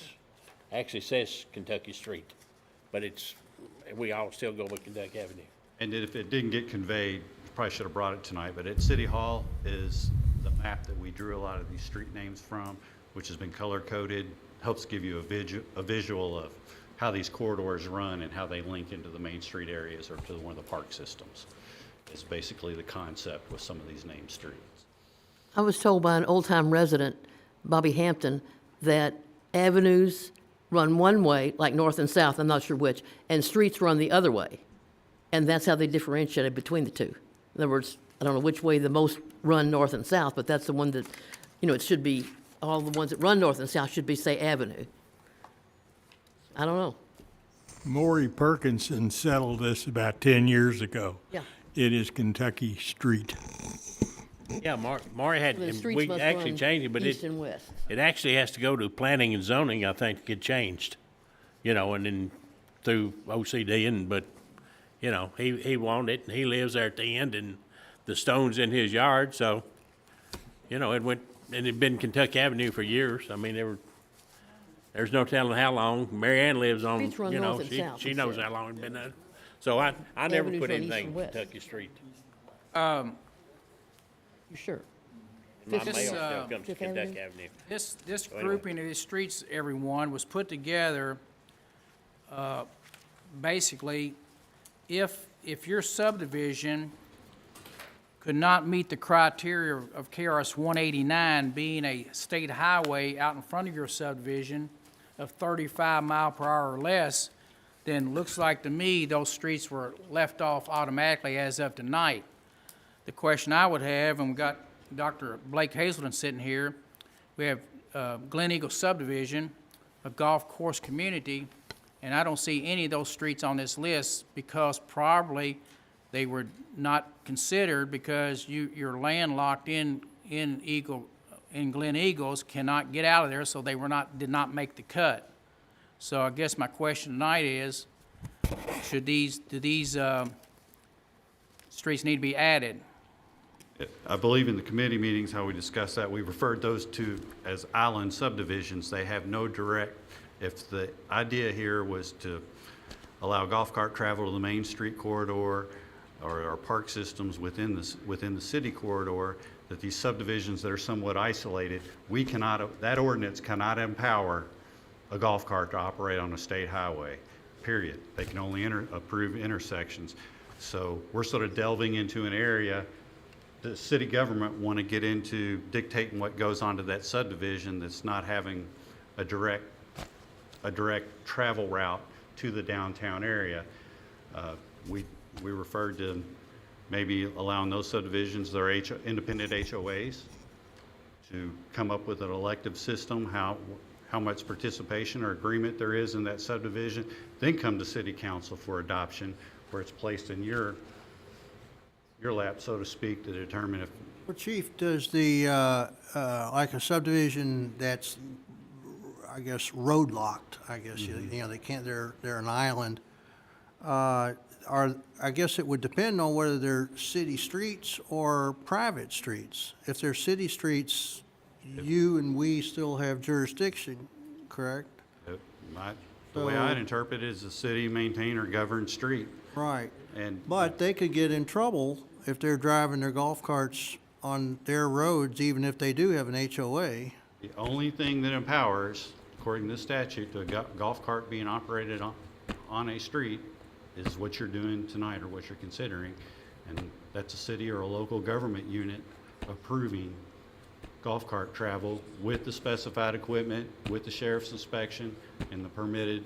actually says Kentucky Street, but we all still go with Kentucky Avenue. And if it didn't get conveyed, probably should have brought it tonight, but at City Hall is the map that we drew a lot of these street names from, which has been color-coded, helps give you a visual of how these corridors run and how they link into the main street areas or to one of the park systems. It's basically the concept with some of these named streets. I was told by an old-time resident, Bobby Hampton, that avenues run one way, like north and south, I'm not sure which, and streets run the other way. And that's how they differentiated between the two. In other words, I don't know which way the most run north and south, but that's the one that, it should be, all the ones that run north and south should be, say, avenue. I don't know. Maury Perkinson settled this about 10 years ago. Yeah. It is Kentucky Street. Yeah, Maury had, The streets we must actually run changed it, but east and west. it actually has to go to planning and zoning, I think, to get changed. And then through OCD, but, he wanted it, and he lives there at the end, and the stone's in his yard, so, it went, and it'd been Kentucky Avenue for years. I mean, there's no telling how long. Mary Ann lives on, Streets run north and south, she it knows said. how long it's been there. So I never Avenues put run east anything and west. Kentucky Street. You sure? My Fifth- mail still comes to Fifth Kentucky Avenue? Avenue. This anyway. grouping of these streets, everyone, was put together, basically, if your subdivision could not meet the criteria of KRS 189 being a state highway out in front of your subdivision of 35 mile per hour or less, then looks like to me those streets were left off automatically as of tonight. The question I would have, and we got Dr. Blake Hazelton sitting here, we have Glen Eagle subdivision, a golf course community, and I don't see any of those streets on this list because probably they were not considered because you're landlocked in Glen Eagles, cannot get out of there, so they did not make the cut. So I guess my question tonight is, do these streets need to be added? I believe in the committee meetings, how we discussed that, we referred those to as island subdivisions. They have no direct, if the idea here was to allow golf cart travel to the main street corridor or park systems within the city corridor, that these subdivisions that are somewhat isolated, that ordinance cannot empower a golf cart to operate on a state highway, period. They can only approve intersections. So we're sort of delving into an area the city government want to get into dictating what goes onto that subdivision that's not having a direct travel route to the downtown area. We referred to maybe allowing those subdivisions, their independent HOAs, to come up with an elective system, how much participation or agreement there is in that subdivision, then come to city council for adoption, where it's placed in your lap, so to speak, to determine if. Well, Chief, does the, like a subdivision that's, I guess, roadlocked, I guess, you know, they can't, they're an island, I guess it would depend on whether they're city streets or private streets. If they're city streets, you and we still have jurisdiction, correct? The way I'd interpret it is a city maintained or governed street. Right. And But they could get in trouble if they're driving their golf carts on their roads, even if they do have an HOA. the only thing that empowers, according to the statute, to a golf cart being operated on a street is what you're doing tonight or what you're considering. And that's a city or a local government unit approving golf cart travel with the specified equipment, with the sheriff's inspection, and the permitted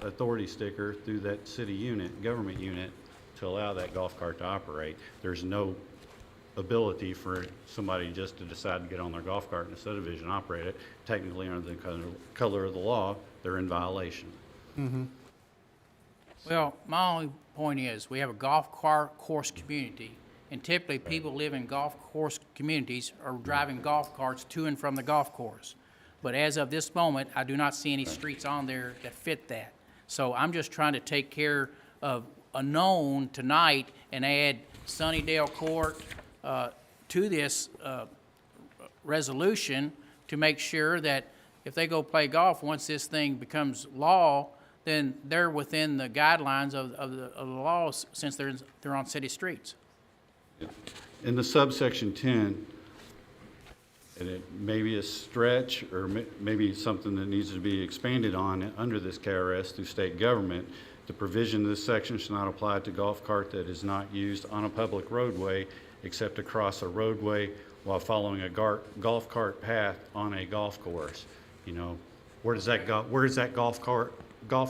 authority sticker through that city unit, government unit, to allow that golf cart to operate. There's no ability for somebody just to decide to get on their golf cart in a subdivision and operate it. Technically, under the color of the law, they're in violation. Well, my only point is, we have a golf cart course community, and typically people live in golf course communities are driving golf carts to and from the golf course. But as of this moment, I do not see any streets on there that fit that. So I'm just trying to take care of a known tonight and add Sunnydale Court to this resolution to make sure that if they go play golf, once this thing becomes law, then they're within the guidelines of the laws, since they're on city streets. In the subsection 10, and it may be a stretch or maybe something that needs to be expanded on under this KRS through state government, the provision of this section should not apply to golf cart that is not used on a public roadway except to cross a roadway while following a golf cart path on a golf course. You know, where does that golf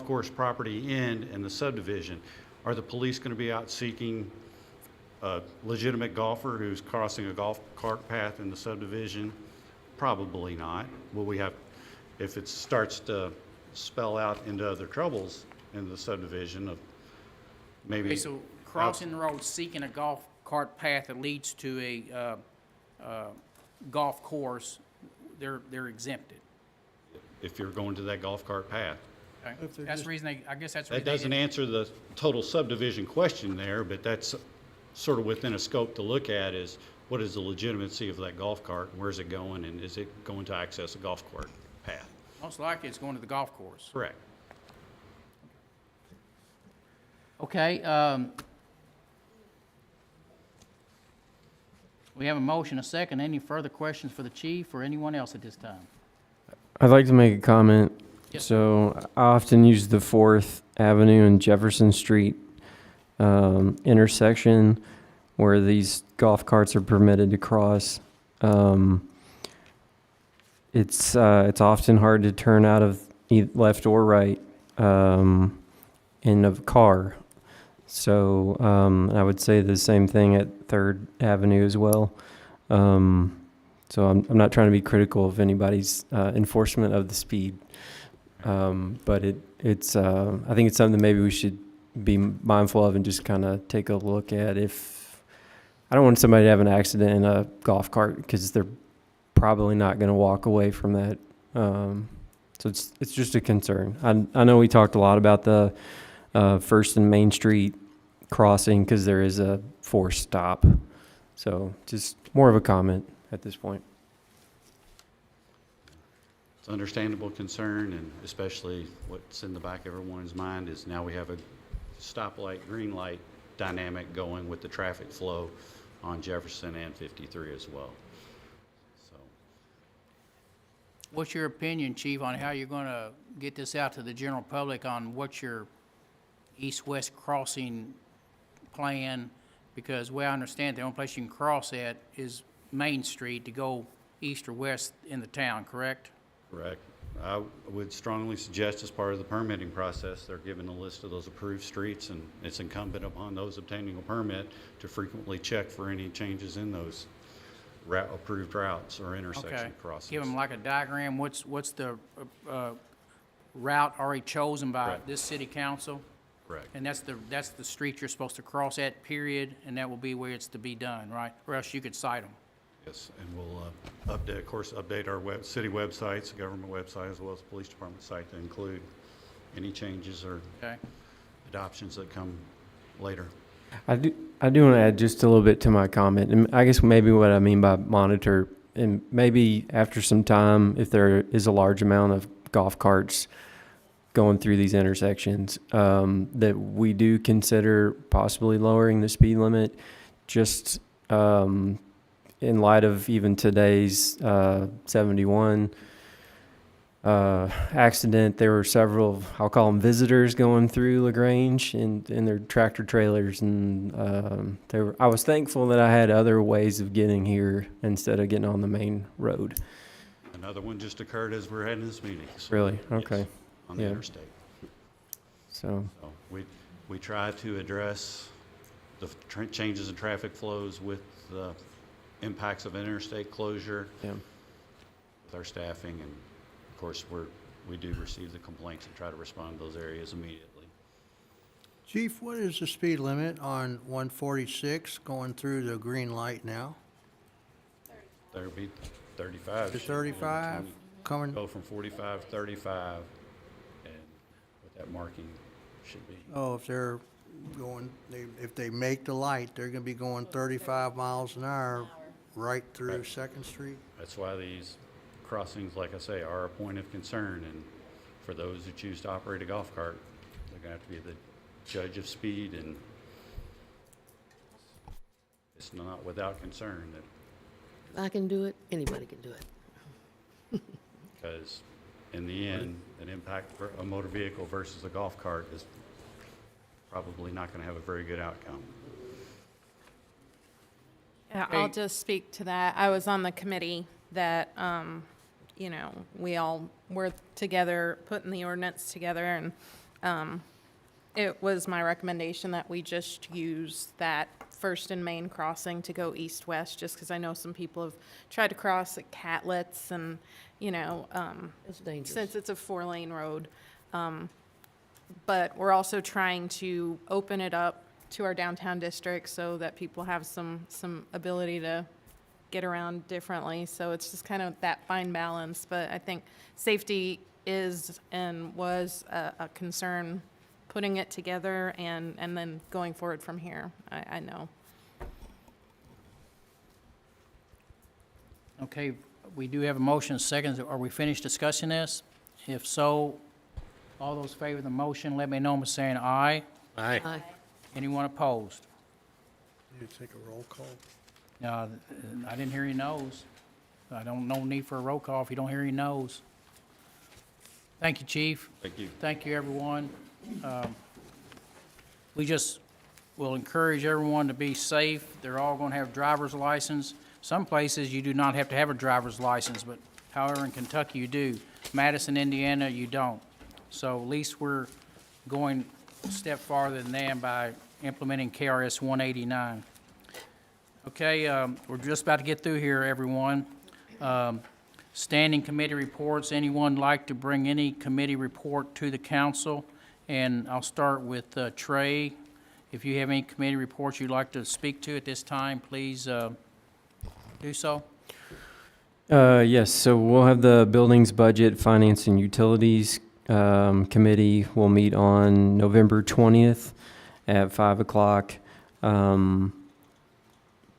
course property end in the subdivision? Are the police going to be out seeking a legitimate golfer who's crossing a golf cart path in the subdivision? Probably not. Will we have, if it starts to spell out into other troubles in the subdivision of maybe. Okay, so crossing the road seeking a golf cart path that leads to a golf course, they're exempted. If you're going to that golf cart path. Okay. That's the reason I guess that's the reason That doesn't answer the total subdivision question there, but that's sort of within a scope to look at is what is the legitimacy of that golf cart? Where's it going? And is it going to access a golf cart path? Most likely it's going to the golf course. Correct. Okay, we have a motion, a second. Any further questions for the chief or anyone else at this time? I'd like to make a comment. Yes. So I often use the 4th Avenue and Jefferson Street intersection where these golf carts are permitted to cross. It's often hard to turn out of left or right in a car. So I would say the same thing at 3rd Avenue as well. So I'm not trying to be critical of anybody's enforcement of the speed, but it's I think it's something that maybe we should be mindful of and just kind of take a look at. If I don't want somebody to have an accident in a golf cart because they're probably not going to walk away from that. So it's just a concern. I know we talked a lot about the First and Main Street crossing because there is a forced stop. So just more of a comment at this point. It's an understandable concern, and especially what's in the back of everyone's mind is now we have a stoplight, green light dynamic going with the traffic flow on Jefferson and 53 as well. So, What's your opinion, Chief, on how you're going to get this out to the general public on what your east-west crossing plan? Because the way I understand, the only place you can cross at is Main Street to go east or west in the town, correct? correct. I would strongly suggest as part of the permitting process, they're given a list of those approved streets, and it's incumbent upon those obtaining a permit to frequently check for any changes in those approved routes or intersection Okay. crossings. Give them like a diagram, what's the route already chosen by Correct. this city council? Correct. And that's the street you're supposed to cross at, period, and that will be where it's to be done, right? Or else you could cite them. Yes, and we'll update our city websites, government website, as well as the police department site to include any changes or Okay. adoptions that come later. I do want to add just a little bit to my comment, and I guess maybe what I mean by monitor, and maybe after some time, if there is a large amount of golf carts going through these intersections, that we do consider possibly lowering the speed limit, just in light of even today's 71 accident. There were several, I'll call them visitors, going through LaGrange in their tractor trailers, and I was thankful that I had other ways of getting here instead of getting on the main road. Another one just occurred as we're having this meeting. So, Really? yes, Okay. on the Yeah. interstate. So, So we try to address the changes in traffic flows with the impacts of interstate closure yeah. with our staffing, and of course we do receive the complaints and try to respond to those areas immediately. Chief, what is the speed limit on 146 going through the green light now? There'll be 35. To should be limit 35 20. coming? Go from 45, 35, and with that marking should be. Oh, if they're going, if they make the light, they're gonna be going 35 miles an hour right through Right. Second Street? That's why these crossings, like I say, are a point of concern, and for those who choose to operate a golf cart, they're gonna have to be the judge of speed, and it's not without concern that, If I can do it, anybody can do it. because in the end, an impact for a motor vehicle versus a golf cart is probably not gonna have a very good outcome. Yeah, I'll just speak to that. I was on the committee that, we all were together, putting the ordinance together, and it was my recommendation that we just use that First and Main crossing to go east-west, just because I know some people have tried to cross at Catlets, and, It's dangerous. since it's a 4-lane road. But we're also trying to open it up to our downtown district so that people have some ability to get around differently. So it's just kind of that fine balance. But I think safety is and was a concern, putting it together and then going forward from here, I know. Okay, we do have a motion, second. Are we finished discussing this? If so, all those in favor of the motion, let me know by saying aye. Aye. Aye. Anyone opposed? Need to take a roll call. No, I didn't hear any noes. I don't, no need for a roll call if you don't hear any noes. Thank you, Chief. Thank you. Thank you, everyone. We just will encourage everyone to be safe. They're all going to have driver's license. Some places you do not have to have a driver's license, but however, in Kentucky you do. Madison, Indiana, you don't. So at least we're going a step farther than them by implementing KRS 189. Okay, we're just about to get through here, everyone. Standing committee reports. Anyone like to bring any committee report to the council? And I'll start with Trey. If you have any committee reports you'd like to speak to at this time, please do so. Yes, so we'll have the Buildings, Budget, Finance, and Utilities Committee. We'll meet on November 20th at 5 o'clock.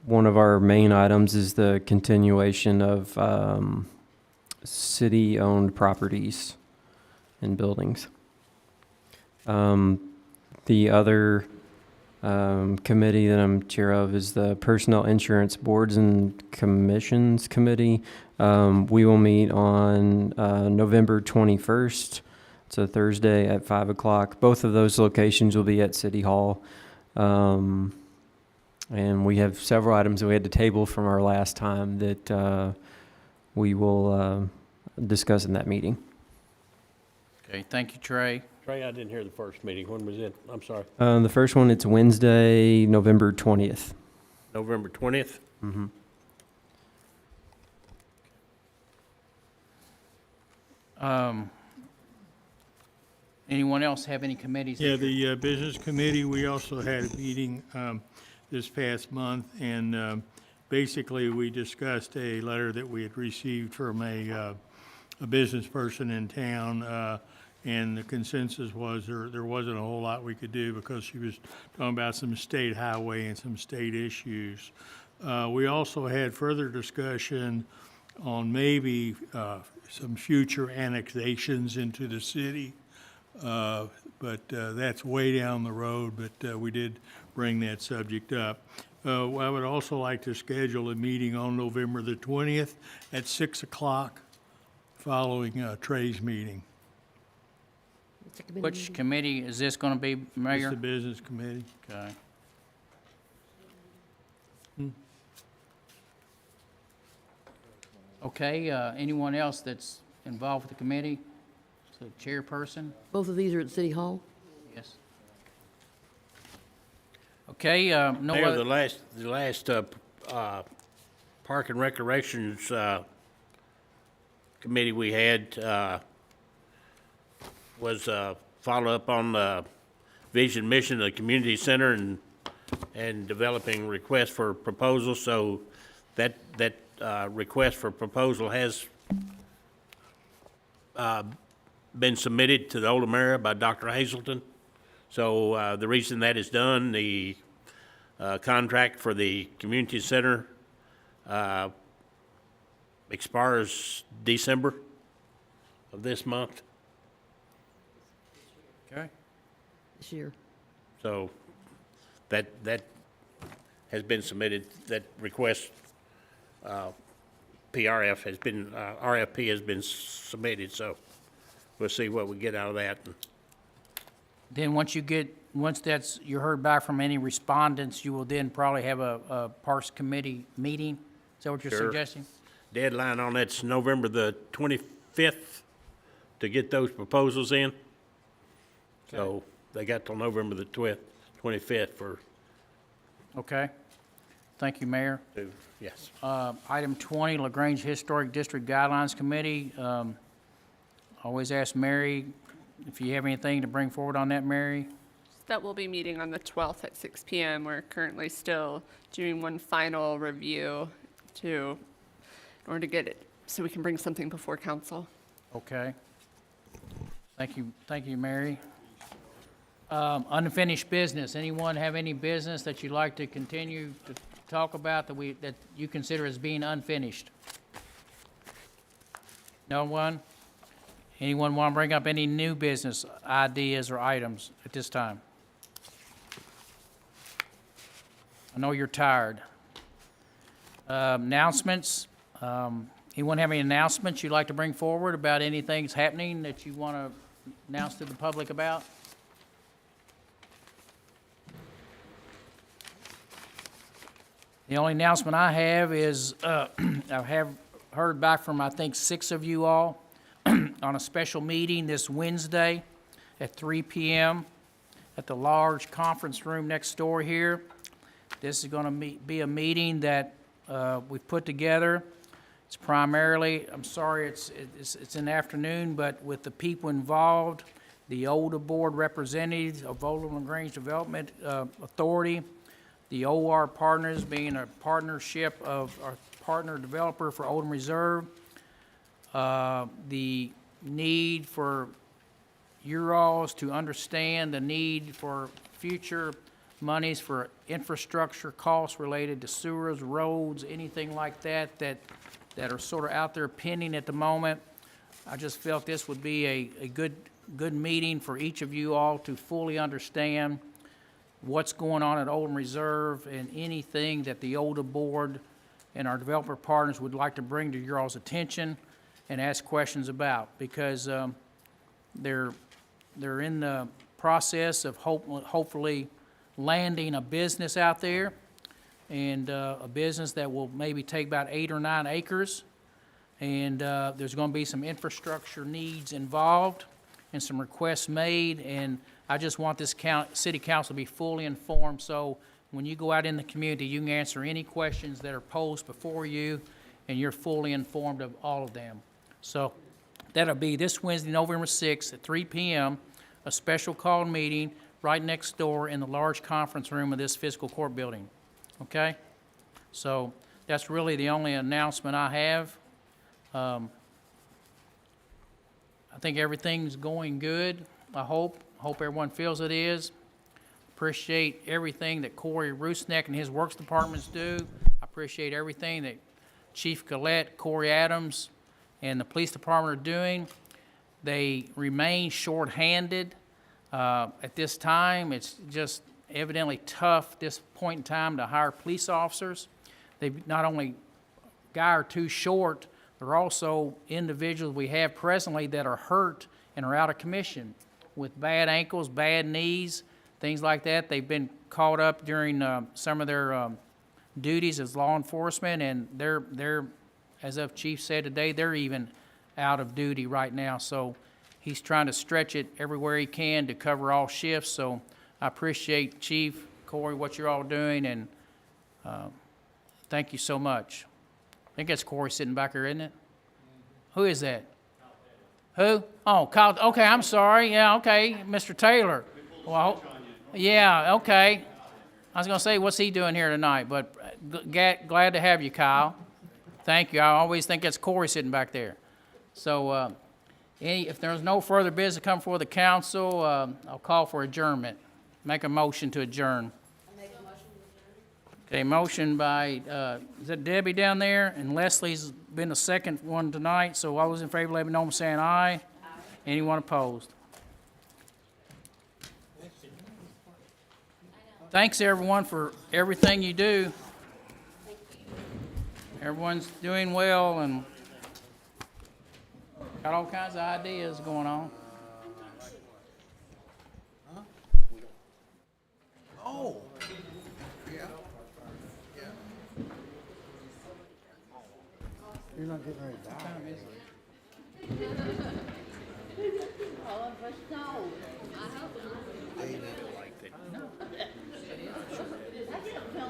One of our main items is the continuation of city-owned properties and buildings. The other Committee that I'm chair of is the Personnel Insurance Boards and Commissions Committee. We will meet on November 21st. It's a Thursday at 5 o'clock. Both of those locations will be at City Hall. And we have several items that we had to table from our last time that we will discuss in that meeting. Okay, thank you, Trey. Trey, I didn't hear the first meeting. When was it? I'm sorry. The first one, it's Wednesday, November 20th. November 20th? Mm-hmm. Anyone else have any committees? Yeah, the Business Committee, we also had a meeting this past month, and basically, we discussed a letter that we had received from a business person in town, and the consensus was there wasn't a whole lot we could do because she was talking about some state highway and some state issues. We also had further discussion on maybe some future annexations into the city. But that's way down the road, but we did bring that subject up. I would also like to schedule a meeting on November the 20th at 6 o'clock following Trey's meeting. Which committee is this going to be, It's Mayor? the Business Committee. Okay. Okay, anyone else that's involved with the committee? So chairperson? Both of these are at City Hall? Yes. Okay, no Mayor, other, the last Park and Recreations committee we had was follow up on the vision mission of the community center and developing requests for proposals. So that request for proposal has been submitted to the Oldham area by Dr. Hazelton. So the reason that is done, the contract for the community center expires December of this month. okay. This year. So that has been submitted, that request, PRF has been, RFP has been submitted, so we'll see what we get out of that. Then once you're heard back from any respondents, you will then probably have a Parks Committee meeting? Is that what you're Sure. suggesting? Deadline on that's November the 25th to get those proposals in. So they got till November the 25th for, Okay. Thank you, Mayor. yes. Item 20, LaGrange Historic District Guidelines Committee. Always ask Mary if you have anything to bring forward on that, Mary. That will be meeting on the 12th at 6 p.m. We're currently still doing one final review in order to get it, so we can bring something before council. Okay. Thank you, Mary. Unfinished business. Anyone have any business that you'd like to continue to talk about that you consider as being unfinished? No one? Anyone want to bring up any new business ideas or items at this time? I know you're tired. Announcements. Anyone have any announcements you'd like to bring forward about anything that's happening that you want to announce to the public about? The only announcement I have is I have heard back from, I think, 6 of you all on a special meeting this Wednesday at 3 p.m. at the large conference room next door here. This is going to be a meeting that we've put together. It's primarily, I'm sorry, it's in the afternoon, but with the people involved, the older board representatives of Oldham Grange Development Authority, the OR Partners being a partnership of our partner developer for Oldham Reserve, the need for you all to understand the need for future monies for infrastructure costs related to sewers, roads, anything like that are sort of out there pending at the moment. I just felt this would be a good meeting for each of you all to fully understand what's going on at Oldham Reserve and anything that the older board and our developer partners would like to bring to your all's attention and ask questions about, because they're in the process of hopefully landing a business out there, and a business that will maybe take about 8 or 9 acres. And there's going to be some infrastructure needs involved and some requests made, and I just want this city council to be fully informed, so when you go out in the community, you can answer any questions that are posed before you, and you're fully informed of all of them. So that'll be this Wednesday, November 6th at 3 p.m., a special called meeting right next door in the large conference room of this fiscal court building. Okay? So that's really the only announcement I have. I think everything's going good. I hope everyone feels it is. Appreciate everything that Corey Rusneck and his works departments do. I appreciate everything that Chief Collette, Corey Adams, and the police department are doing. They remain short-handed at this time. It's just evidently tough this point in time to hire police officers. They've not only a guy or two short, they're also individuals we have presently that are hurt and are out of commission with bad ankles, bad knees, things like that. They've been caught up during some of their duties as law enforcement, and they're, as of Chief said today, they're even out of duty right now. So he's trying to stretch it everywhere he can to cover all shifts. So I appreciate Chief, Corey, what you're all doing, and thank you so much. I think that's Corey sitting back there, isn't it? Who is that? Who? Oh, Kyle. Okay, I'm sorry. Yeah, okay, Mr. Taylor. Well, yeah, okay. I was going to say, what's he doing here tonight? But glad to have you, Kyle. Thank you. I always think it's Corey sitting back there. So if there's no further business to come before the council, I'll call for adjournment. Make a motion to adjourn. Okay, motion by, is that Debbie down there? And Leslie's been the second one tonight, so all those in favor, let me know by saying aye. Aye. Anyone opposed? Thanks, everyone, for everything you do. Everyone's doing well and got all kinds of ideas going on. Oh, yeah. You're not getting ready to die. All of us know. I hope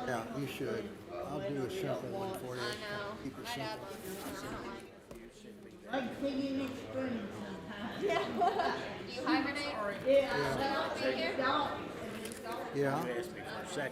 Yeah, you should. I'll do a simple one for you. I know. Keep it I got simple. them. I don't like it. I'd see you next spring sometime. Do you hibernate? Yeah. Don't be here? Yeah.